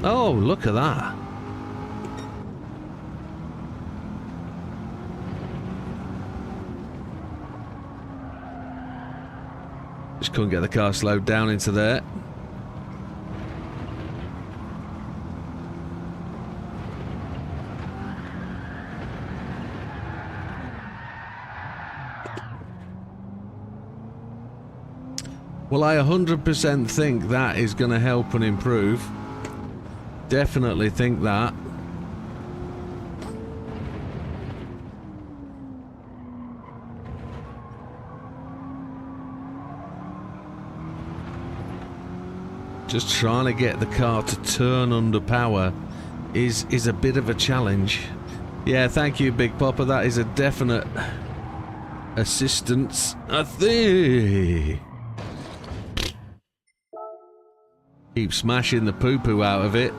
Oh, look at that. Just couldn't get the car slowed down into there. Well, I 100% think that is going to help and improve. Definitely think that. Just trying to get the car to turn under power is a bit of a challenge. Yeah, thank you, Big Popper. That is a definite assistance. I think. Keep smashing the poo-poo out of it.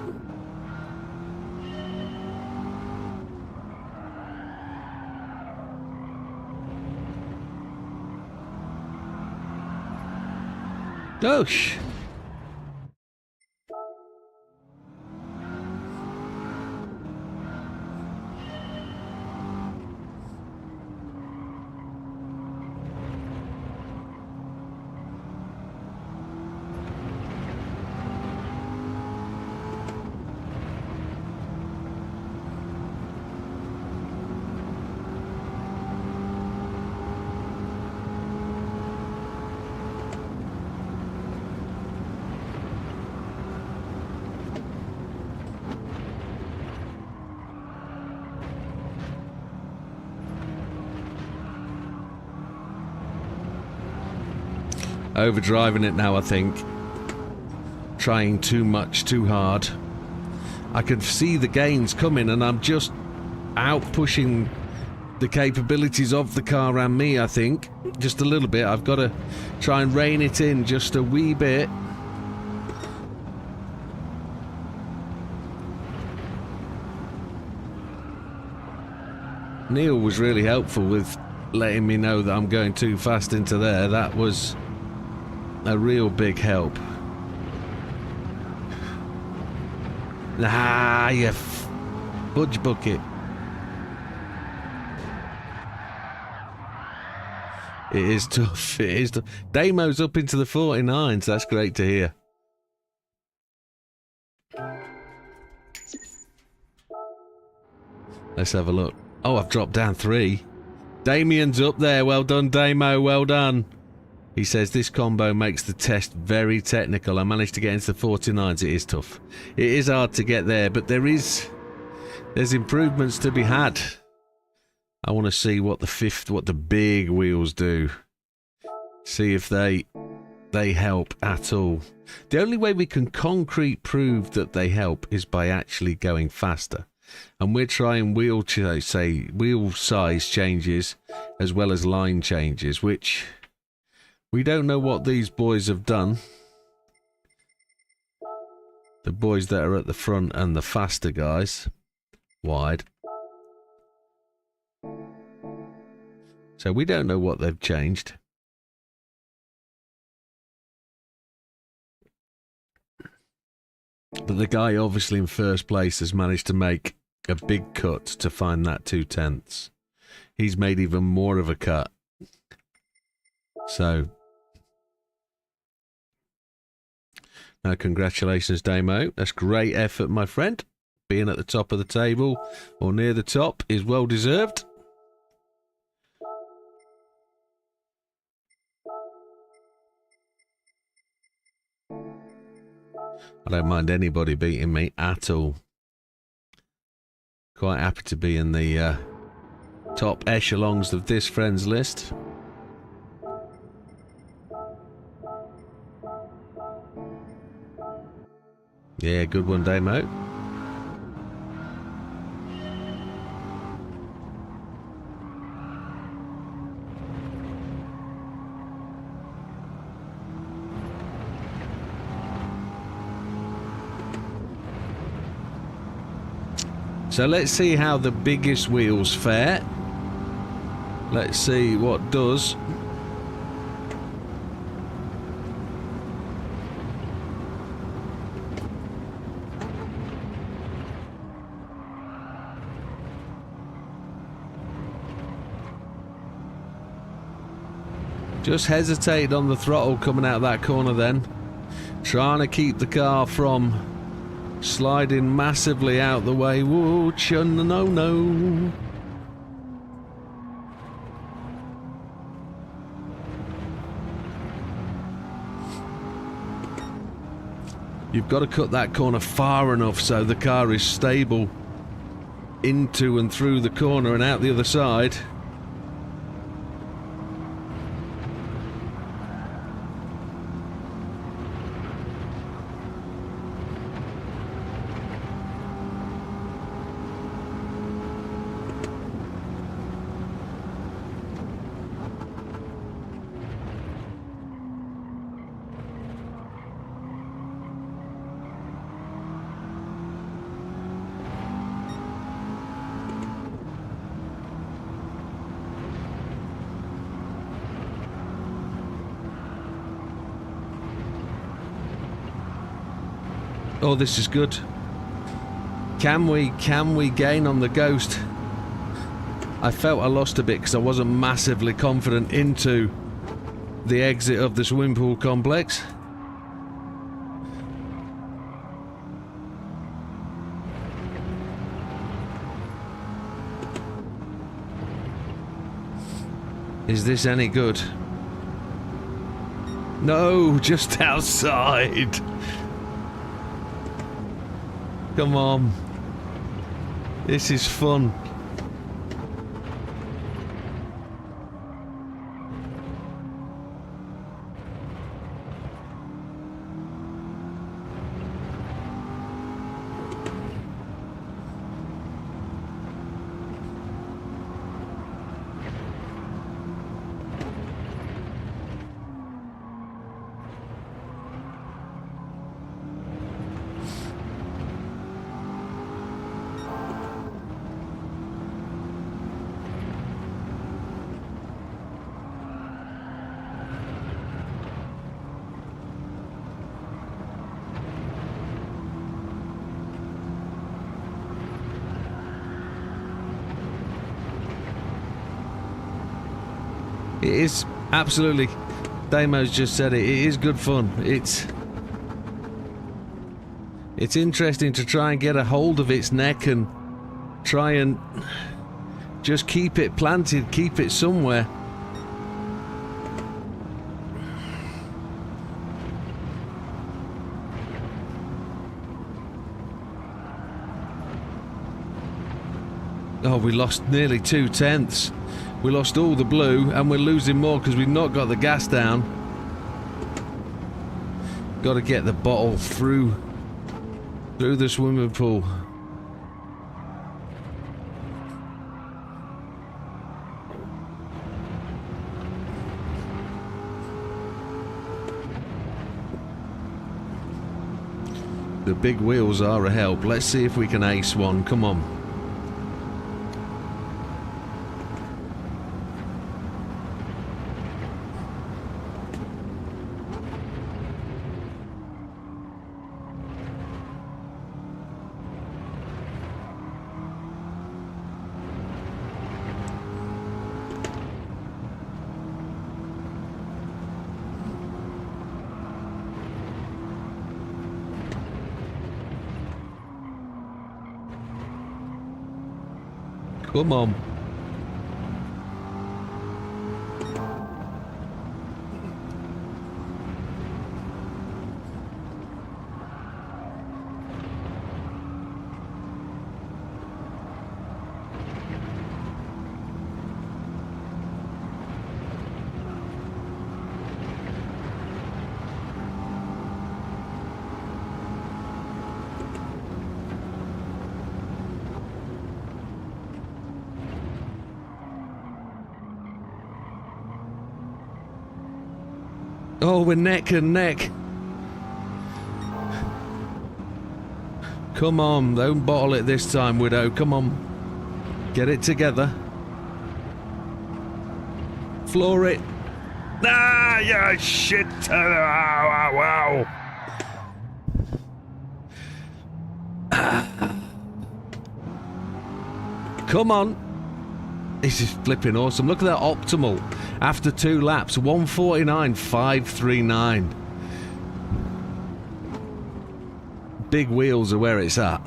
Oh, overdriving it now, I think. Trying too much, too hard. I can see the gains coming and I'm just out pushing the capabilities of the car and me, I think. Just a little bit. I've got to try and rein it in just a wee bit. Neil was really helpful with letting me know that I'm going too fast into there. That was a real big help. Ah, you fudge bucket. It is tough. It is tough. Damo's up into the 49s. That's great to hear. Let's have a look. Oh, I've dropped down 3. Damien's up there. Well done, Damo. Well done. He says this combo makes the test very technical. I managed to get into the 49s. It is tough. It is hard to get there, but there's improvements to be had. I want to see what the big wheels do. See if they help at all. The only way we can concrete prove that they help is by actually going faster. And we're trying wheel size changes as well as line changes, which we don't know what these boys have done. The boys that are at the front and the faster guys. Wide. So we don't know what they've changed. But the guy obviously in first place has managed to make a big cut to find that 2/10. He's made even more of a cut. So, now congratulations, Damo. That's great effort, my friend. Being at the top of the table or near the top is well deserved. I don't mind anybody beating me at all. Quite happy to be in the top echelons of this friends list. Yeah, good one, Damo. So let's see how the biggest wheels fare. Let's see what does. Just hesitated on the throttle coming out of that corner then. Trying to keep the car from sliding massively out the way. Whoa, no. You've got to cut that corner far enough so the car is stable into and through the corner and out the other side. Oh, this is good. Can we gain on the Ghost? I felt I lost a bit because I wasn't massively confident into the exit of the swimming pool complex. Is this any good? No, just outside. Come on. This is fun. It is absolutely, Damo's just said it is good fun. It's interesting to try and get a hold of its neck and try and just keep it planted, keep it somewhere. Oh, we lost nearly 2/10. We lost all the blue, and we're losing more because we've not got the gas down. Got to get the bottle through the swimming pool. The big wheels are a help. Let's see if we can ace one. Come on. Come on. Oh, we're neck and neck. Come on, don't bottle it this time, Widow. Come on. Get it together. Floor it. Ah, yeah, shit. Wow. Come on. This is flipping awesome. Look at that optimal. After 2 laps, 149.539. Big wheels are where it's at.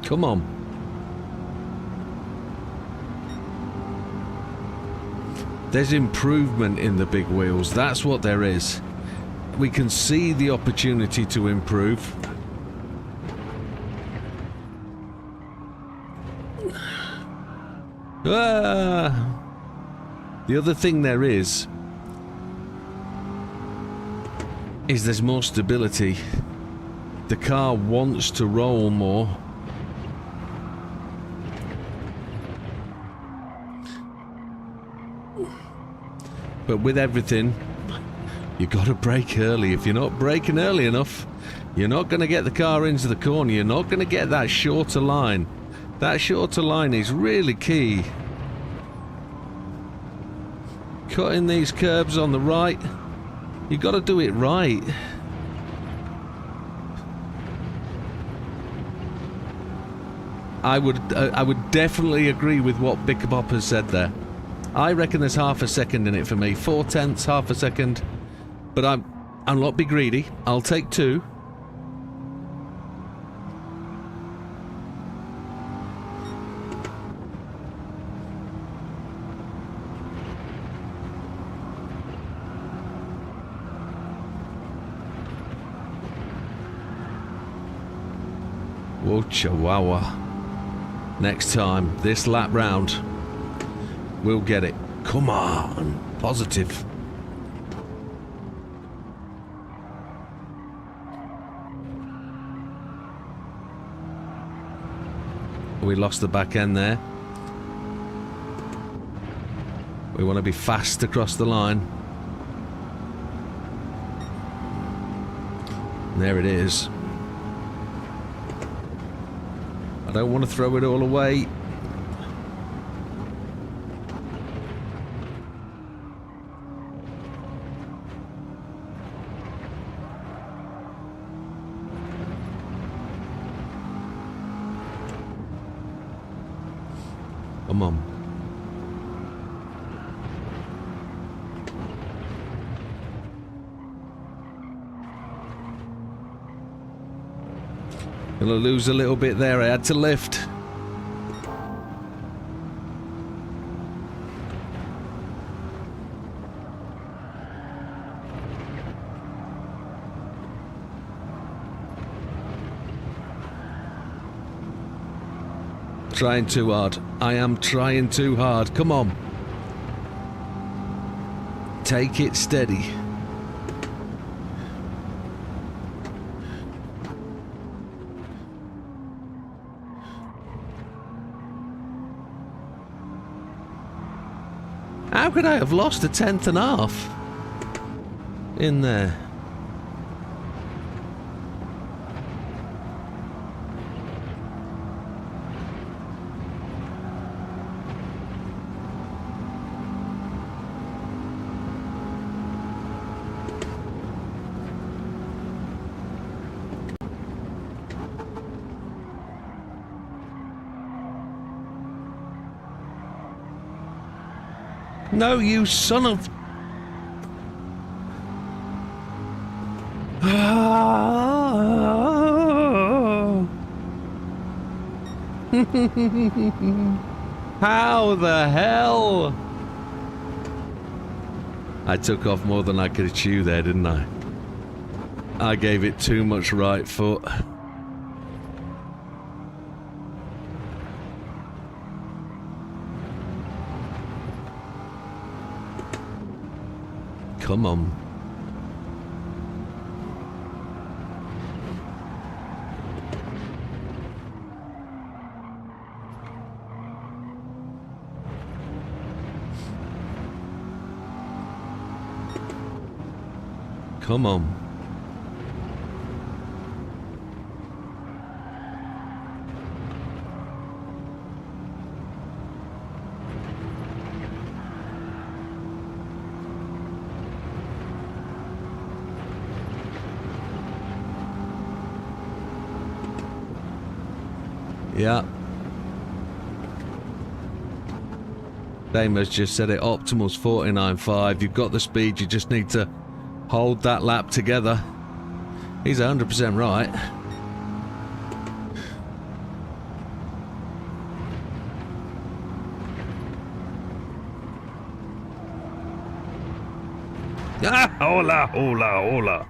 Come on. There's improvement in the big wheels. That's what there is. We can see the opportunity to improve. The other thing there is there's more stability. The car wants to roll more. But with everything, you got to brake early. If you're not braking early enough, you're not going to get the car into the corner. You're not going to get that shorter line. That shorter line is really key. cutting these curbs on the right. You got to do it right. I would definitely agree with what Bicker Bob has said there. I reckon there's half a second in it for me. 4/10, half a second. But I'll not be greedy. I'll take 2. Whoa, chihuahua. Next time, this lap round, we'll get it. Come on, positive. We lost the back end there. We want to be fast across the line. There it is. I don't want to throw it all away. Come on. Gonna lose a little bit there. I had to lift. Trying too hard. I am trying too hard. Come on. Take it steady. How could I have lost 1/10 and a half in there? No, you son of... How the hell? I took off more than I could chew there, didn't I? I gave it too much right foot. Come on. Come on. Yeah. Damer's just said it. Optimal's 49.5. You've got the speed. You just need to hold that lap together. He's 100% right. Ah, hola, hola, hola.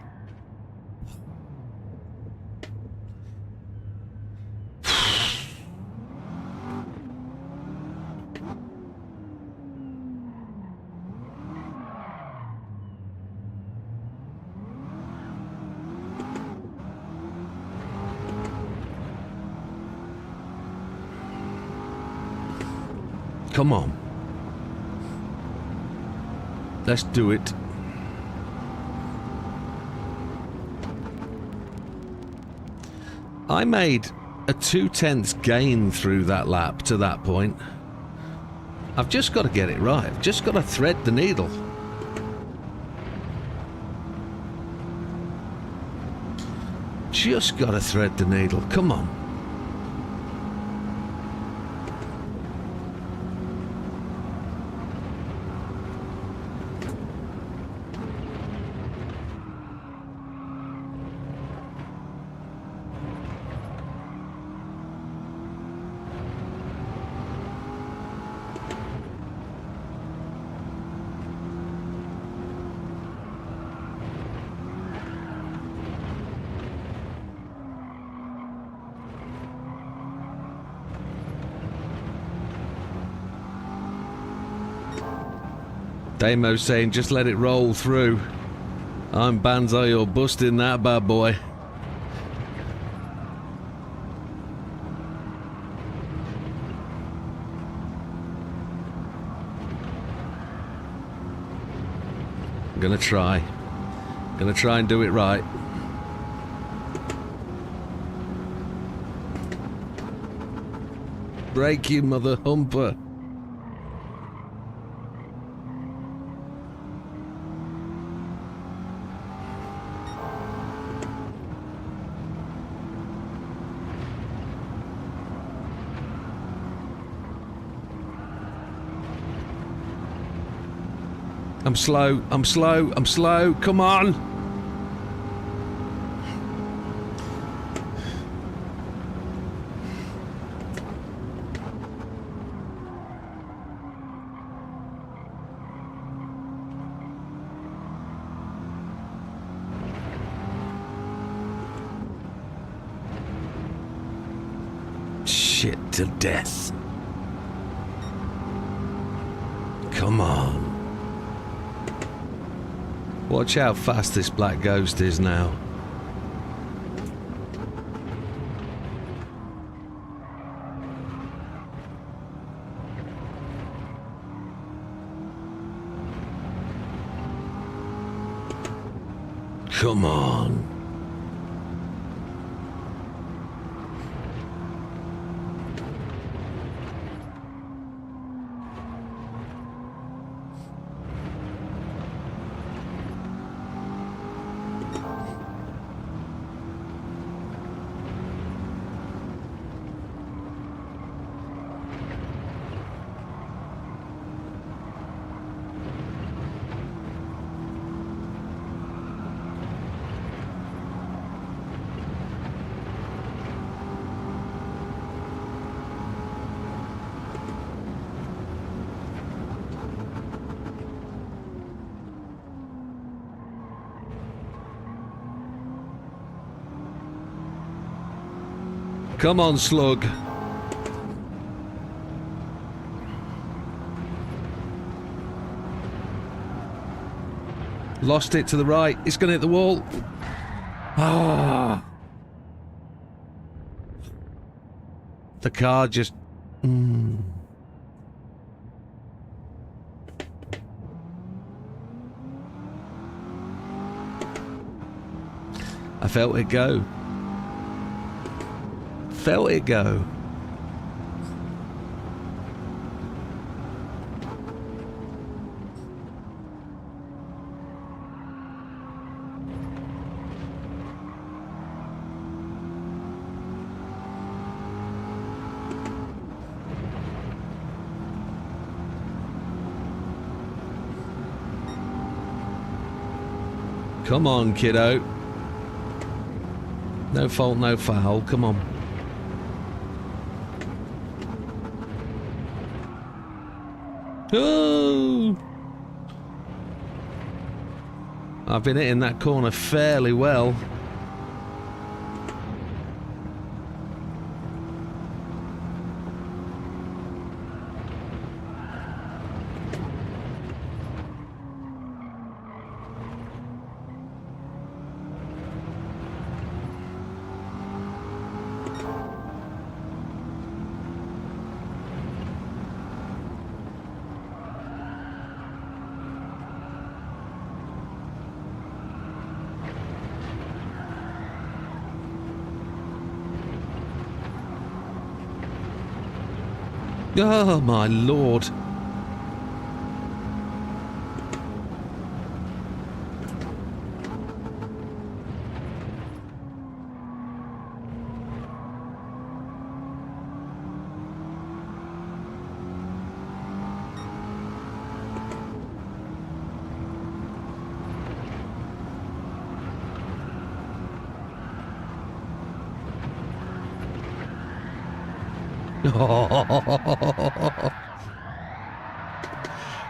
Come on. Let's do it. I made a 2/10 gain through that lap to that point. I've just got to get it right. I've just got to thread the needle. Just got to thread the needle. Come on. Damo's saying just let it roll through. I'm Banzai, you're busting that bad boy. I'm gonna try. Gonna try and do it right. Break you, mother humper. I'm slow, I'm slow, I'm slow, come on! Shit to death. Come on. Watch how fast this black ghost is now. Come on. Come on, slug. Lost it to the right. It's going to hit the wall. Ah. The car just... I felt it go. Felt it go. Come on, kiddo. No fault, no foul. Come on. Oh! I've been hitting that corner fairly well. Oh, my lord.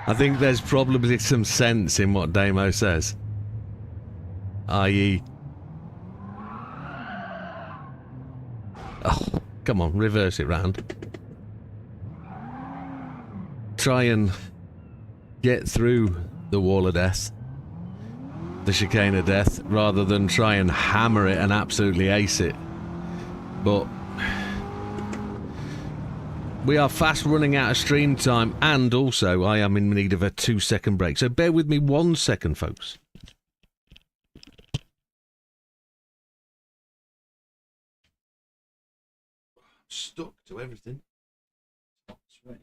I think there's probably some sense in what Damo says. I.e. Oh, come on, reverse it round. Try and get through the wall of death, the chicane of death, rather than try and hammer it and absolutely ace it. But we are fast running out of stream time, and also I am in need of a 2-second break. So bear with me 1 second, folks. Stuck to everything. It's ready.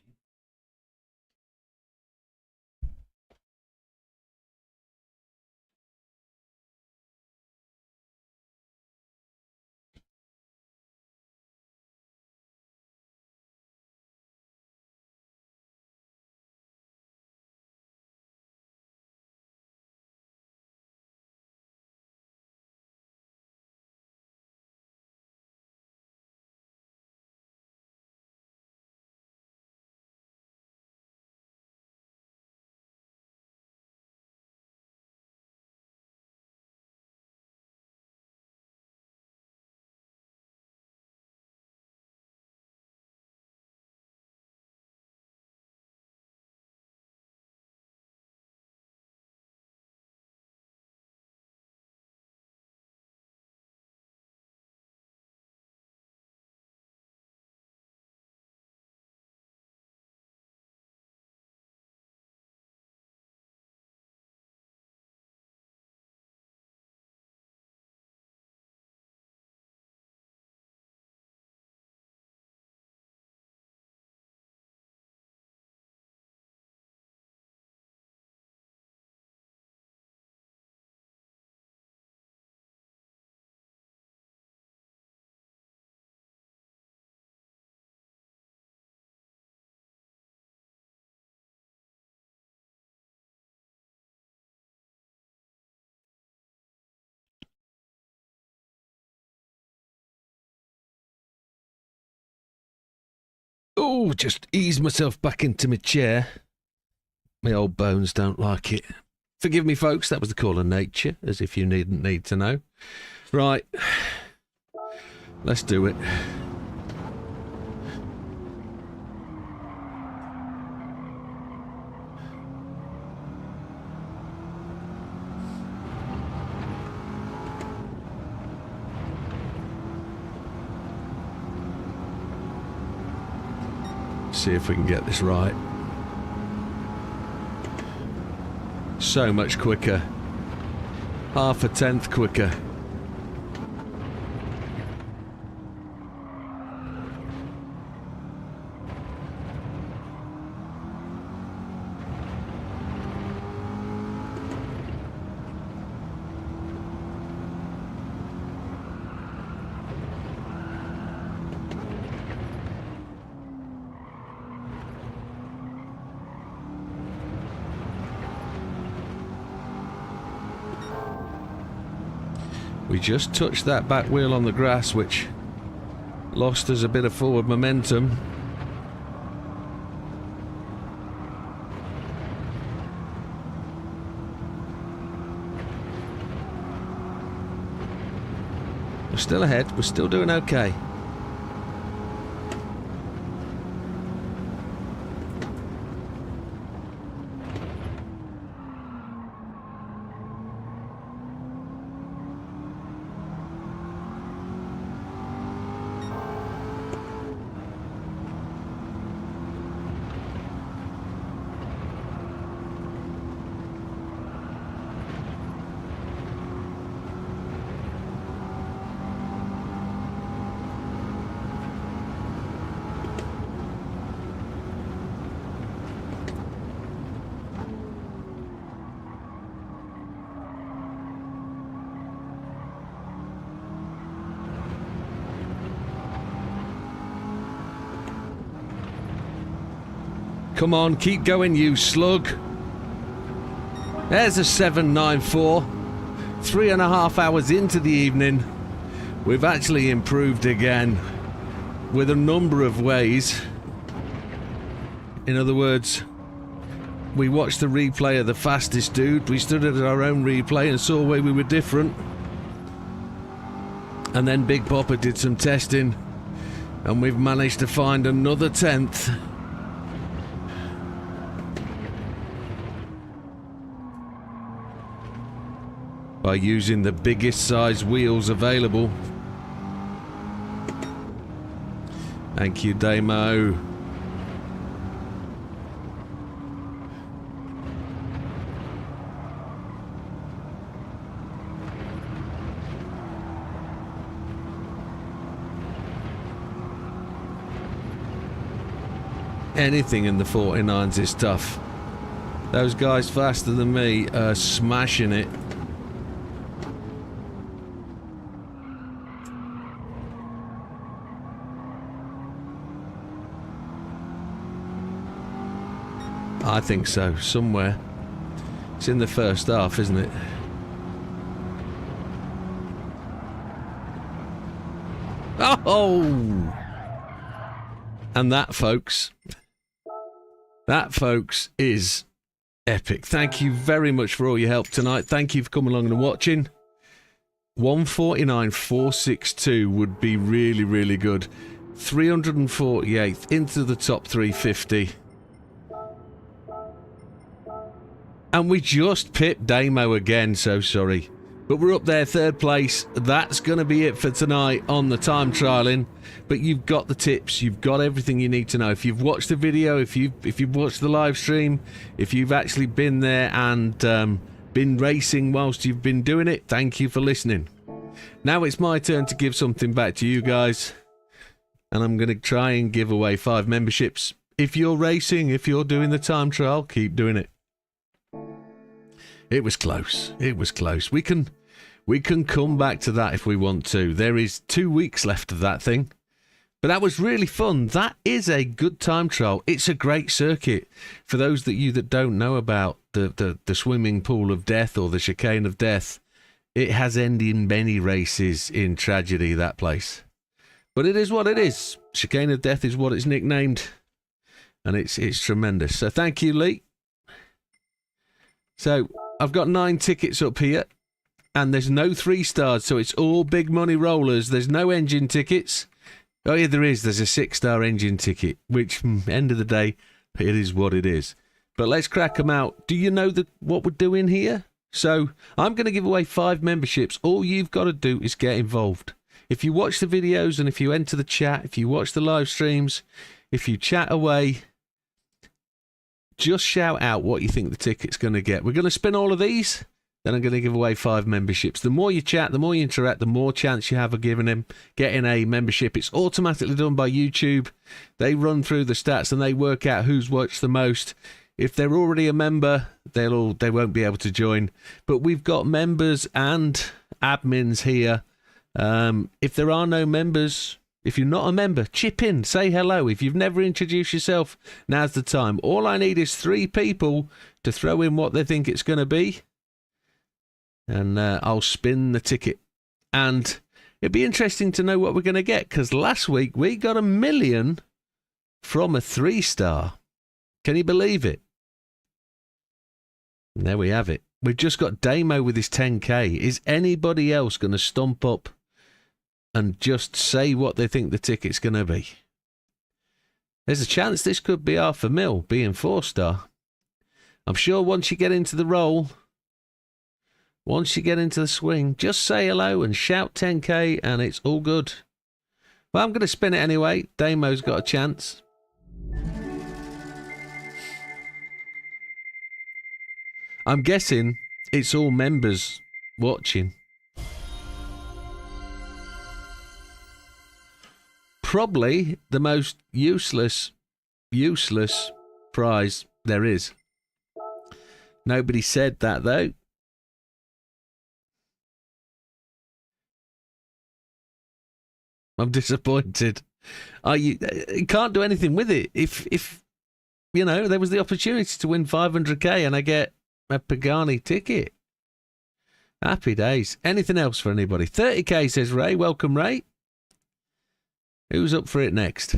Oh, just ease myself back into my chair. My old bones don't like it. Forgive me, folks, that was the call of nature, as if you needn't need to know. Right. Let's do it. See if we can get this right. So much quicker. Half a tenth quicker. We just touched that back wheel on the grass, which lost us a bit of forward momentum. We're still ahead, we're still doing okay. Come on, keep going, you slug. There's a 794. 3.5 hours into the evening. We've actually improved again. with a number of ways. In other words, we watched the replay of the fastest dude, we stood at our own replay and saw where we were different. And then Big Popper did some testing, and we've managed to find another 10th. By using the biggest size wheels available. Thank you, Damo. Anything in the 49s is tough. Those guys faster than me are smashing it. I think so, somewhere. It's in the first half, isn't it? Oh! And that, folks, is epic. Thank you very much for all your help tonight. Thank you for coming along and watching. 149,462 would be really, really good. 348th into the top 350. And we just pipped Damo again, so sorry. But we're up there, 3rd place. That's going to be it for tonight on the time trialing. But you've got the tips. You've got everything you need to know. If you've watched the video, if you've watched the live stream, if you've actually been there and been racing whilst you've been doing it, thank you for listening. Now it's my turn to give something back to you guys. And I'm going to try and give away 5 memberships. If you're racing, if you're doing the time trial, keep doing it. It was close. It was close. We can come back to that if we want to. There is 2 weeks left of that thing. But that was really fun. That is a good time trial. It's a great circuit. For those that you that don't know about the swimming pool of death or the chicane of death, it has ended many races in tragedy, that place. But it is what it is. Chicane of death is what it's nicknamed. And it's tremendous. So thank you, Lee. So I've got 9 tickets up here. And there's no 3 stars, so it's all big money rollers. There's no engine tickets. Oh yeah, there is. There's a 6-star engine ticket, which, end of the day, it is what it is. But let's crack them out. Do you know what we're doing here? So I'm going to give away 5 memberships. All you've got to do is get involved. If you watch the videos and if you enter the chat, if you watch the live streams, if you chat away, just shout out what you think the ticket's going to get. We're going to spin all of these. Then I'm going to give away 5 memberships. The more you chat, the more you interact, the more chance you have of getting a membership. It's automatically done by YouTube. They run through the stats and they work out who's watched the most. If they're already a member, they won't be able to join. But we've got members and admins here. If there are no members, if you're not a member, chip in, say hello. If you've never introduced yourself, now's the time. All I need is 3 people to throw in what they think it's going to be. And I'll spin the ticket. And it'd be interesting to know what we're going to get, because last week we got $1 million from a 3-star. Can you believe it? And there we have it. We've just got Damo with his 10k. Is anybody else going to stomp up and just say what they think the ticket's going to be? There's a chance this could be $500,000 being 4-star. I'm sure once you get into the roll, once you get into the swing, just say hello and shout 10k and it's all good. Well, I'm going to spin it anyway. Damo's got a chance. I'm guessing it's all members watching. Probably the most useless prize there is. Nobody said that though. I'm disappointed. You can't do anything with it. If you know, there was the opportunity to win 500k and I get a Pagani ticket. Happy days. Anything else for anybody? 30k says Ray. Welcome, Ray. Who's up for it next?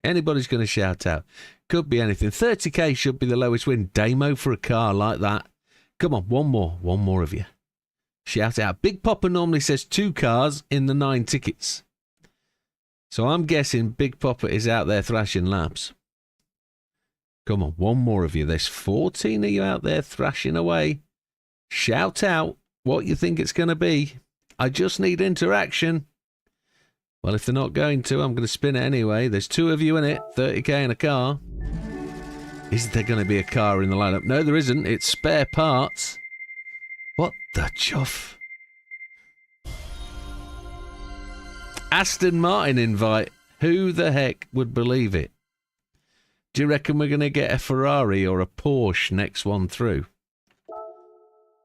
Anybody's going to shout out. Could be anything. 30k should be the lowest win. Demo for a car like that. Come on, one more of you. Shout out. Big Popper normally says 2 cars in the 9 tickets. So I'm guessing Big Popper is out there thrashing laps. Come on, one more of you. There's 14 of you out there thrashing away. Shout out what you think it's going to be. I just need interaction. Well, if they're not going to, I'm going to spin it anyway. There's 2 of you in it. 30k in a car. Is there going to be a car in the lineup? No, there isn't. It's spare parts. What the chuff? Aston Martin invite. Who the heck would believe it? Do you reckon we're going to get a Ferrari or a Porsche next one through?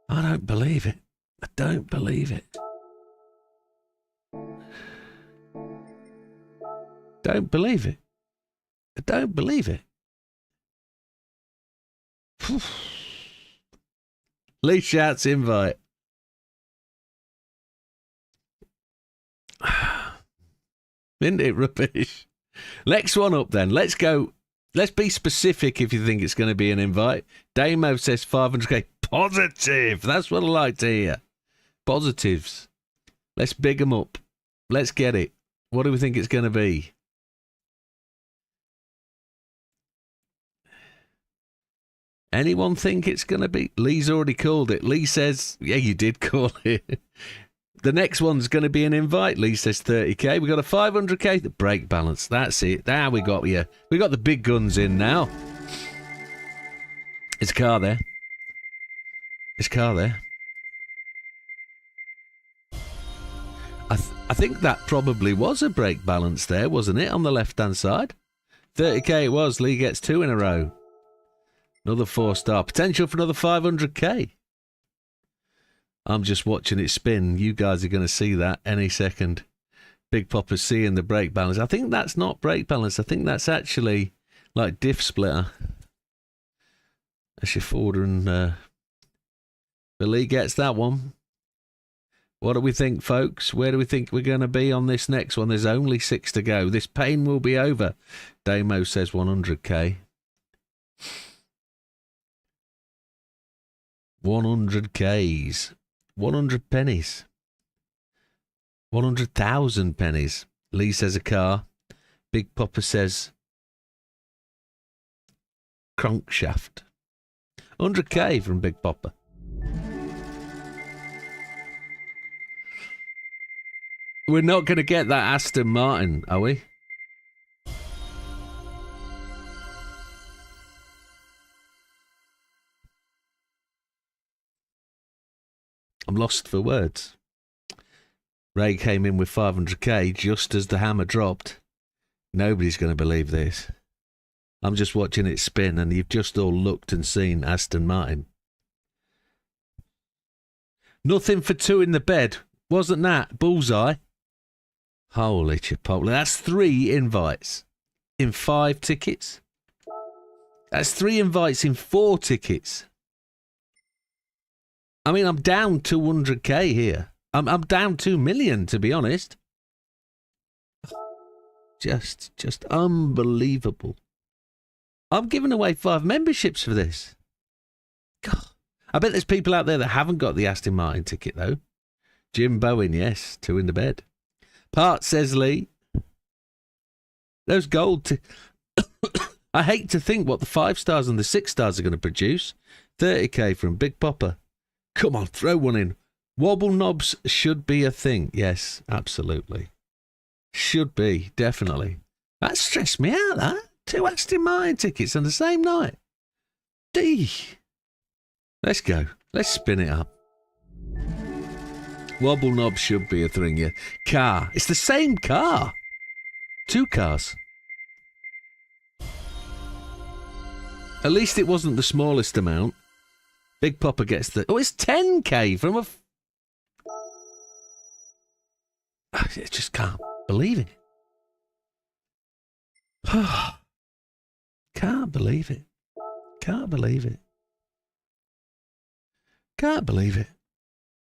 I don't believe it. I don't believe it. Don't believe it. I don't believe it. Lee shouts invite. Isn't it rubbish? Next one up then. Let's go. Let's be specific if you think it's going to be an invite. Damo says 500k. Positive. That's what I like to hear. Positives. Let's big them up. Let's get it. What do we think it's going to be? Anyone think it's going to be? Lee's already called it. Lee says, yeah, you did call it. The next one's going to be an invite. Lee says 30k. We got a 500k. The brake balance. That's it. Now we got you. We got the big guns in now. Is a car there? Is a car there? I think that probably was a brake balance there, wasn't it? On the left-hand side. 30k it was. Lee gets 2 in a row. Another 4-star. Potential for another 500k. I'm just watching it spin. You guys are going to see that any second. Big Popper's seeing the brake balance. I think that's not brake balance. I think that's actually like diff splitter. That's your forward and... the Lee gets that one. What do we think, folks? Where do we think we're going to be on this next one? There's only 6 to go. This pain will be over. Damo says 100k. 100k's. 100 pennies. 100,000 pennies. Lee says a car. Big Popper says crankshaft. 100k from Big Popper. We're not going to get that Aston Martin, are we? I'm lost for words. Ray came in with 500k just as the hammer dropped. Nobody's going to believe this. I'm just watching it spin and you've just all looked and seen Aston Martin. Nothing for 2 in the bed. Wasn't that bullseye? Holy chipotle. That's 3 invites in 5 tickets. That's 3 invites in 4 tickets. I mean, I'm down 200k here. I'm down 2 million, to be honest. Just unbelievable. I'm giving away 5 memberships for this. God. I bet there's people out there that haven't got the Aston Martin ticket, though. Jim Bowen, yes, 2 in the bed. Part, says Lee. Those gold... I hate to think what the 5 stars and the 6 stars are going to produce. 30k from Big Popper. Come on, throw one in. Wobble knobs should be a thing. Yes, absolutely. Should be, definitely. That stressed me out, that. 2 Aston Martin tickets on the same night. D. Let's go. Let's spin it up. Wobble knob should be a thing, yeah. Car. It's the same car. 2 cars. At least it wasn't the smallest amount. Big Popper gets the... Oh, it's 10k from a... I just can't believe it. Can't believe it. Can't believe it. Can't believe it.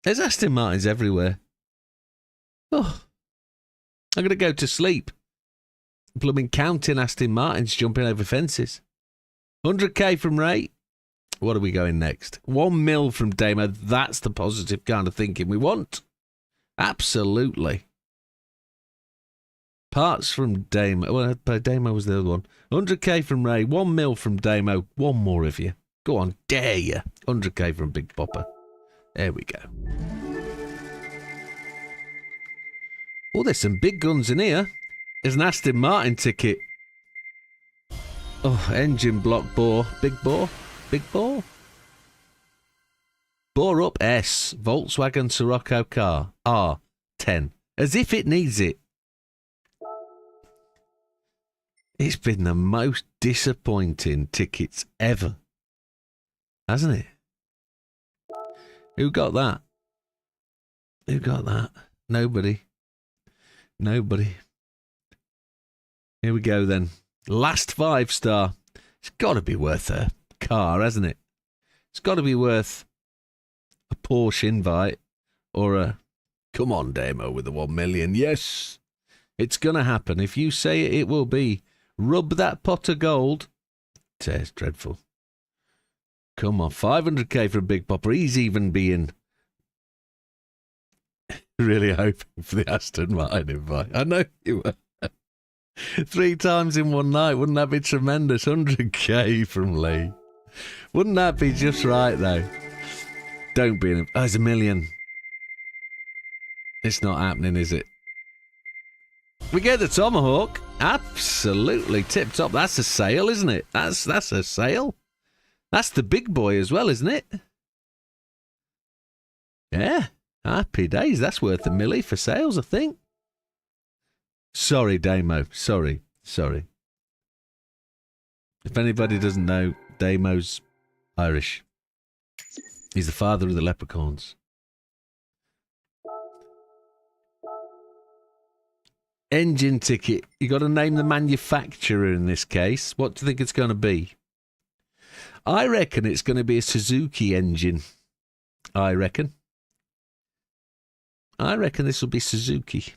There's Aston Martins everywhere. Oh, I'm going to go to sleep. Blooming counting Aston Martins jumping over fences. 100k from Ray. What are we going next? 1 mil from Damo. That's the positive kind of thinking we want. Absolutely. Parts from Damo. Well, Damo was the other one. 100k from Ray. 1 mil from Damo. One more of you. Go on, dare you. 100k from Big Popper. There we go. Oh, there's some big guns in here. There's an Aston Martin ticket. Oh, engine block bore. Big bore. Big bore. Bore up S. Volkswagen Sirocco car. R10. As if it needs it. It's been the most disappointing tickets ever. Hasn't it? Who got that? Who got that? Nobody. Nobody. Here we go then. Last 5-star. It's got to be worth a car, hasn't it? It's got to be worth a Porsche invite or a come on Damo with the 1 million. Yes, it's going to happen. If you say it, it will be. Rub that pot of gold. It's dreadful. Come on, 500k for a Big Popper. He's even being really hoping for the Aston Martin invite. I know you were. 3 times in one night. Wouldn't that be tremendous? 100k from Lee. Wouldn't that be just right, though? Don't be in it. Oh, it's 1 million. It's not happening, is it? We get the Tomahawk. Absolutely tip top. That's a sale, isn't it? That's a sale. That's the big boy as well, isn't it? Yeah. Happy days. That's worth a milli for sales, I think. Sorry, Damo. Sorry. If anybody doesn't know, Damo's Irish. He's the father of the leprechauns. Engine ticket. You got to name the manufacturer in this case. What do you think it's going to be? I reckon it's going to be a Suzuki engine. I reckon this will be Suzuki.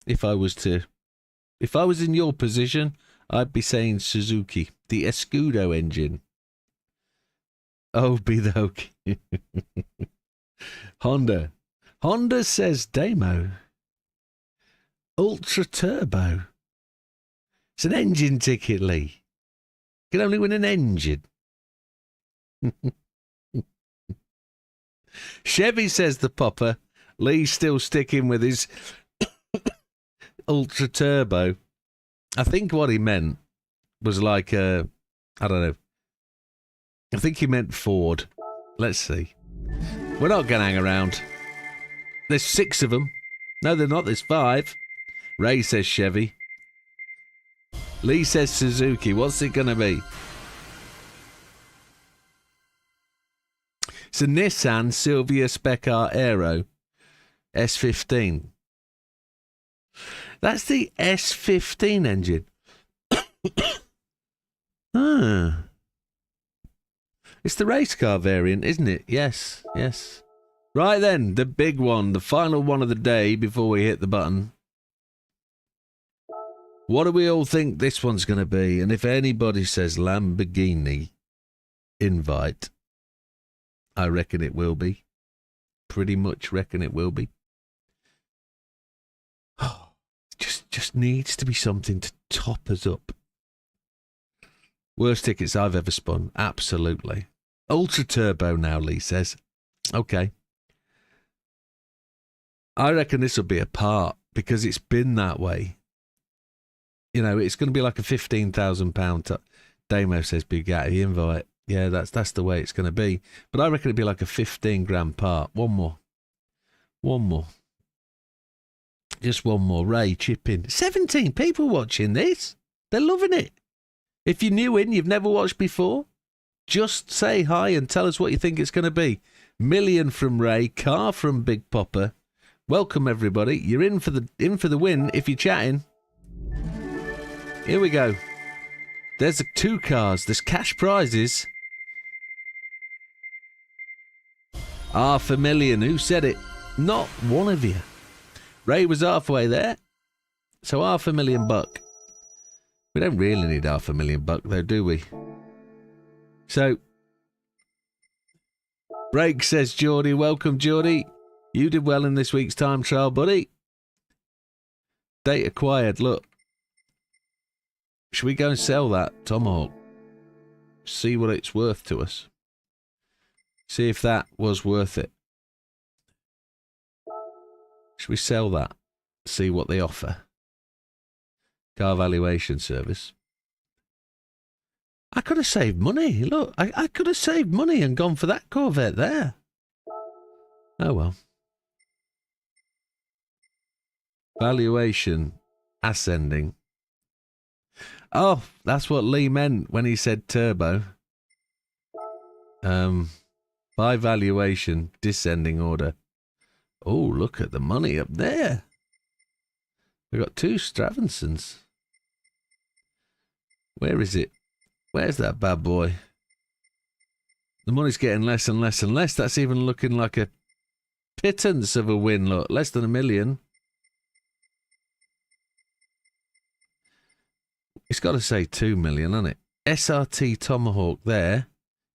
If I was in your position, I'd be saying Suzuki. The Escudo engine. Oh, be the hokey. Honda. Honda says Damo. Ultra Turbo. It's an engine ticket, Lee. You can only win an engine. Chevy says the Popper. Lee's still sticking with his Ultra Turbo. I think what he meant was like I don't know. I think he meant Ford. Let's see. We're not going to hang around. There's 6 of them. No, they're not. There's 5. Ray says Chevy. Lee says Suzuki. What's it going to be? It's a Nissan Silvia Spec R Aero S15. That's the S15 engine. It's the race car variant, isn't it? Yes. Right then, the big one, the final one of the day before we hit the button. What do we all think this one's going to be? And if anybody says Lamborghini invite, I reckon it will be. Pretty much reckon it will be. Oh, just needs to be something to top us up. Worst tickets I've ever spun. Absolutely. Ultra Turbo now, Lee says. Okay. I reckon this will be a part because it's been that way. You know, it's going to be like a £15,000 Damo says Bugatti invite. Yeah, that's the way it's going to be. But I reckon it'd be like a 15 grand part. One more. Just one more. Ray, chip in. 17 people watching this. They're loving it. If you're new in, you've never watched before, just say hi and tell us what you think it's going to be. Million from Ray, car from Big Popper. Welcome everybody. You're in for the win if you're chatting. Here we go. There's 2 cars. There's cash prizes. $500,000. Who said it? Not one of you. Ray was halfway there. So $500,000 buck. We don't really need $500,000 though, do we? So, Break says Geordie. Welcome, Geordie. You did well in this week's time trial, buddy. Date acquired, look. Should we go and sell that Tomahawk? See what it's worth to us. See if that was worth it. Should we sell that? See what they offer. Car valuation service. I could have saved money. Look, I could have saved money and gone for that Corvette there. Oh well. Valuation ascending. Oh, that's what Lee meant when he said turbo. By valuation, descending order. Oh, look at the money up there. We've got 2 Stravensons. Where is it? Where's that bad boy? The money's getting less and less and less. That's even looking like a pittance of a win, look. Less than $1 million. It's got to say 2 million, hasn't it? SRT Tomahawk there.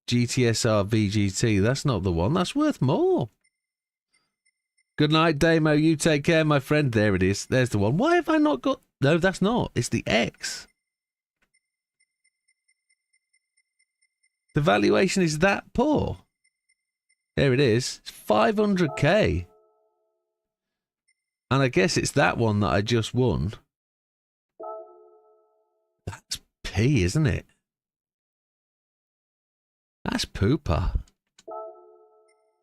GTSR VGT. That's not the one. That's worth more. Good night, Damo. You take care, my friend. There it is. There's the one. Why have I not got... No, that's not. It's the X. The valuation is that poor. There it is. It's 500k. And I guess it's that one that I just won. That's P, isn't it? That's pooper.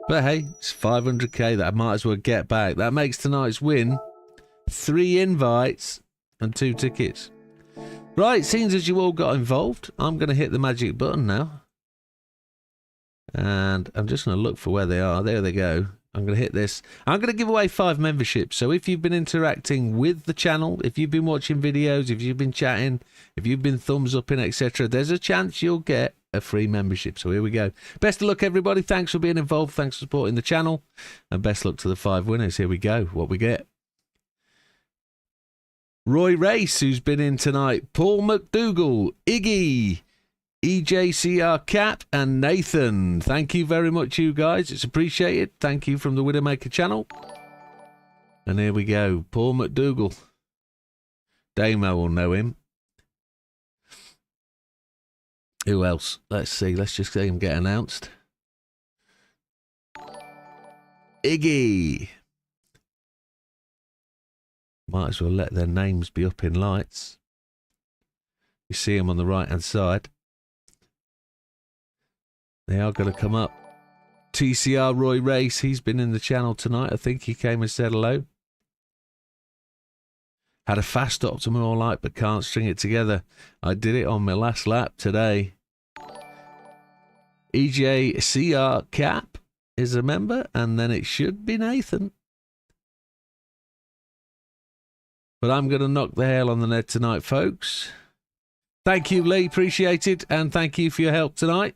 But hey, it's 500k that I might as well get back. That makes tonight's win 3 invites and 2 tickets. Right, seems as you all got involved, I'm going to hit the magic button now. And I'm just going to look for where they are. There they go. I'm going to hit this. I'm going to give away 5 memberships. So if you've been interacting with the channel, if you've been watching videos, if you've been chatting, if you've been thumbs upping, etc., there's a chance you'll get a free membership. So here we go. Best of luck, everybody. Thanks for being involved. Thanks for supporting the channel. And best luck to the 5 winners. Here we go. What we get. Roy Race, who's been in tonight. Paul McDougall. Iggy. EJCR Cap and Nathan. Thank you very much, you guys. It's appreciated. Thank you from the Widdowmaker channel. And here we go. Paul McDougall. Damo will know him. Who else? Let's see. Let's just see him get announced. Iggy. Might as well let their names be up in lights. You see them on the right hand side. They are going to come up. TCR Roy Race, he's been in the channel tonight. I think he came and said hello. Had a fast optimal all night, but can't string it together. I did it on my last lap today. EJCR Cap is a member, and then it should be Nathan. But I'm going to knock the hail on the net tonight, folks. Thank you, Lee. Appreciate it. And thank you for your help tonight.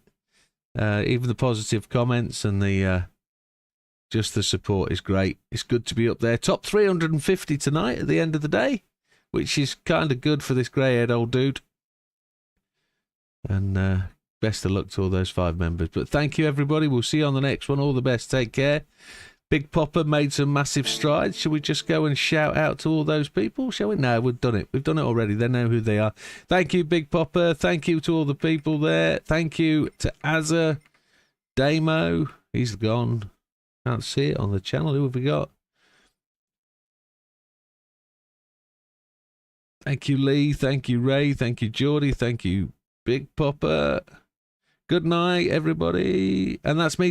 Even the positive comments and the just the support is great. It's good to be up there. Top 350 tonight at the end of the day, which is kind of good for this grey-haired old dude. And best of luck to all those 5 members. But thank you, everybody. We'll see you on the next one. All the best. Take care. Big Popper made some massive strides. Shall we just go and shout out to all those people? Shall we? No, we've done it. We've done it already. They know who they are. Thank you, Big Popper. Thank you to all the people there. Thank you to Azza, Damo. He's gone. Can't see it on the channel. Who have we got? Thank you, Lee. Thank you, Ray. Thank you, Geordie. Thank you, Big Popper. Good night, everybody. And that's me.